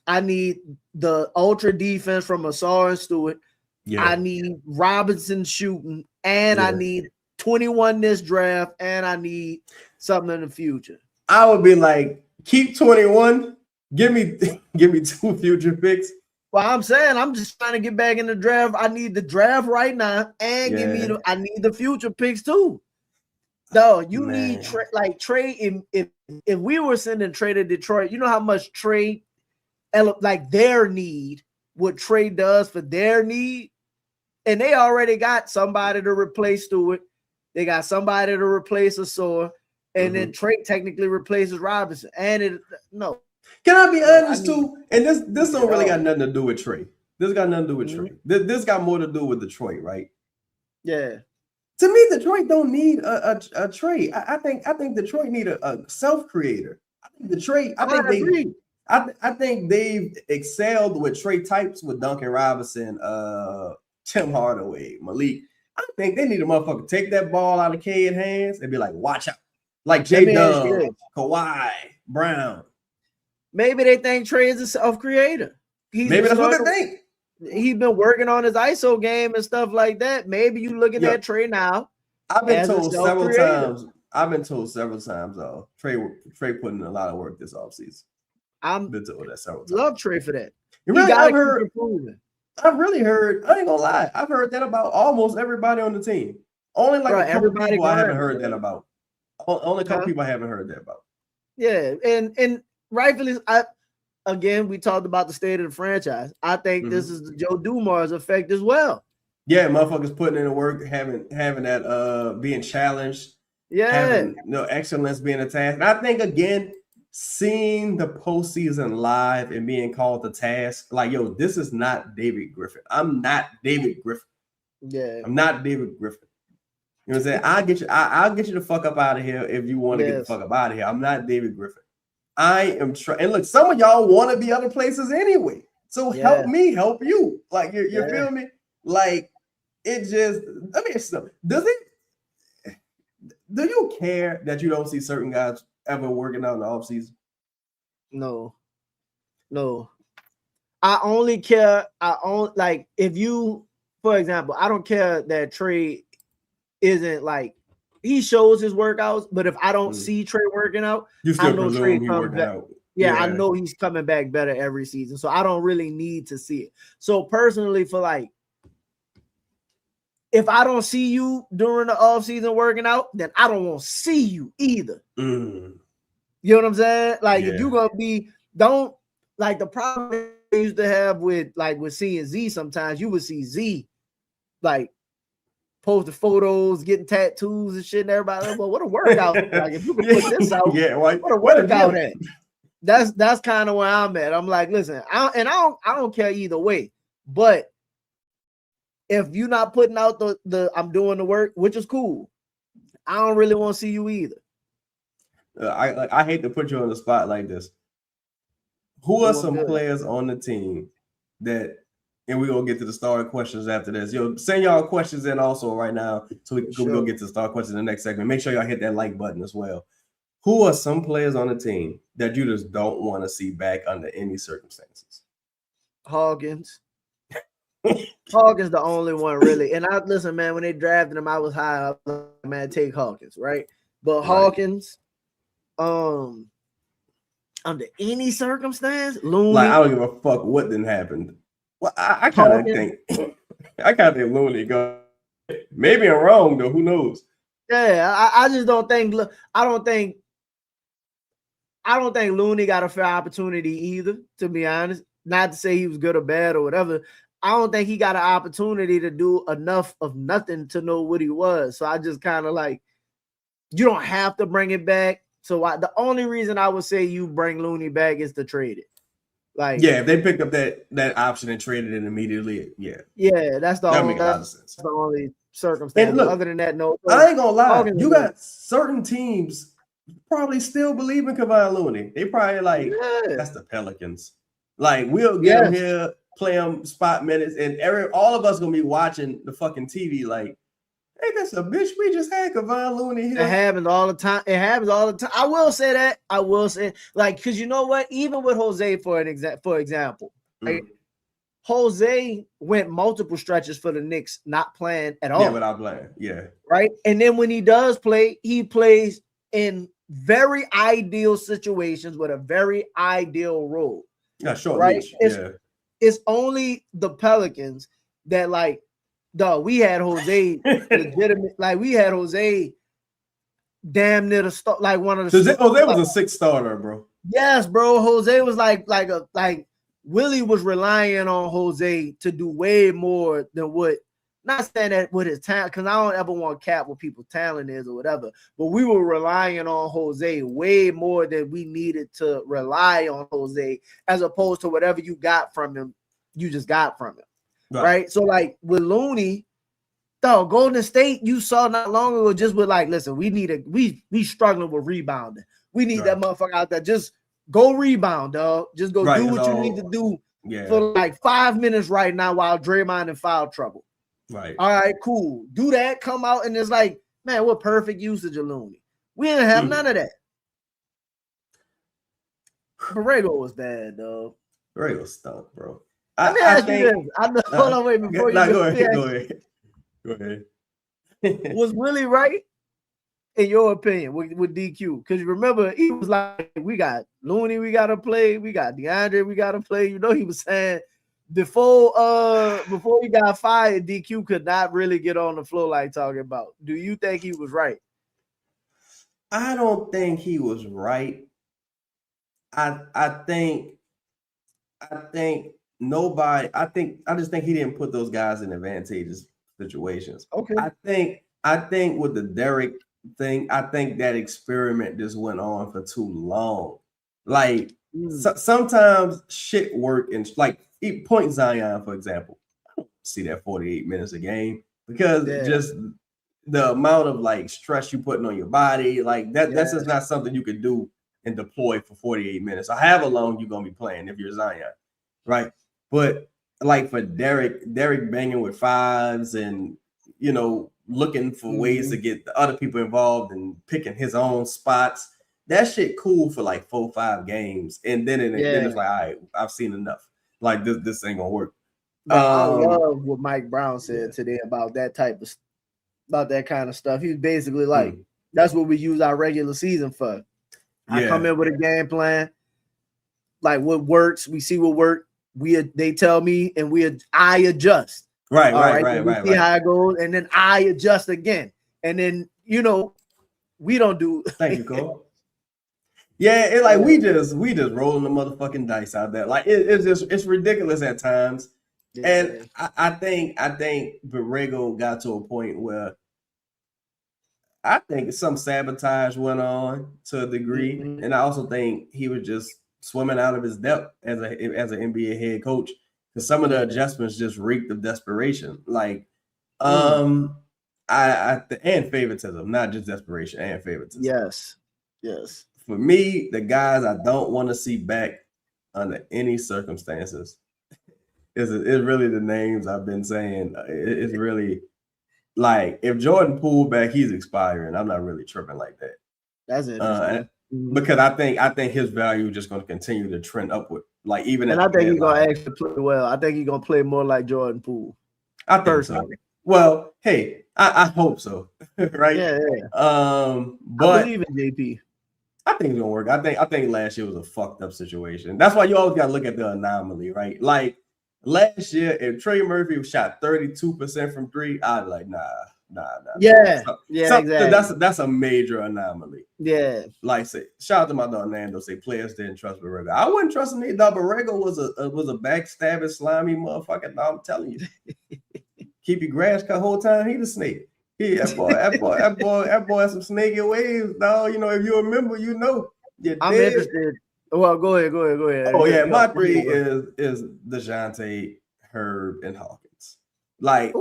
I need the ultra defense from Asar and Stewart. Yeah. I need Robinson shooting, and I need 21 this draft, and I need something in the future. I would be like, keep 21. Give me 2 future picks. Well, I'm saying I'm just trying to get back in the draft. I need the draft right now, and I need the future picks too. No, you need Trey. If we were sending Trey to Detroit, you know how much Trey, like their need, what Trey does for their need, and they already got somebody to replace Stewart. They got somebody to replace Asor, and then Trey technically replaces Robinson. And can I be honest too? And this don't really got nothing to do with Trey. This got nothing to do with Trey. This got more to do with Detroit, right? Yeah. To me, Detroit don't need a Trey. I think Detroit need a self-creator. I think they've excelled with Trey types with Duncan Robinson, Tim Hardaway, Malik. I think they need a motherfucker take that ball out of Cade hands and be like, watch out. Like J-Dub, Kawhi, Brown. Maybe they think Trey is a self-creator. Maybe that's what they think. He's been working on his ISO game and stuff like that. Maybe you looking at Trey now. I've been told several times, though. Trey putting in a lot of work this offseason. I've been told that several times. Love Trey for that. I've really heard, I ain't gonna lie, I've heard that about almost everybody on the team. Only like a couple people I haven't heard that about. Only a couple people I haven't heard that about. Yeah, and rightfully, again, we talked about the state of the franchise. I think this is the Joe Dumars effect as well. Yeah, motherfuckers putting in the work, having that being challenged. Yeah, having excellence being a task. And I think again, seeing the postseason live and being called to task, like, yo, this is not David Griffin. I'm not David Griffin. Yeah, I'm not David Griffin. You know what I'm saying? I'll get you the fuck up out of here if you want to get the fuck up out of here. I'm not David Griffin. I am trying. And look, some of y'all want to be other places anyway. So help me help you. Like, you feel me? Like, it just, let me ask you something. Do you care that you don't see certain guys ever working out in the offseason? No. I only care. Like, if you, for example, I don't care that Trey isn't like, he shows his workouts, but if I don't see Trey working out, I know Trey comes back. Yeah, I know he's coming back better every season. So I don't really need to see it. So personally, for like, if I don't see you during the offseason working out, then I don't want to see you either. You know what I'm saying? Like, if you're gonna be, don't, like, the problem I used to have with seeing Z, sometimes you would see Z like posting photos, getting tattoos and shit, and everybody like, well, what a workout. Like if you can put this out, what a workout at. That's kind of where I'm at. I'm like, listen, I don't care either way. But if you're not putting out the I'm doing the work, which is cool, I don't really want to see you either. I hate to put you on the spot like this. Who are some players on the team that, and we're gonna get to the star questions after this. Send y'all questions in also right now, so we can go get to the star questions in the next segment. Make sure y'all hit that like button as well. Who are some players on the team that you just don't want to see back under any circumstances? Hawkins. Hawkins the only one really. And listen, man, when they drafted him, I was high up, man, take Hawkins, right? But Hawkins, under any circumstance, Looney. Like, I don't give a fuck what didn't happen. Well, I kind of think Looney go. Maybe I'm wrong though. Who knows? Yeah, I just don't think. I don't think Looney got a fair opportunity either. To be honest, not to say he was good or bad or whatever. I don't think he got an opportunity to do enough of nothing to know what he was. So I just kind of like, you don't have to bring it back. So the only reason I would say you bring Looney back is to trade it. Like, yeah, if they picked up that option and traded it immediately, that's the only circumstance. Look, other than that, no. I ain't gonna lie. You got certain teams probably still believe in Kevon Looney. They probably like, that's the Pelicans. Like, we'll get him here, play him spot minutes, and all of us gonna be watching the fucking TV like, hey, that's a bitch. We just had Kevon Looney here. It happens all the time. I will say that. I will say, like, because you know what? Even with Jose, for example, like, Jose went multiple stretches for the Knicks not playing at all. Yeah, without playing. Yeah. Right? And then when he does play, he plays in very ideal situations with a very ideal role. Yeah, short right? leash. It's only the Pelicans that, like, dog, we had Jose legitimate, like, we had Jose damn near the start, like one of the Jose was a sixth starter, bro. Yes, bro. Jose was like Willie was relying on Jose to do way more than what, not saying that with his talent, because I don't ever want to cap what people's talent is or whatever, but we were relying on Jose way more than we needed to rely on Jose, as opposed to whatever you got from him, you just got from him. Right. So, like, with Looney, dog, Golden State, you saw not long ago, just with like, listen, we struggling with rebounding. We need that motherfucker out there. Just go rebound, dog. Just go do what you need to do for like 5 minutes right now while Draymond in foul trouble. Right. All right, cool. Do that, come out, and it's like, man, what perfect usage of Looney. We didn't have none of that. Borrego was bad, though. Borrego stunk, bro. Let me ask you this. Hold on, wait, before you go ahead. Was Willie right, in your opinion, with DQ? Because remember, he was like, we got Looney, we got to play. We got DeAndre, we got to play. You know, he was saying before he got fired, DQ could not really get on the floor like talking about. Do you think he was right? I don't think he was right. I just think he didn't put those guys in advantageous situations. Okay. I think with the Derek thing, I think that experiment just went on for too long. Like, sometimes shit work, and like, point Zion, for example. I don't see that 48 minutes a game because just the amount of like stress you putting on your body, like that's just not something you could do and deploy for 48 minutes. Or however long you're gonna be playing if you're Zion, right? But like for Derek banging with fives and, you know, looking for ways to get the other people involved and picking his own spots, that shit cool for like 4-5 games, and then it's like, all right, I've seen enough. Like, this ain't gonna work. I love what Mike Brown said today about that kind of stuff. He was basically like, that's what we use our regular season for. I come in with a game plan, like what works, we see what works. They tell me, and I adjust. Right. See how it goes, and then I adjust again, and then, you know, we don't do. Thank you, Cole. Yeah, we just rolling the motherfucking dice out there. Like, it's ridiculous at times. And I think Borrego got to a point where I think some sabotage went on to a degree, and I also think he was just swimming out of his depth as an NBA head coach because some of the adjustments just reeked of desperation, like and favoritism, not just desperation and favoritism. Yes. For me, the guys I don't want to see back under any circumstances is really the names I've been saying. It's really. Like if Jordan pulled back, he's expiring. I'm not really tripping like that. That's interesting because I think his value is just going to continue to trend upward. Like even and I think he's gonna actually play well. I think he's gonna play more like Jordan Poole. I think so. Well, hey, I hope so. Right? Yeah. But I believe in JP. I think it's gonna work. I think last year was a fucked up situation. That's why you always gotta look at the anomaly, right? Like. Last year, if Trey Murphy shot 32% from three, I'd be like, nah. Yeah, exactly. That's a major anomaly. Yeah. Like, say, shout out to my dog Nando. Say players didn't trust Borrego. I wouldn't trust him either. Borrego was a backstabbing, slimy motherfucker. No, I'm telling you. Keep your grass cut whole time. He the snake. That boy has some snaky ways, dog. You know, if you remember, you know. I'm interested. Well, go ahead. Oh yeah, my three is DeJounte, Herb, and Hawkins. Like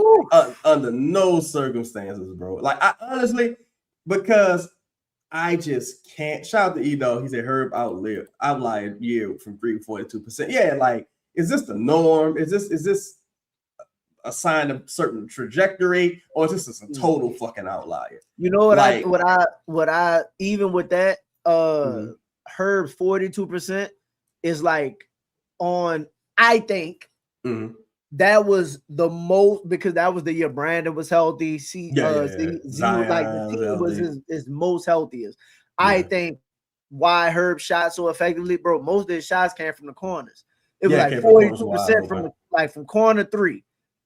under no circumstances, bro. Like I honestly, because I just can't. Shout out to E-Dog. He said Herb outlied yield from 342%. Yeah, like is this the norm? Is this a sign of certain trajectory, or is this a total fucking outlier? You know what? Like, what I even with that Herb's 42% is like on. I think that was the most because that was the year Brandon was healthy. Like the team was his most healthiest. Yeah. I think why Herb shot so effectively, bro. Most of his shots came from the corners. It was like 42% from corner three.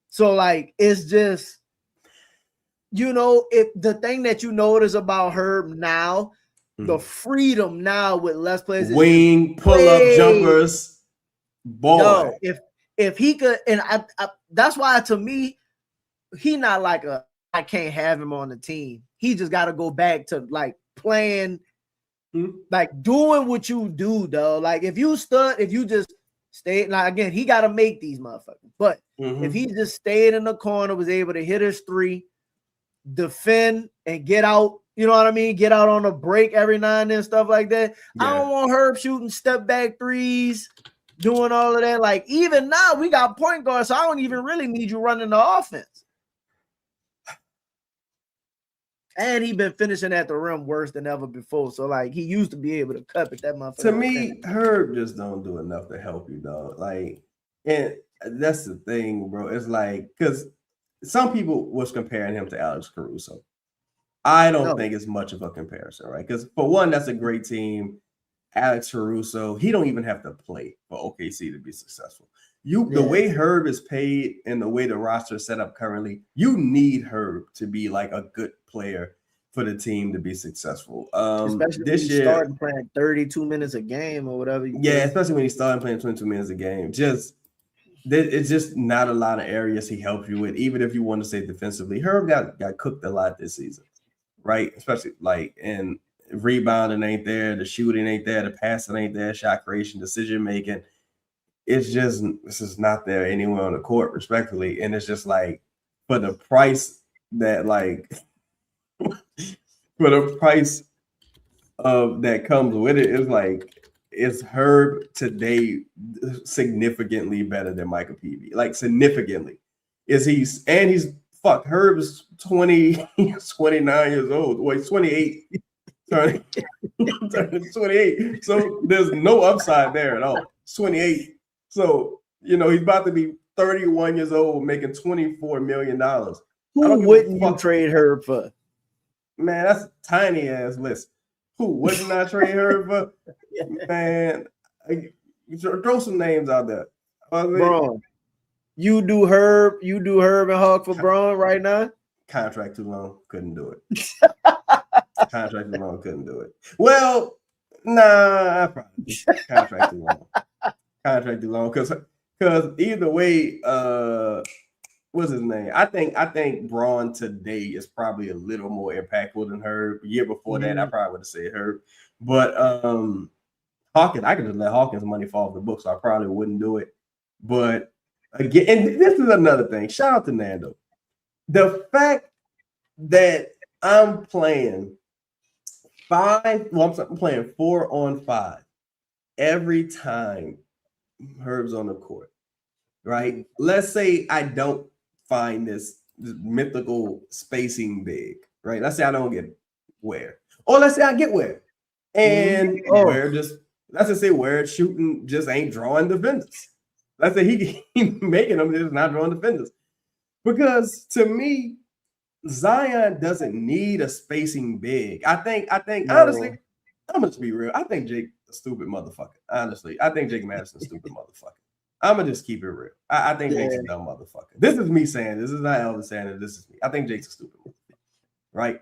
So like it's just if the thing that you notice about Herb now. The freedom now with less players, wing pull-up jumpers, boy. Yo, if he could, and I that's why to me, he not like I can't have him on the team. He just got to go back to like playing, like doing what you do, though. Like if you just stayed, like again, he got to make these motherfuckers. But if he just stayed in the corner, was able to hit his three, defend and get out. You know what I mean? Get out on a break every now and then, stuff like that. Yeah. I don't want Herb shooting step back threes, doing all of that. Like, even now, we got point guards, so I don't even really need you running the offense. And he been finishing at the rim worse than ever before. So, like, he used to be able to cut at that motherfucker. To me, Herb just don't do enough to help you, dog. Like, and that's the thing, bro. It's like, because some people was comparing him to Alex Caruso. I don't think it's much of a comparison, right? Because for one, that's a great team. Alex Caruso, he don't even have to play for OKC to be successful. The way Herb is paid and the way the roster is set up currently, you need Herb to be like a good player for the team to be successful. Especially this year, starting playing 32 minutes a game or whatever. Especially when he's starting playing 22 minutes a game. It's just not a lot of areas he helps you with, even if you want to say defensively. Herb got cooked a lot this season. Right, especially like in rebounding ain't there, the shooting ain't there, the passing ain't there, shot creation, decision making. This is not there anywhere on the court, respectfully. And it's just like for the price that that comes with it, it's like is Herb today significantly better than Michael Peavy? Like significantly. He's Herb is 29 years old. Wait, he's 28. Turning 28. So there's no upside there at all. It's 28. So, he's about to be 31 years old, making $24 million. Who wouldn't you trade Herb for? Man, that's a tiny ass list. Who wouldn't I trade Herb for? Man, throw some names out there. Bro. You do Herb and Hawk for Braun right now? Contract too long, couldn't do it. Contract too long, couldn't do it. Well, nah, I probably contract too long. Contract too long because Because either way, what's his name? I think Braun today is probably a little more impactful than Herb. The year before that, I probably would have said Herb. But Hawkins, I could just let Hawkins' money fall off the book, so I probably wouldn't do it. But again, and this is another thing. Shout out to Nando. The fact that I'm playing I'm playing 4-on-5 every time Herb's on the court, right? Let's say I don't find this mythical spacing big, right? Let's say I don't get Ware, or let's say I get Ware, and Ware let's just say Ware shooting just ain't drawing defenders. Let's say he making them just not drawing defenders, because to me, Zion doesn't need a spacing big. I think honestly, I'm gonna just be real. I think Jake a stupid motherfucker. Honestly, I think Jake Madison's a stupid motherfucker. I'm gonna just keep it real. I think Jake's a dumb motherfucker. This is me saying this is not Elvis saying it. This is me. I think Jake's a stupid motherfucker, right?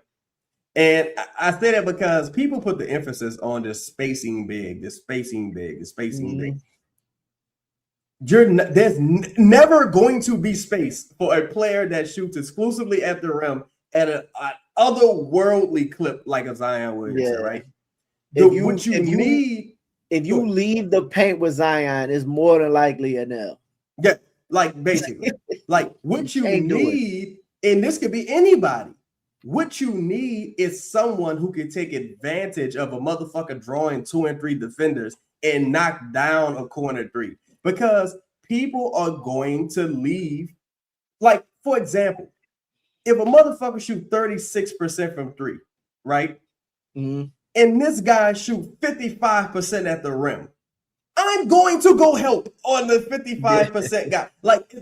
And I say that because people put the emphasis on this spacing big, this spacing big, this spacing big. There's never going to be space for a player that shoots exclusively at the rim at an otherworldly clip like a Zion Williamson, right? If you leave the paint with Zion, it's more than likely an L. Yeah, like basically, like what you need, and this could be anybody. What you need is someone who can take advantage of a motherfucker drawing 2 and 3 defenders and knock down a corner three. Because people are going to leave. Like, for example, if a motherfucker shoot 36% from 3, right? And this guy shoot 55% at the rim, I'm going to go help on the 55% guy. Like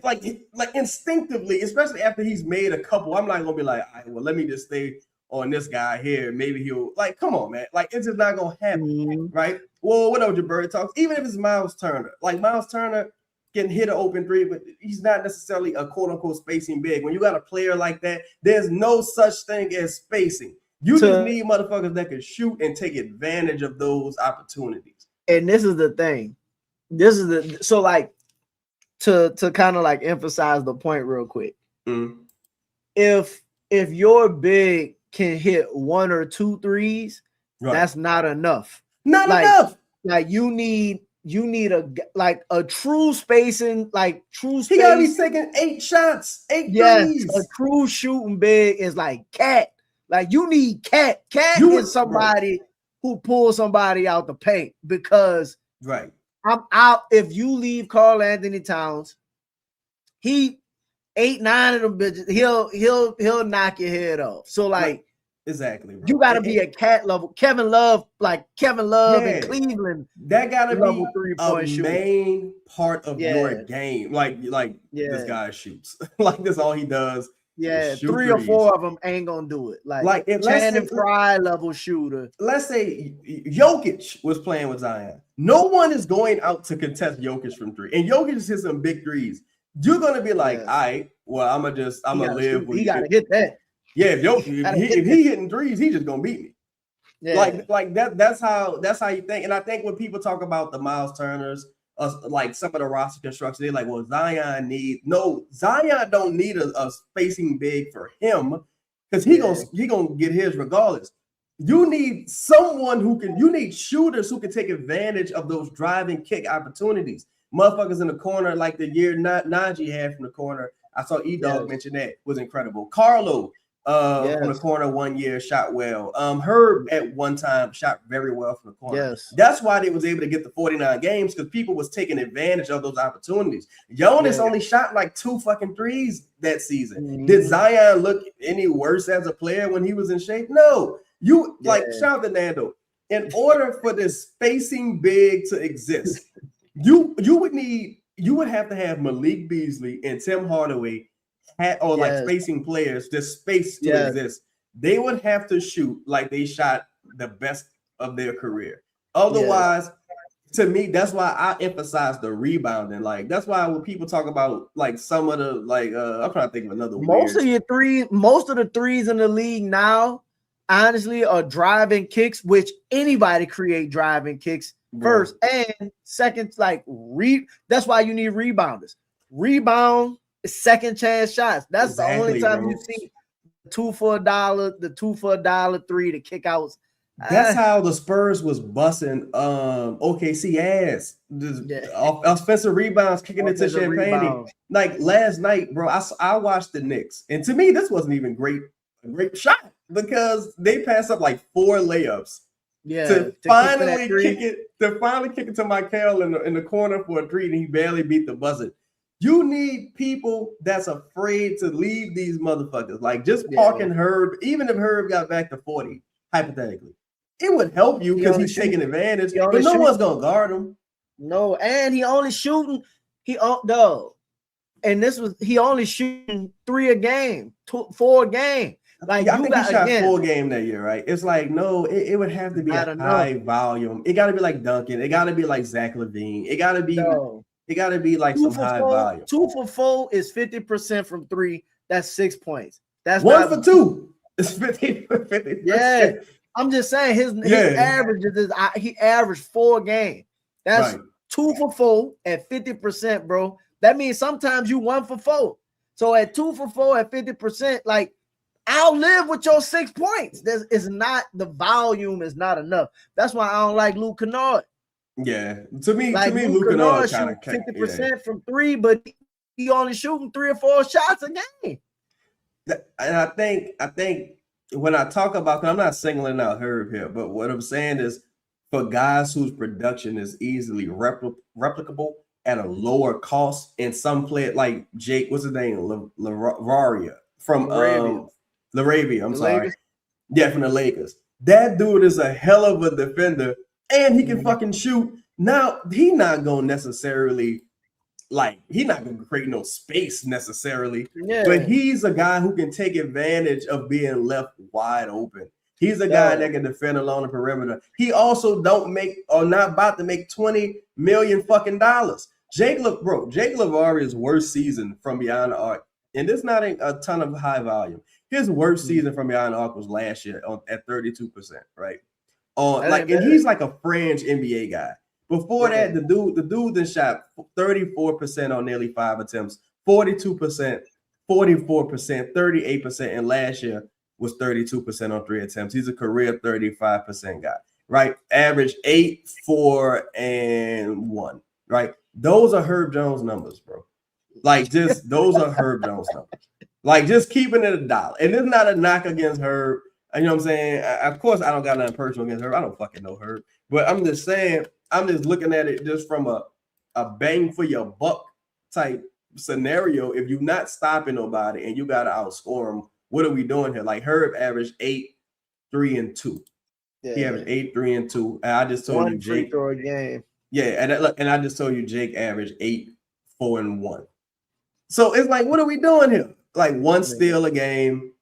instinctively, especially after he's made a couple, I'm not gonna be like, all right, well, let me just stay on this guy here. Maybe he'll come on, man. Like, it's just not gonna happen, right? Well, whatever Jabari talks, even if it's Miles Turner, like Miles Turner can hit an open 3, but he's not necessarily a quote unquote spacing big. When you got a player like that, there's no such thing as spacing. You just need motherfuckers that can shoot and take advantage of those opportunities. And this is the thing. So like to kind of like emphasize the point real quick. If your big can hit 1 or 2 threes, that's not enough. Not enough. Like you need a true spacing, like true space. He gotta be taking 8 shots, 8 threes. A true shooting big is like Cat. Like you need Cat. Cat is somebody who pulls somebody out the paint, because I'm out. If you leave Karl Anthony Towns, he 8, 9 of them bitches, he'll knock your head off. So like exactly, bro. You gotta be a Cat level. Kevin Love in Cleveland. That gotta be a main part of your game. Like this guy shoots. Like that's all he does. Yeah, 3 or 4 of them ain't gonna do it. Like if Channing Frye level shooter. Let's say Jokic was playing with Zion. No one is going out to contest Jokic from 3, and Jokic hits some big threes. You're gonna be like, all right, well, I'm gonna live with. He gotta hit that. Yeah, if he hitting threes, he's just gonna beat me. Yeah. Like that. That's how you think. And I think when people talk about the Miles Turners, like some of the roster construction, they're like, well, Zion don't need a spacing big for him, because he gonna get his regardless. You need someone you need shooters who can take advantage of those driving kick opportunities. Motherfuckers in the corner, like the year Najee had from the corner. I saw E-Dog mention that was incredible. Carlo from the corner 1 year shot well. Herb at one time shot very well from the corner. That's why they was able to get the 49 games, because people was taking advantage of those opportunities. Jonas only shot like 2 fucking threes that season. Did Zion look any worse as a player when he was in shape? No. Shout out to Nando. In order for this spacing big to exist, you would have to have Malik Beasley and Tim Hardaway spacing players, just space to exist. They would have to shoot like they shot the best of their career. Otherwise, to me, that's why I emphasize the rebounding. Like that's why when people talk about like some of the I'm trying to think of another. Most of the threes in the league now, honestly, are driving kicks, which anybody create driving kicks. first and second. Like that's why you need rebounders. Rebound is second chance shots. That's the only time you see 2 for $1, the 2 for $1, 3 to kick outs. That's how the Spurs was busting OKC ass. Offensive rebounds kicking it to Champagne. Like last night, bro, I watched the Knicks, and to me, this wasn't even a great shot because they passed up like 4 layups. To finally kick it to Michael in the corner for a 3, and he barely beat the buzzer. You need people that's afraid to leave these motherfuckers. Like just parking Herb, even if Herb got back to 40, hypothetically. It would help you because he's taking advantage, but no one's gonna guard him. No, and he only shooting. He only shooting 3 a game, 4 a game. Like I think he shot 4 game that year, right? It's like no, it would have to be a high volume. It got to be like Duncan. It got to be like Zach LaVine. It got to be. It got to be like some high volume. 2 for 4 is 50% from 3. That's 6 points. That's 1 for 2. It's 50%. Yeah. I'm just saying his average is he averaged 4 a game. That's 2 for 4 at 50%, bro. That means sometimes you 1 for 4. So at 2 for 4 at 50%, like I'll live with your 6 points. The volume is not enough. That's why I don't like Luke Kennard. Yeah, to me, Luke Kennard kind of 50% from 3, but he only shooting 3 or 4 shots a game. And I think. When I talk about, I'm not singling out Herb here, but what I'm saying is for guys whose production is easily replicable at a lower cost, and some play it like Jake, what's his name? Lavaria from Laravia. I'm sorry. Lakers? Yeah, from the Lakers. That dude is a hell of a defender, and he can fucking shoot. Now, he not going to necessarily he's not going to create no space necessarily, but he's a guy who can take advantage of being left wide open. He's a guy that can defend along the perimeter. He also not about to make $20 million fucking dollars. Jake Lavaria's worst season from beyond the arc, and there's not a ton of high volume. His worst season from beyond the arc was last year at 32%, right? And he's like a fringe NBA guy. Before that, the dude that shot 34% on nearly 5 attempts, 42%, 44%, 38%, and last year was 32% on 3 attempts. He's a career 35% guy, right? Average 8, 4, and 1, right? Those are Herb Jones numbers, bro. Like those are Herb Jones numbers. Like just keeping it $1. And it's not a knock against Herb. You know what I'm saying? Of course, I don't got nothing personal against Herb. I don't fucking know Herb. But I'm just saying, I'm just looking at it just from a bang for your buck type scenario. If you're not stopping nobody and you got to outscore them, what are we doing here? Like Herb averaged 8, 3, and 2. Yeah. He averaged 8, 3, and 2. And I just told you Jake. Free throw a game. Yeah, and I just told you Jake averaged 8, 4, and 1. So it's like, what are we doing here? Like 1 steal a game.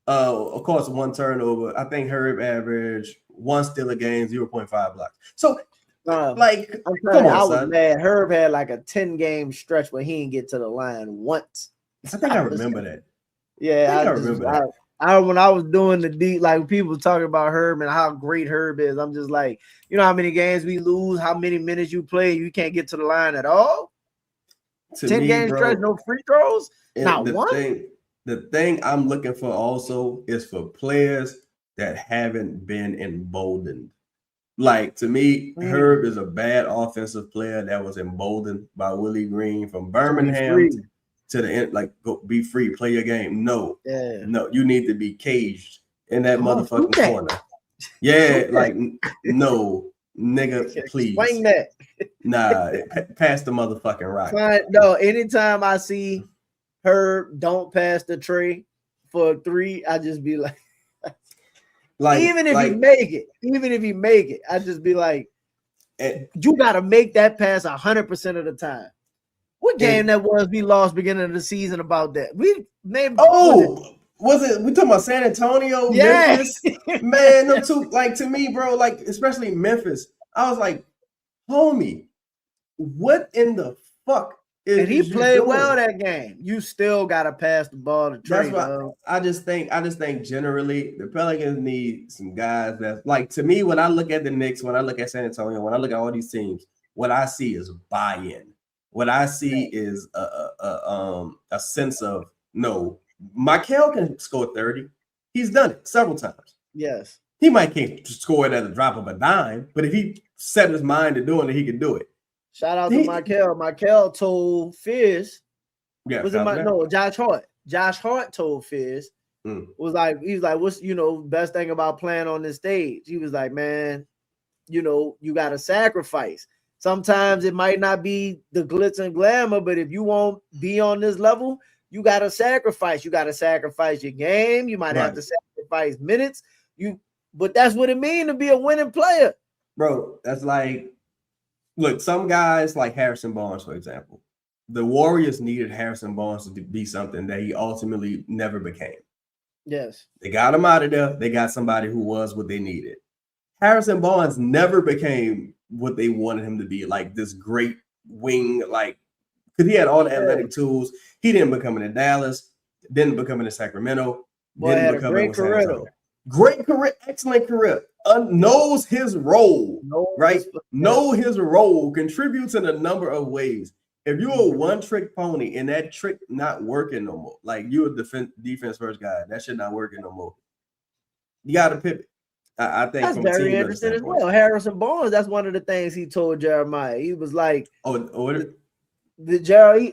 Of course, 1 turnover. I think Herb averaged 1 steal a game, 0.5 blocks. So, come on, I was son. mad. Herb had like a 10-game stretch where he didn't get to the line once. I think I remember that. Yeah, I remember that. When I was doing the deep, like people talking about Herb and how great Herb is, I'm just like, you know how many games we lose, how many minutes you play, you can't get to the line at all. 10-game stretch, no free throws, not one. The thing I'm looking for also is for players that haven't been emboldened. Like to me, Herb is a bad offensive player that was emboldened by Willie Green from Birmingham to the end. Like, go be free, play your game. No, you need to be caged in that motherfucking corner. Yeah, like no, nigga, please. Explain that. Nah, pass the motherfucking rock. Fine. No, anytime I see Herb don't pass the tray for a 3, I just be like, even if he make it, I just be like, you gotta make that pass 100% of the time. What game that was we lost beginning of the season about that? We named was it we talking about San Antonio, Memphis? Man, them two, like to me, bro, like especially Memphis. I was like, homie, what in the fuck And he played well that game. You still gotta pass the ball to Trey. That's why I just think generally the Pelicans need some guys that, like, to me, when I look at the Knicks, when I look at San Antonio, when I look at all these teams, what I see is buy-in. What I see is a sense of, no, Michael can score 30. He's done it several times. Yes. He might can't score it at the drop of a dime, but if he set his mind to doing it, he can do it. Shout out to Michael. Michael told Fizz. Yeah, Josh Hart. Josh Hart told Fizz. He was like, what's best thing about playing on this stage? He was like, man, you gotta sacrifice. Sometimes it might not be the glitz and glamour, but if you won't be on this level, you gotta sacrifice. You gotta sacrifice your game. You might have to sacrifice minutes. But that's what it means to be a winning player. Bro, that's like, look, some guys like Harrison Barnes, for example. The Warriors needed Harrison Barnes to be something that he ultimately never became. Yes. They got him out of there. They got somebody who was what they needed. Harrison Barnes never became what they wanted him to be, like this great wing, like, because he had all the athletic tools. He didn't become it in Dallas, didn't become it in Sacramento, didn't become it in San Antonio. Great career, excellent career. Knows his role, right? Know his role, contributes in a number of ways. If you're a one-trick pony and that trick not working no more, like you're a defense first guy, that shit not working no more. You got to pivot. I think that's very interesting as well. Harrison Barnes, that's one of the things he told Jeremiah. He was like,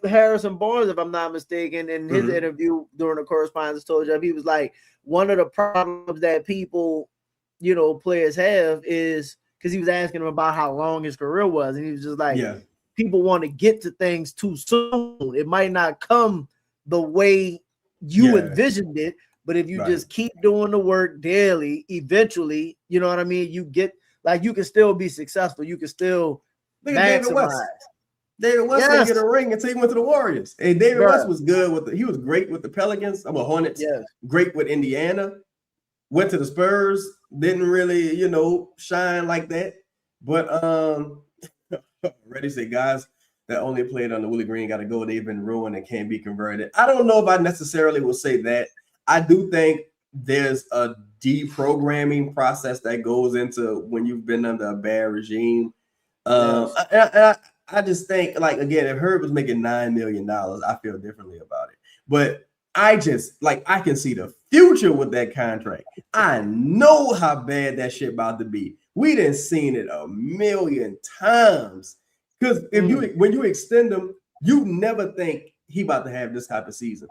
Harrison Barnes, if I'm not mistaken, in his interview during the correspondence told you, he was like, one of the problems that people, players have is, because he was asking him about how long his career was, and he was just like, people want to get to things too soon. It might not come the way you envisioned it, but if you just keep doing the work daily, eventually, you know what I mean? You get, like, you can still be successful. You can still maximize. David West didn't get a ring until he went to the Warriors. And David West was good he was great with the Pelicans. Hornets. Yes. Great with Indiana. Went to the Spurs. Didn't really, shine like that. But Reddy said guys that only played under Willie Green got to go. They've been ruined and can't be converted. I don't know if I necessarily will say that. I do think there's a deprogramming process that goes into when you've been under a bad regime. I just think, like, again, if Herb was making $9 million, I feel differently about it. But I can see the future with that contract. I know how bad that shit about to be. We done seen it a million times. Because when you extend him, you never think he about to have this type of season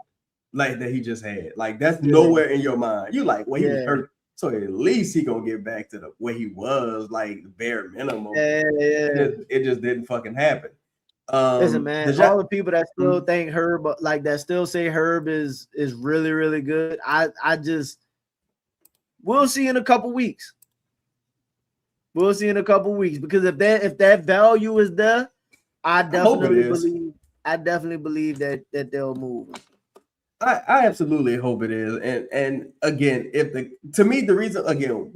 like that he just had. Like, that's nowhere in your mind. You like, well, he was hurt. So at least he gonna get back to the way he was, like bare minimum. It just didn't fucking happen. Listen, man, all the people that still think Herb, like that still say Herb is really, really good. We'll see in a couple weeks. We'll see in a couple weeks, because if that value is there, I definitely believe that they'll move. I absolutely hope it is. And again, the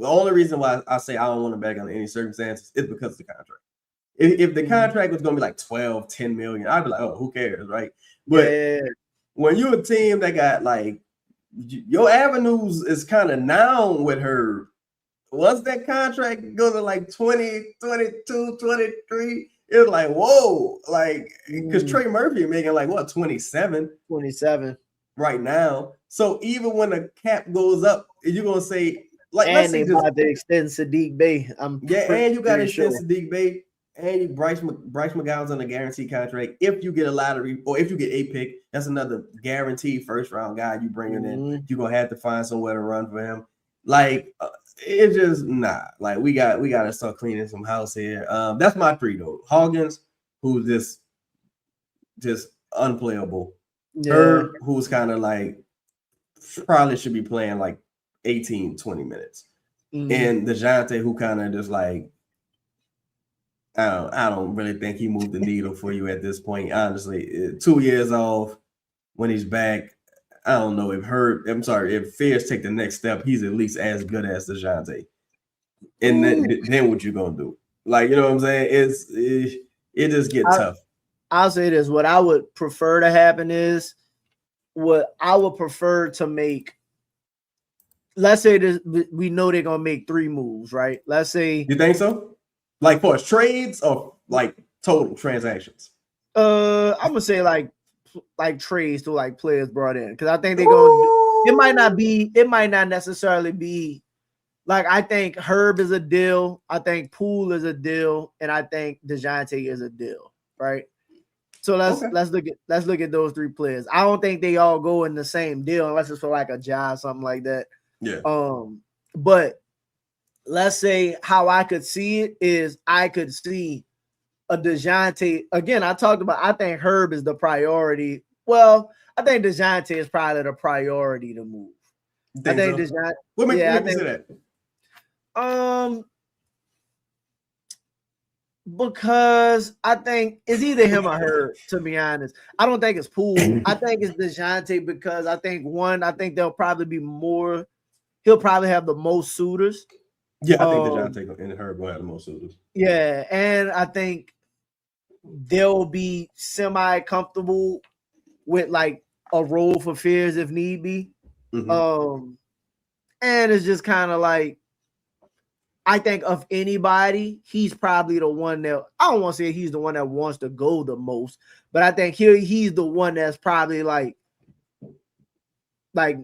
only reason why I say I don't want to back under any circumstances is because of the contract. If the contract was going to be like 12, 10 million, I'd be like, oh, who cares, right? But when you're a team that got, like, your avenues is kind of down with her, once that contract goes to like 20, 22, 23, it's like, whoa, like, because Trey Murphy making like, what, 27 right now. So even when the cap goes up, you're gonna say, like, and they about to extend Sadiq Bey. And you got to extend Sadiq Bey, and Bryce McGowan's on a guaranteed contract. If you get a lottery or if you get a pick, that's another guaranteed first round guy you bringing in. You're gonna have to find somewhere to run for him. Like, it's just like we got to start cleaning some house here. That's my three though. Hoggins, who's just unplayable. Herb, who's kind of like probably should be playing like 18, 20 minutes. And DeJounte, who kind of just like, I don't really think he moved the needle for you at this point. Honestly, 2 years off, when he's back, I don't know if Fierce take the next step, he's at least as good as DeJounte. And then what you gonna do? Like, you know what I'm saying? It just get tough. I'll say this. What I would prefer to happen is what I would prefer to make. Let's say this, we know they're gonna make 3 moves, right? Let's say you think so? Like for trades or like total transactions? I'm gonna say like trades to like players brought in because I think they're gonna. It might not necessarily be like I think Herb is a deal, I think Poole is a deal, and I think DeJounte is a deal, right? So let's look at those 3 players. I don't think they all go in the same deal unless it's for like a job, something like that. Yeah. But let's say how I could see it is I could see a DeJounte. Again, I talked about I think Herb is the priority. Well, I think DeJounte is probably the priority to move. I think so? DeJounte. What makes you say that? Because I think it's either him or her, to be honest. I don't think it's Poole. I think it's DeJounte because I think there'll probably be more. He'll probably have the most suitors. Yeah, I think DeJounte and Herb will have the most suitors. Yeah, and I think they'll be semi-comfortable with like a role for Fears if need be. Mm-hmm. And it's just kind of like I think of anybody, he's probably the one that I don't want to say he's the one that wants to go the most, but I think he's the one that's probably like I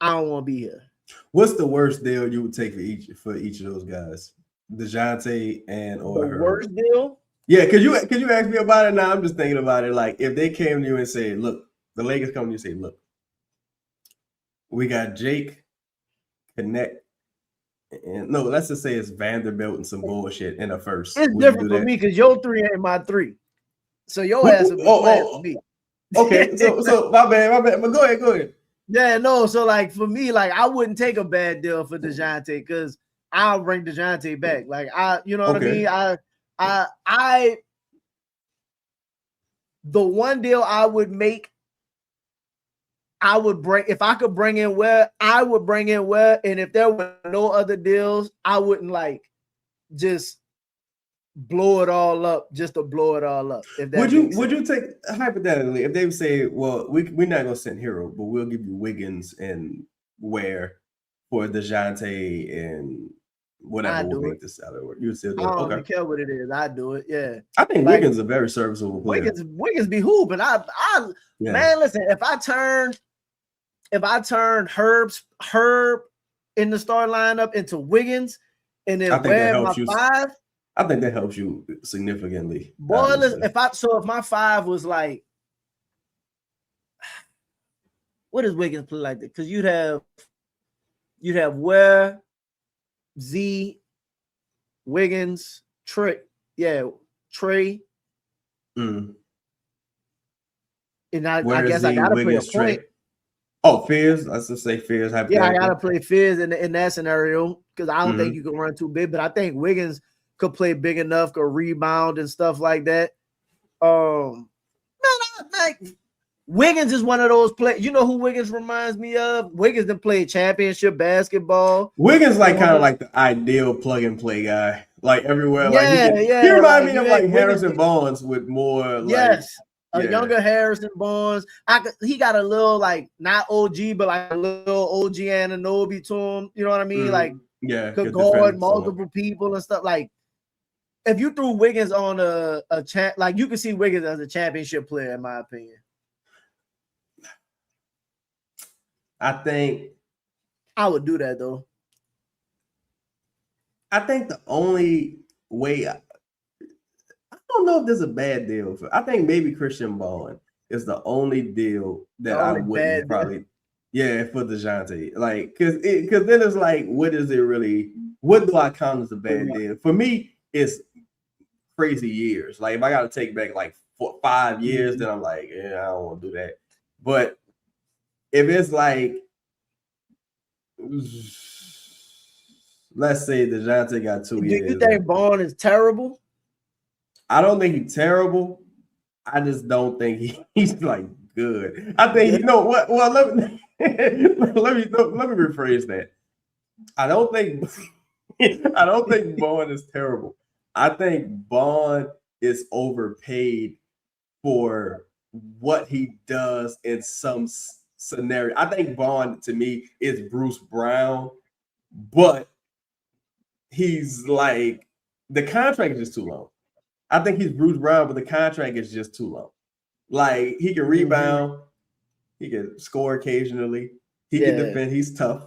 don't want to be here. What's the worst deal you would take for each of those guys? DeJounte and or the worst deal? Yeah, could you ask me about it now? I'm just thinking about it. Like if they came to you and said, "Look," the Lakers come to you and say, "Look, we got Jake, Connect." And no, let's just say it's Vanderbilt and some bullshit in a first. It's different for me because your 3 ain't my 3. So your ass will be playing for me. Okay, so my bad. But go ahead. Yeah, no. So like for me, like I wouldn't take a bad deal for DeJounte because I'll bring DeJounte back. Like you know what I mean? The one deal I would make, I would bring if I could bring in Ware, I would bring in Ware, and if there were no other deals, I wouldn't like just blow it all up just to blow it all up. If that would you take hypothetically if they would say, well, we're not gonna send Hero, but we'll give you Wiggins and Ware for DeJounte and whatever we'll make this salary work. You still do it. I don't even care what it is. I do it. Yeah. I think like, Wiggins is a very serviceable player. Wiggins be hooping. Man, listen, if I turn Herb in the start lineup into Wiggins and then Ware my 5. I think that helps you significantly. Boy, listen, if my 5 was like, what does Wiggins play like that? Because you'd have Ware, Z, Wiggins, Trey. And I guess I gotta play a point. Oh, Fears. Let's just say Fears. Yeah, I gotta play Fears in that scenario because I don't think you can run too big, but I think Wiggins could play big enough, could rebound and stuff like that. Wiggins is one of those players. You know who Wiggins reminds me of? Wiggins done played championship basketball. Wiggins kind of like the ideal plug and play guy, like everywhere. He reminds me of like Harrison Barnes with more. Younger Harrison Barnes. He got a little like not OG, but like a little OG Anunoby to him. You know what I mean? Like could guard multiple people and stuff. Like if you threw Wiggins on a chat, like you could see Wiggins as a championship player, in my opinion. I think I would do that though. I think the only way I don't know if there's a bad deal for. I think maybe Christian Ballin is the only deal that I wouldn't probably. Yeah, for DeJounte, like because then it's like, what is it really? What do I count as a bad deal? For me, it's crazy years. Like if I got to take back like 5 years, then I'm like, yeah, I don't want to do that. But if it's like, let's say DeJounte got 2 years. Do you think Bond is terrible? I don't think he's terrible. I just don't think he's like good. I think you know what? Well, let me rephrase that. I don't think Bond is terrible. I think Bond is overpaid for what he does in some scenario. I think Vaughn, to me, is Bruce Brown, but he's like, the contract is just too long. I think he's Bruce Brown, but the contract is just too long. Like, he can rebound, he can score occasionally, he can defend, he's tough.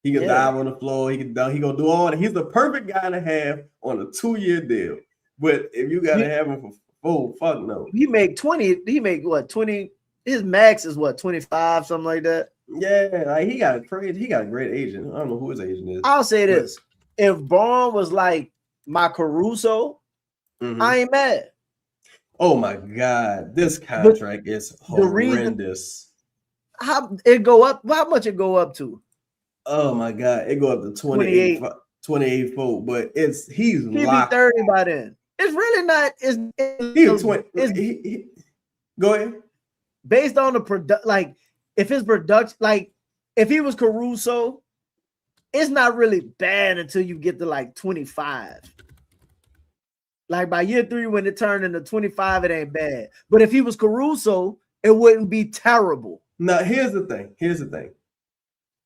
He can dive on the floor. He can dunk. He gonna do all that. He's the perfect guy to have on a 2-year deal. But if you gotta have him for fuck no. He make 20. He make what 20? His max is what 25, something like that. Yeah, like he got a great agent. I don't know who his agent is. I'll say this: if Braun was like my Caruso, I ain't mad. Oh my god, this contract is horrendous. How it go up? How much it go up to? Oh my god, it go up to 28 fold, but he's locked. 30 by then. It's really not. He's 20. Go ahead. Based on the product, like if his production, like if he was Caruso, it's not really bad until you get to like 25. Like by year 3, when it turned into 25, it ain't bad. But if he was Caruso, it wouldn't be terrible. Now here's the thing.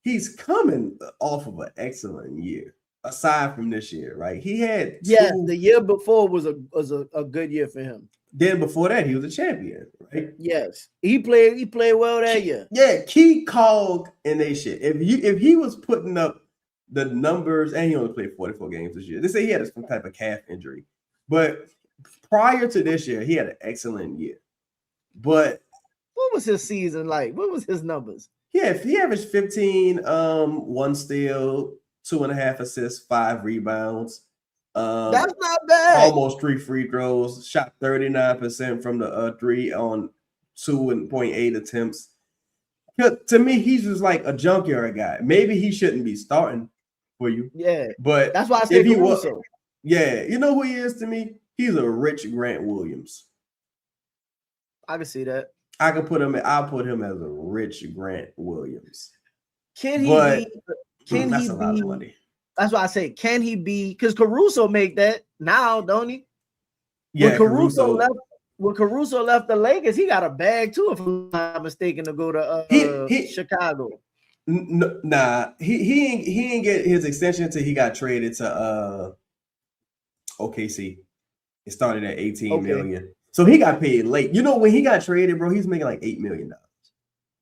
He's coming off of an excellent year, aside from this year, right? He had the year before was a good year for him. Then before that, he was a champion, right? Yes, he played well that year. Yeah, key cog in they shit. If he was putting up the numbers, and he only played 44 games this year. They say he had some type of calf injury, but prior to this year, he had an excellent year. But what was his season like? What was his numbers? Yeah, he averaged 15, 1 steal, 2.5 assists, 5 rebounds. That's not bad. Almost 3 free throws. Shot 39% from the 3 on 2.8 attempts. To me, he's just like a junkyard guy. Maybe he shouldn't be starting for you. Yeah, but that's why I say Caruso. Yeah, you know who he is to me? He's a rich Grant Williams. I can see that. I'll put him as a rich Grant Williams. Can he be? That's a lot of money. That's why I say, can he be? Because Caruso make that now, don't he? Yeah, when Caruso left the Lakers, he got a bag too, if I'm not mistaken, to go to Chicago. Nah, he ain't get his extension until he got traded to OKC. It started at 18 million. So he got paid late. You know, when he got traded, bro, he's making like $8 million.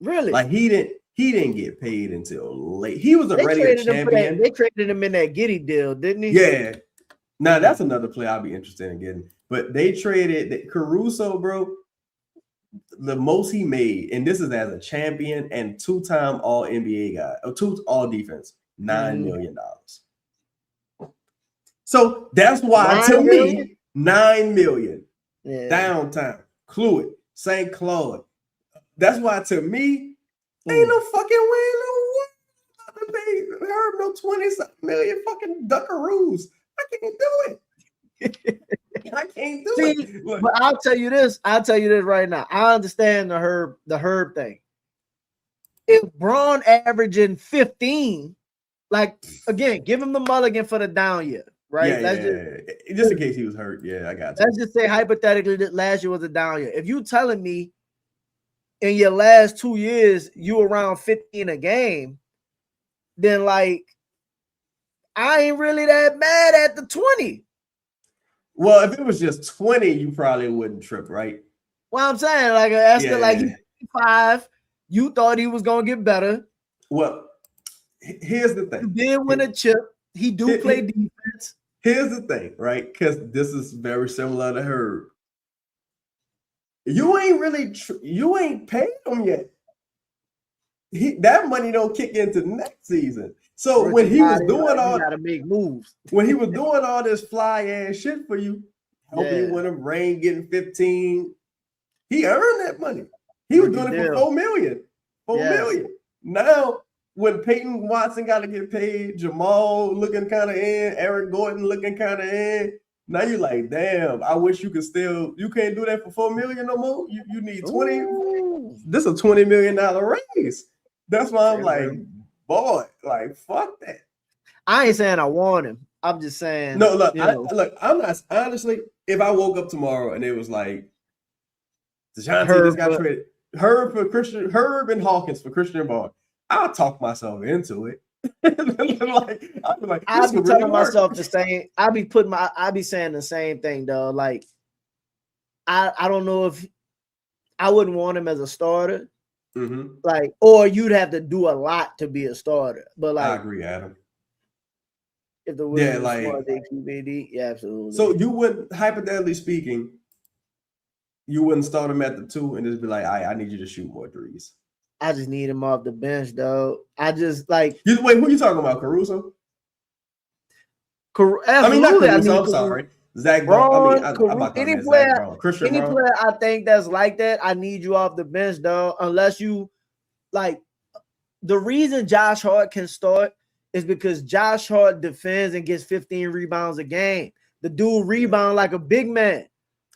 Really? Like he didn't get paid until late. He was already a champion. They traded him in that Giddey deal, didn't he? Yeah. Now that's another player I'll be interested in getting. But they traded Caruso, bro. The most he made, and this is as a champion and 2-time All NBA guy, or 2 All Defense, $9 million. So that's why to me, $9 million. Yeah. Downtown, Cluet, St. Claude. That's why to me, ain't no fucking way in the world to pay Herb no 20-something million fucking duckaroos. I can't do it. I can't do it. Look. But I'll tell you this right now. I understand the Herb thing. If Braun averaging 15, like again, give him the mulligan for the down year. Right, just in case he was hurt. Yeah, I got you. Let's just say hypothetically that last year was a down year. If you telling me in your last 2 years you around 15 a game, then like I ain't really that mad at the 20. Well, if it was just 20, you probably wouldn't trip, right? Well, I'm saying like after like 5, you thought he was gonna get better. Well, here's the thing. He did win a chip. He do play defense. Here's the thing, right? Because this is very similar to Herb. You ain't paid him yet. That money don't kick into next season. So when he was doing gotta make moves. When he was doing all this fly ass shit for you, helping you win him, Rain getting 15, he earned that money. He was doing it for $4 million. $4 million. Now, when Peyton Watson got to get paid, Jamal looking kind of in, Eric Gordon looking kind of in. Now you're like, damn, I wish you can't do that for $4 million no more. You need 20. Ooh. This is a $20 million raise. That's why I'm like, boy, like, fuck that. I ain't saying I want him. I'm just saying. No, look, look, I'm not honestly. If I woke up tomorrow and it was like DeJounte Herb, just got traded, Herb and Hawkins for Christian Ball, I'll talk myself into it. I'll be like, I'll be really telling myself the same. I'll be saying the same thing though. Like, I don't know if I wouldn't want him as a starter. Mm-hmm. Like, or you'd have to do a lot to be a starter. But like, I agree, Adam. If the Williams smart, they keep AD. Yeah, absolutely. So you wouldn't, hypothetically speaking, you wouldn't start him at the 2 and just be like, I need you to shoot more threes. I just need him off the bench, though. I just like. Wait, who are you talking about? Caruso? Absolutely, I mean, not Caruso. I'm sorry. Zach Brown. Any player I think that's like that, I need you off the bench, though. Unless you like, the reason Josh Hart can start is because Josh Hart defends and gets 15 rebounds a game. The dude rebound like a big man.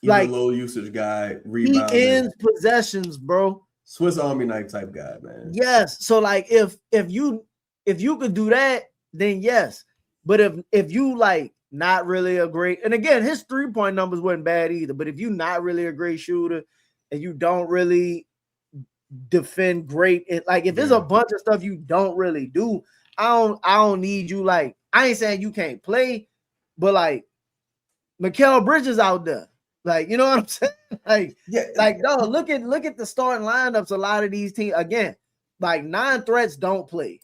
He's like a low usage guy. Rebound. He ends possessions, bro. Swiss Army knife type guy, man. Yes. So like if you could do that, then yes. But if you like not really a great, and again, his 3-point numbers weren't bad either. But if you're not really a great shooter and you don't really defend great, and like if there's a bunch of stuff you don't really do, I don't need you. Like, I ain't saying you can't play, but like Mikal Bridges out there. Like, you know what I'm saying? Like, like, no, look at the starting lineups. A lot of these teams, again, like 9 threats don't play.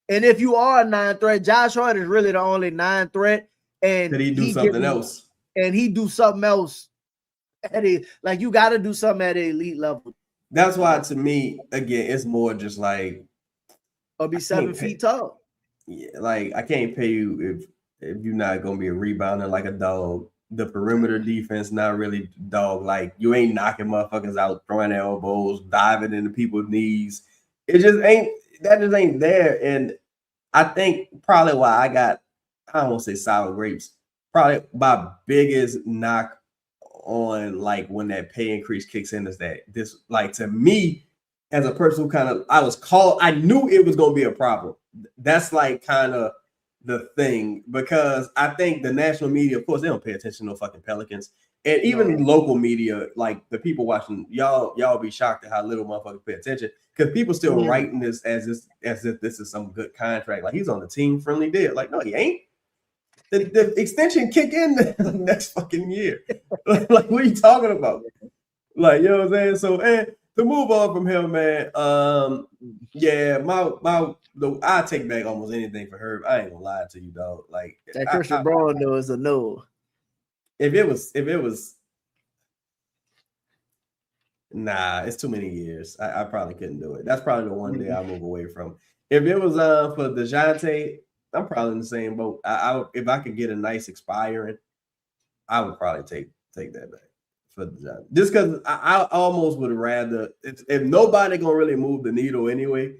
And if you are a 9 threat, Josh Hart is really the only 9 threat. And did he do something else? And he do something else like you got to do something at an elite level. That's why, to me, again, it's more just like, or be 7 feet tall. Yeah, like I can't pay you if you're not gonna be a rebounder like a dog. The perimeter defense not really dog. Like, you ain't knocking motherfuckers out, throwing elbows, diving into people's knees. It just ain't. That just ain't there. And I think probably why I don't want to say sour grapes. Probably my biggest knock on like when that pay increase kicks in is that this, like, to me as a person who kind of, I knew it was going to be a problem. That's like kind of the thing, because I think the national media, of course, they don't pay attention to no fucking Pelicans, and even local media, like the people watching, y'all be shocked at how little motherfuckers pay attention, because people still writing this as if this is some good contract. Like, he's on the team friendly deal. Like, no, he ain't. The extension kick in the next fucking year. Like, what are you talking about? Like, you know what I'm saying? So, and to move on from him, man. Yeah, I take back almost anything for Herb. I ain't gonna lie to you, dog. Like, that Christian Braun though is a no. If it was, nah, it's too many years. I probably couldn't do it. That's probably the one day I'll move away from. If it was for DeJounte, I'm probably in the same boat. If I could get a nice expiring, I would probably take that back for DeJounte. Just because I almost would rather, if nobody gonna really move the needle anyway,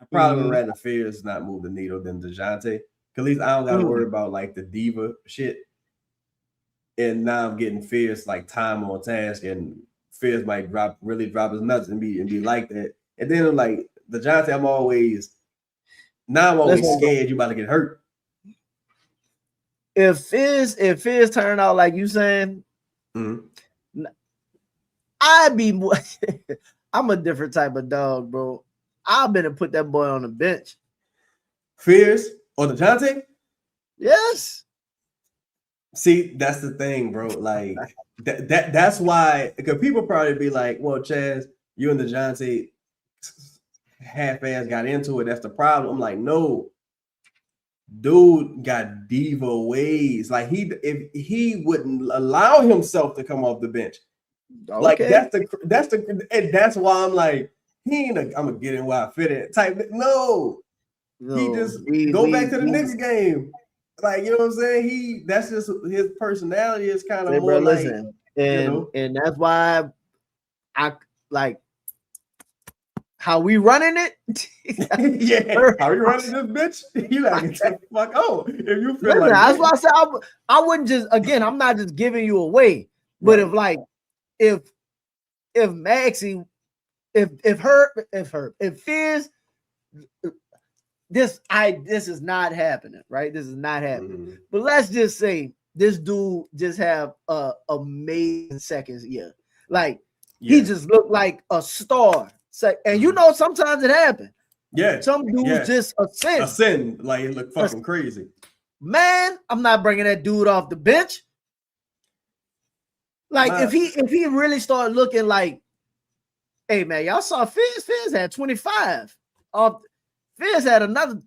I probably would rather Fears not move the needle than DeJounte. At least I don't gotta worry about like the diva shit. And now I'm getting Fears like time on task, and Fears might really drop his nuts and be like that. And then I'm like DeJounte, I'm always scared you about to get hurt. If Fizz turn out like you saying, I'd be more. I'm a different type of dog, bro. I've been to put that boy on the bench. Fears or DeJounte? Yes. See, that's the thing, bro. Like that's why, because people probably be like, well, Chaz, you and DeJounte half-ass got into it. That's the problem. I'm like, no, dude got diva ways. Like, if he wouldn't allow himself to come off the bench. Okay. Like, that's why I'm like, he ain't I'm gonna get in where I fit in type. No, he just go back to the next game. Like, you know what I'm saying? That's just his personality is kind of more like, listen, and that's why I like how we running it. Yeah, how we running this bitch? You gotta get the fuck out. If you feel like that's why I said I wouldn't just, again, I'm not just giving you away, but if Maxie, if Fizz this is not happening, right? This is not happening. Mm-hmm. But let's just say this dude just have a amazing second year. Like he just looked like a star. And you know, sometimes it happens. Yeah. Some dudes just ascend. Like it look fucking crazy. Man, I'm not bringing that dude off the bench. Like if he really started looking like, hey man, y'all saw Fizz had 25. Fizz had another.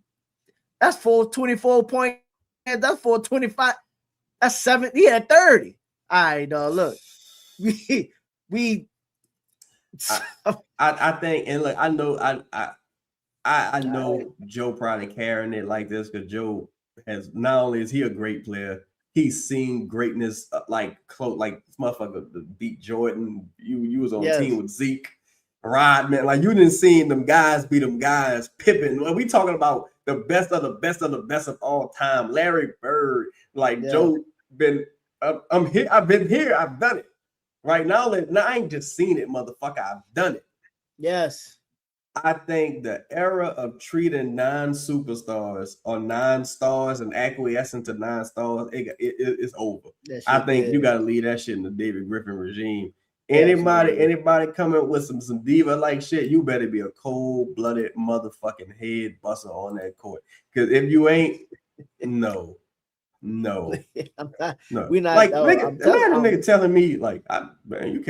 That's 424 point. That's 425. That's 7. He had 30. All right, dog. Look, we. I think, and look, I know Joe probably carrying it like this because Joe has, not only is he a great player, he's seen greatness like this motherfucker beat Jordan. You was on team with Zeke, Rodman. Like you didn't see them guys beat them guys. Pippen. Well, we talking about the best of the best of the best of all time. Larry Bird. Like Joe been. I'm here. I've been here. I've done it. Right now, I ain't just seen it, motherfucker. I've done it. Yes. I think the era of treating non-superstars or non-stars and acquiescing to non-stars, it's over. I think you got to leave that shit in the David Griffin regime. Anybody coming with some diva-like shit, you better be a cold-blooded motherfucking head buster on that court. Because if you ain't, no. I'm not, no. We're not like nigga telling me like, man, you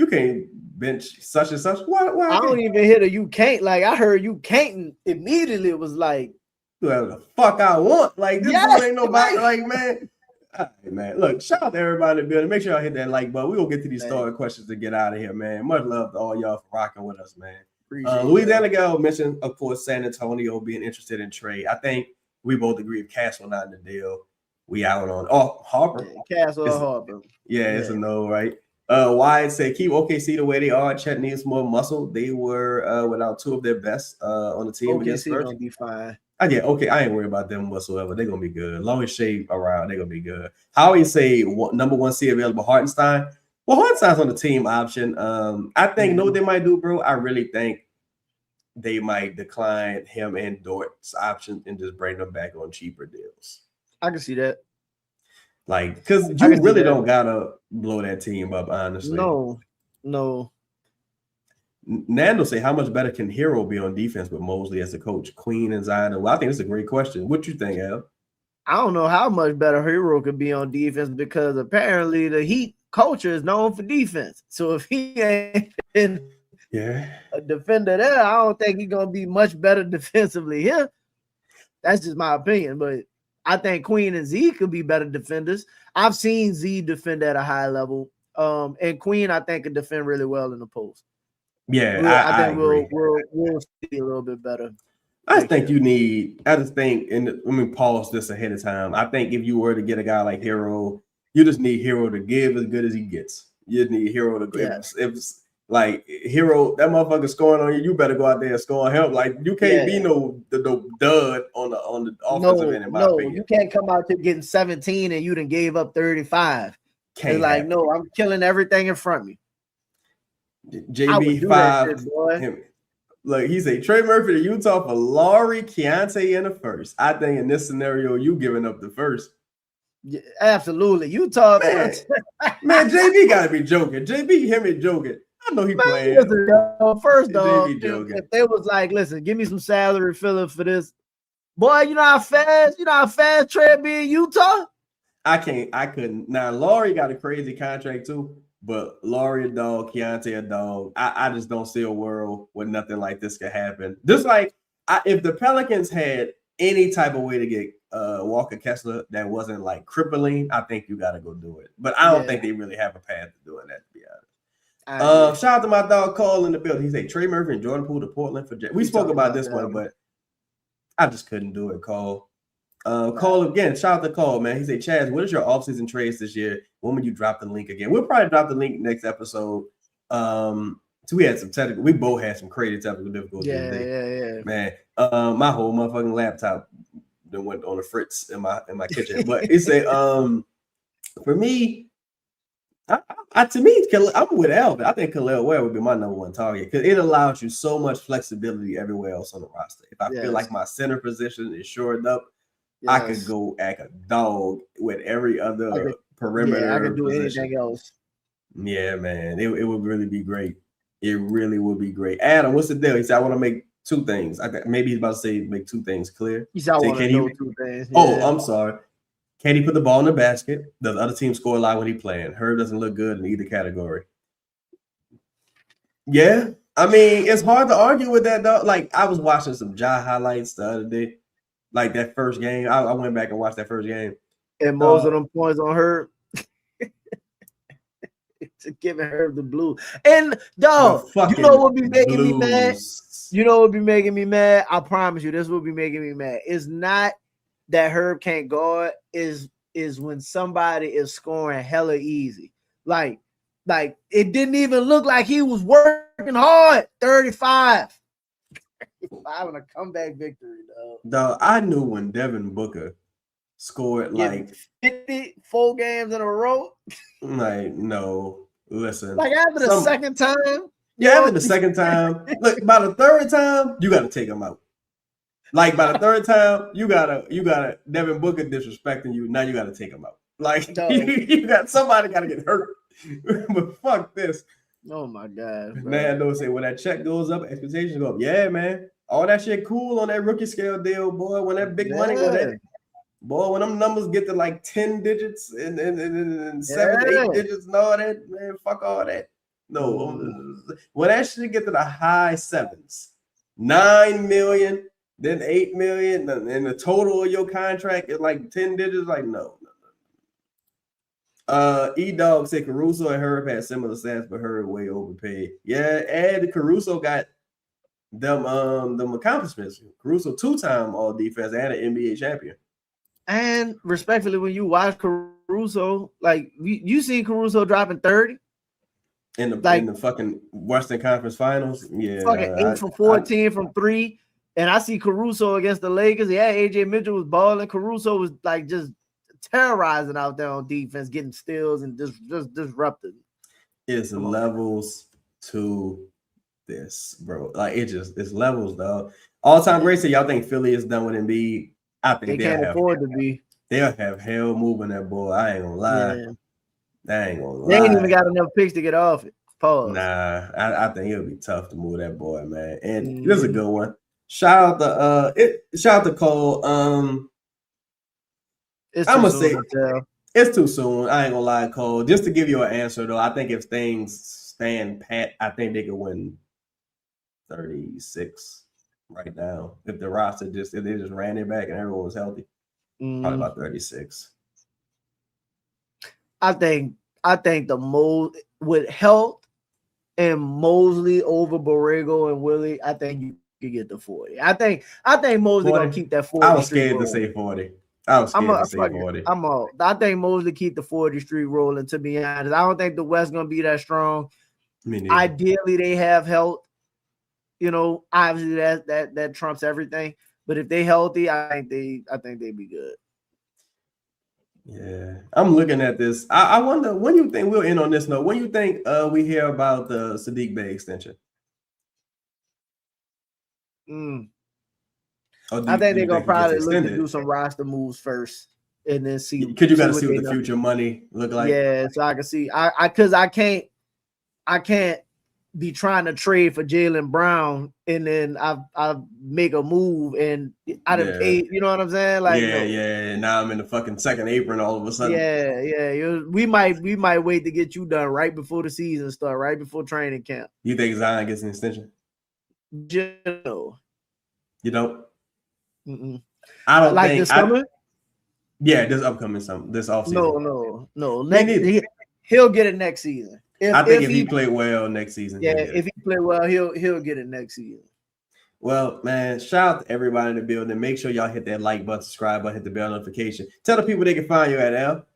can't bench such and such. Why I don't even hear you can't. Like I heard you can't immediately. It was like, whatever the fuck I want. Like this ain't nobody. Like man, all right, man. Look, shout out to everybody in the building. Make sure y'all hit that like button. We gonna get to these starting questions to get out of here, man. Much love to all y'all for rocking with us, man. Louisiana Gal mentioned, of course, San Antonio being interested in trade. I think we both agree if Castle not in the deal, we out on Harper. Castle or Harper. It's a no, right? Wyatt said keep OKC the way they are. Chet needs more muscle. They were without two of their best on the team against Spurs. Gonna be fine. I ain't worried about them whatsoever. They're gonna be good. As long as Shea around, they're gonna be good. Howie say number 1 seed available Hartenstein. Well, Hartenstein's on the team option. I think know what they might do, bro. I really think they might decline him and Dort's option and just bring them back on cheaper deals. I can see that. Like, because you really don't gotta blow that team up, honestly. No. Nando say, how much better can Hero be on defense with Mosley as a coach? Queen and Zion. Well, I think it's a great question. What you think, Al? I don't know how much better Hero could be on defense because apparently the Heat culture is known for defense. So if he ain't been a defender there, I don't think he's gonna be much better defensively here. That's just my opinion, but I think Queen and Z could be better defenders. I've seen Z defend at a high level, and Queen I think could defend really well in the post. Yeah, I think we'll see a little bit better. I just think and let me pause this ahead of time. I think if you were to get a guy like Hero, you just need Hero to give as good as he gets. You just need Hero to give. If like Hero, that motherfucker scoring on you, you better go out there and score on him. Like you can't be no dud on the offensive end. In my opinion, you can't come out to getting 17 and you done gave up 35. It's like, no, I'm killing everything in front of me. JB 5. Look, he said Trey Murphy to Utah for Laurie, Keontae in the first. I think in this scenario, you giving up the first. Yeah, absolutely, Utah. Man, JB got to be joking. JB, him and joking. I know he playing. First off, if they was like, listen, give me some salary filling for this, boy, you know how fast Trey be in Utah? I couldn't. Now, Laurie got a crazy contract too, but Laurie a dog, Keontae a dog. I just don't see a world where nothing like this could happen. Just like if the Pelicans had any type of way to get Walker Kessler that wasn't like crippling, I think you got to go do it. But I don't think they really have a path to doing that, to be honest. Shout out to my dog Cole in the building. He said Trey Murphy and Jordan Poole to Portland for we spoke about this one, but I just couldn't do it, Cole. Cole again, shout out to Cole, man. He said, Chaz, what is your offseason trades this year? When will you drop the link again? We'll probably drop the link next episode. So we both had some crazy technical difficulties. Yeah. Man, my whole motherfucking laptop then went on the fritz in my kitchen. But it said, for me, I To me, I'm with Elvin. I think Kel'el Ware would be my number one target because it allows you so much flexibility everywhere else on the roster. If I feel like my center position is shored up, I could go act a dog with every other perimeter. Yeah, I could do position. anything else. Yeah, man, it would really be great. It really would be great. Adam, what's the deal? He said, I want to make two things. Maybe he's about to say make two things clear. He said, I want to know two things. Yeah. Oh, I'm sorry. Can he put the ball in the basket? Does the other team score a lot when he playing? Herb doesn't look good in either category. Yeah. I mean, it's hard to argue with that, though. Like, I was watching some Ja highlights the other day. Like, that first game. I went back and watched that first game. And most of them points on Herb. To giving Herb the blue. And, dog, you know what would be making me mad? You know what would be making me mad? I promise you, this will be making me mad. It's not that Herb can't guard, is when somebody is scoring hella easy. Like it didn't even look like he was working hard. 35. On a comeback victory, though. I knew when Devin Booker scored like 54 games in a row. Like, no, listen. Like after the second time. Yeah, after the second time. Look, by the third time, you gotta take him out. Like by the third time, you gotta Devin Booker disrespecting you. Now you gotta take him out. Like you got somebody gotta get hurt. But fuck this. Oh my god. Man, don't say when that check goes up, expectations go up. Yeah, man. All that shit cool on that rookie scale deal, boy. When that big money go there, boy, when them numbers get to like 10 digits and 7, 8 digits and all that, man, fuck all that. No, when that shit get to the high sevens, 9 million. Then 8 million, and the total of your contract is like 10 digits. Like, no. E-Dog said Caruso and Herb had similar stats, but Herb way overpaid. Yeah, and Caruso got them accomplishments. Caruso 2-time all defense and an NBA champion. And respectfully, when you watch Caruso, like you see Caruso dropping 30 in the fucking Western Conference Finals. Yeah, fucking 8 for 14 from 3. And I see Caruso against the Lakers. Yeah, AJ Mitchell was balling. Caruso was like just terrorizing out there on defense, getting steals and just disrupting. It's levels to this, bro. Like it's levels, dog. All-time great. So y'all think Philly is done with Embiid? I think they can't afford to be. They'll have hell moving that boy. I ain't gonna lie. Yeah. They ain't gonna lie. They ain't even got enough picks to get off it. Pause. Nah, I think it'll be tough to move that boy, man. And this is a good one. Shout out to Cole. I'm gonna say it's too soon. I ain't gonna lie, Cole. Just to give you an answer though, I think if things stand pat, I think they could win 36 right now. If the roster if they just ran it back and everyone was healthy, probably about 36. I think the most with health and Mosley over Borrego and Willie, I think you could get the 40. I think Mosley 40? Gonna keep that 40. I was scared to say 40. I think Mosley keep the 40 streak rolling, to be honest. I don't think the West gonna be that strong. Ideally, they have health. You know, obviously that trumps everything. But if they healthy, I think they'd be good. Yeah, I'm looking at this. I wonder when you think we'll end on this note. When you think we hear about the Sadiq Bey extension? I think they're gonna probably look to do some roster moves first, and then see. Because you got to see what the future money look like. Yeah, so I can see. Because I can't be trying to trade for Jaylen Brown and then I make a move and I done paid. You know what I'm saying? Like yeah. Now I'm in the fucking second apron all of a sudden. Yeah. We might wait to get you done right before the season start, right before training camp. You think Zion gets an extension? No. You don't? Mm-mm. I don't like think this summer. This upcoming summer, this offseason. No. He'll get it next season. If he played well next season. Yeah, if he played well, he'll get it next season. Well, man, shout out to everybody in the building. Make sure y'all hit that like button, subscribe button, hit the bell notification. Tell the people they can find you at, Al.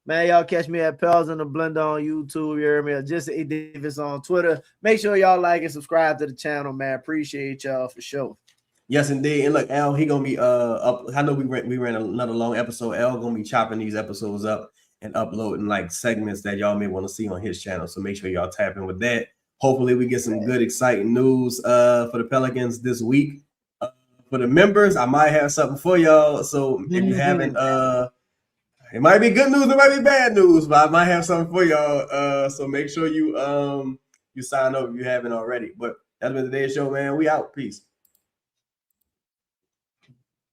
Man, y'all catch me at PELS in the Blender on YouTube. You hear me? Just A Davis on Twitter. Make sure y'all like and subscribe to the channel, man. Appreciate y'all for sure. Yes, indeed. And look, Al, he gonna be up. I know we ran another long episode. Al gonna be chopping these episodes up and uploading like segments that y'all may want to see on his channel. So make sure y'all tap in with that. Hopefully we get some good, exciting news for the Pelicans this week. For the members, I might have something for y'all. So if you haven't, it might be good news, it might be bad news, but I might have something for y'all. So make sure you sign up if you haven't already. But that's been today's show, man. We out. Peace.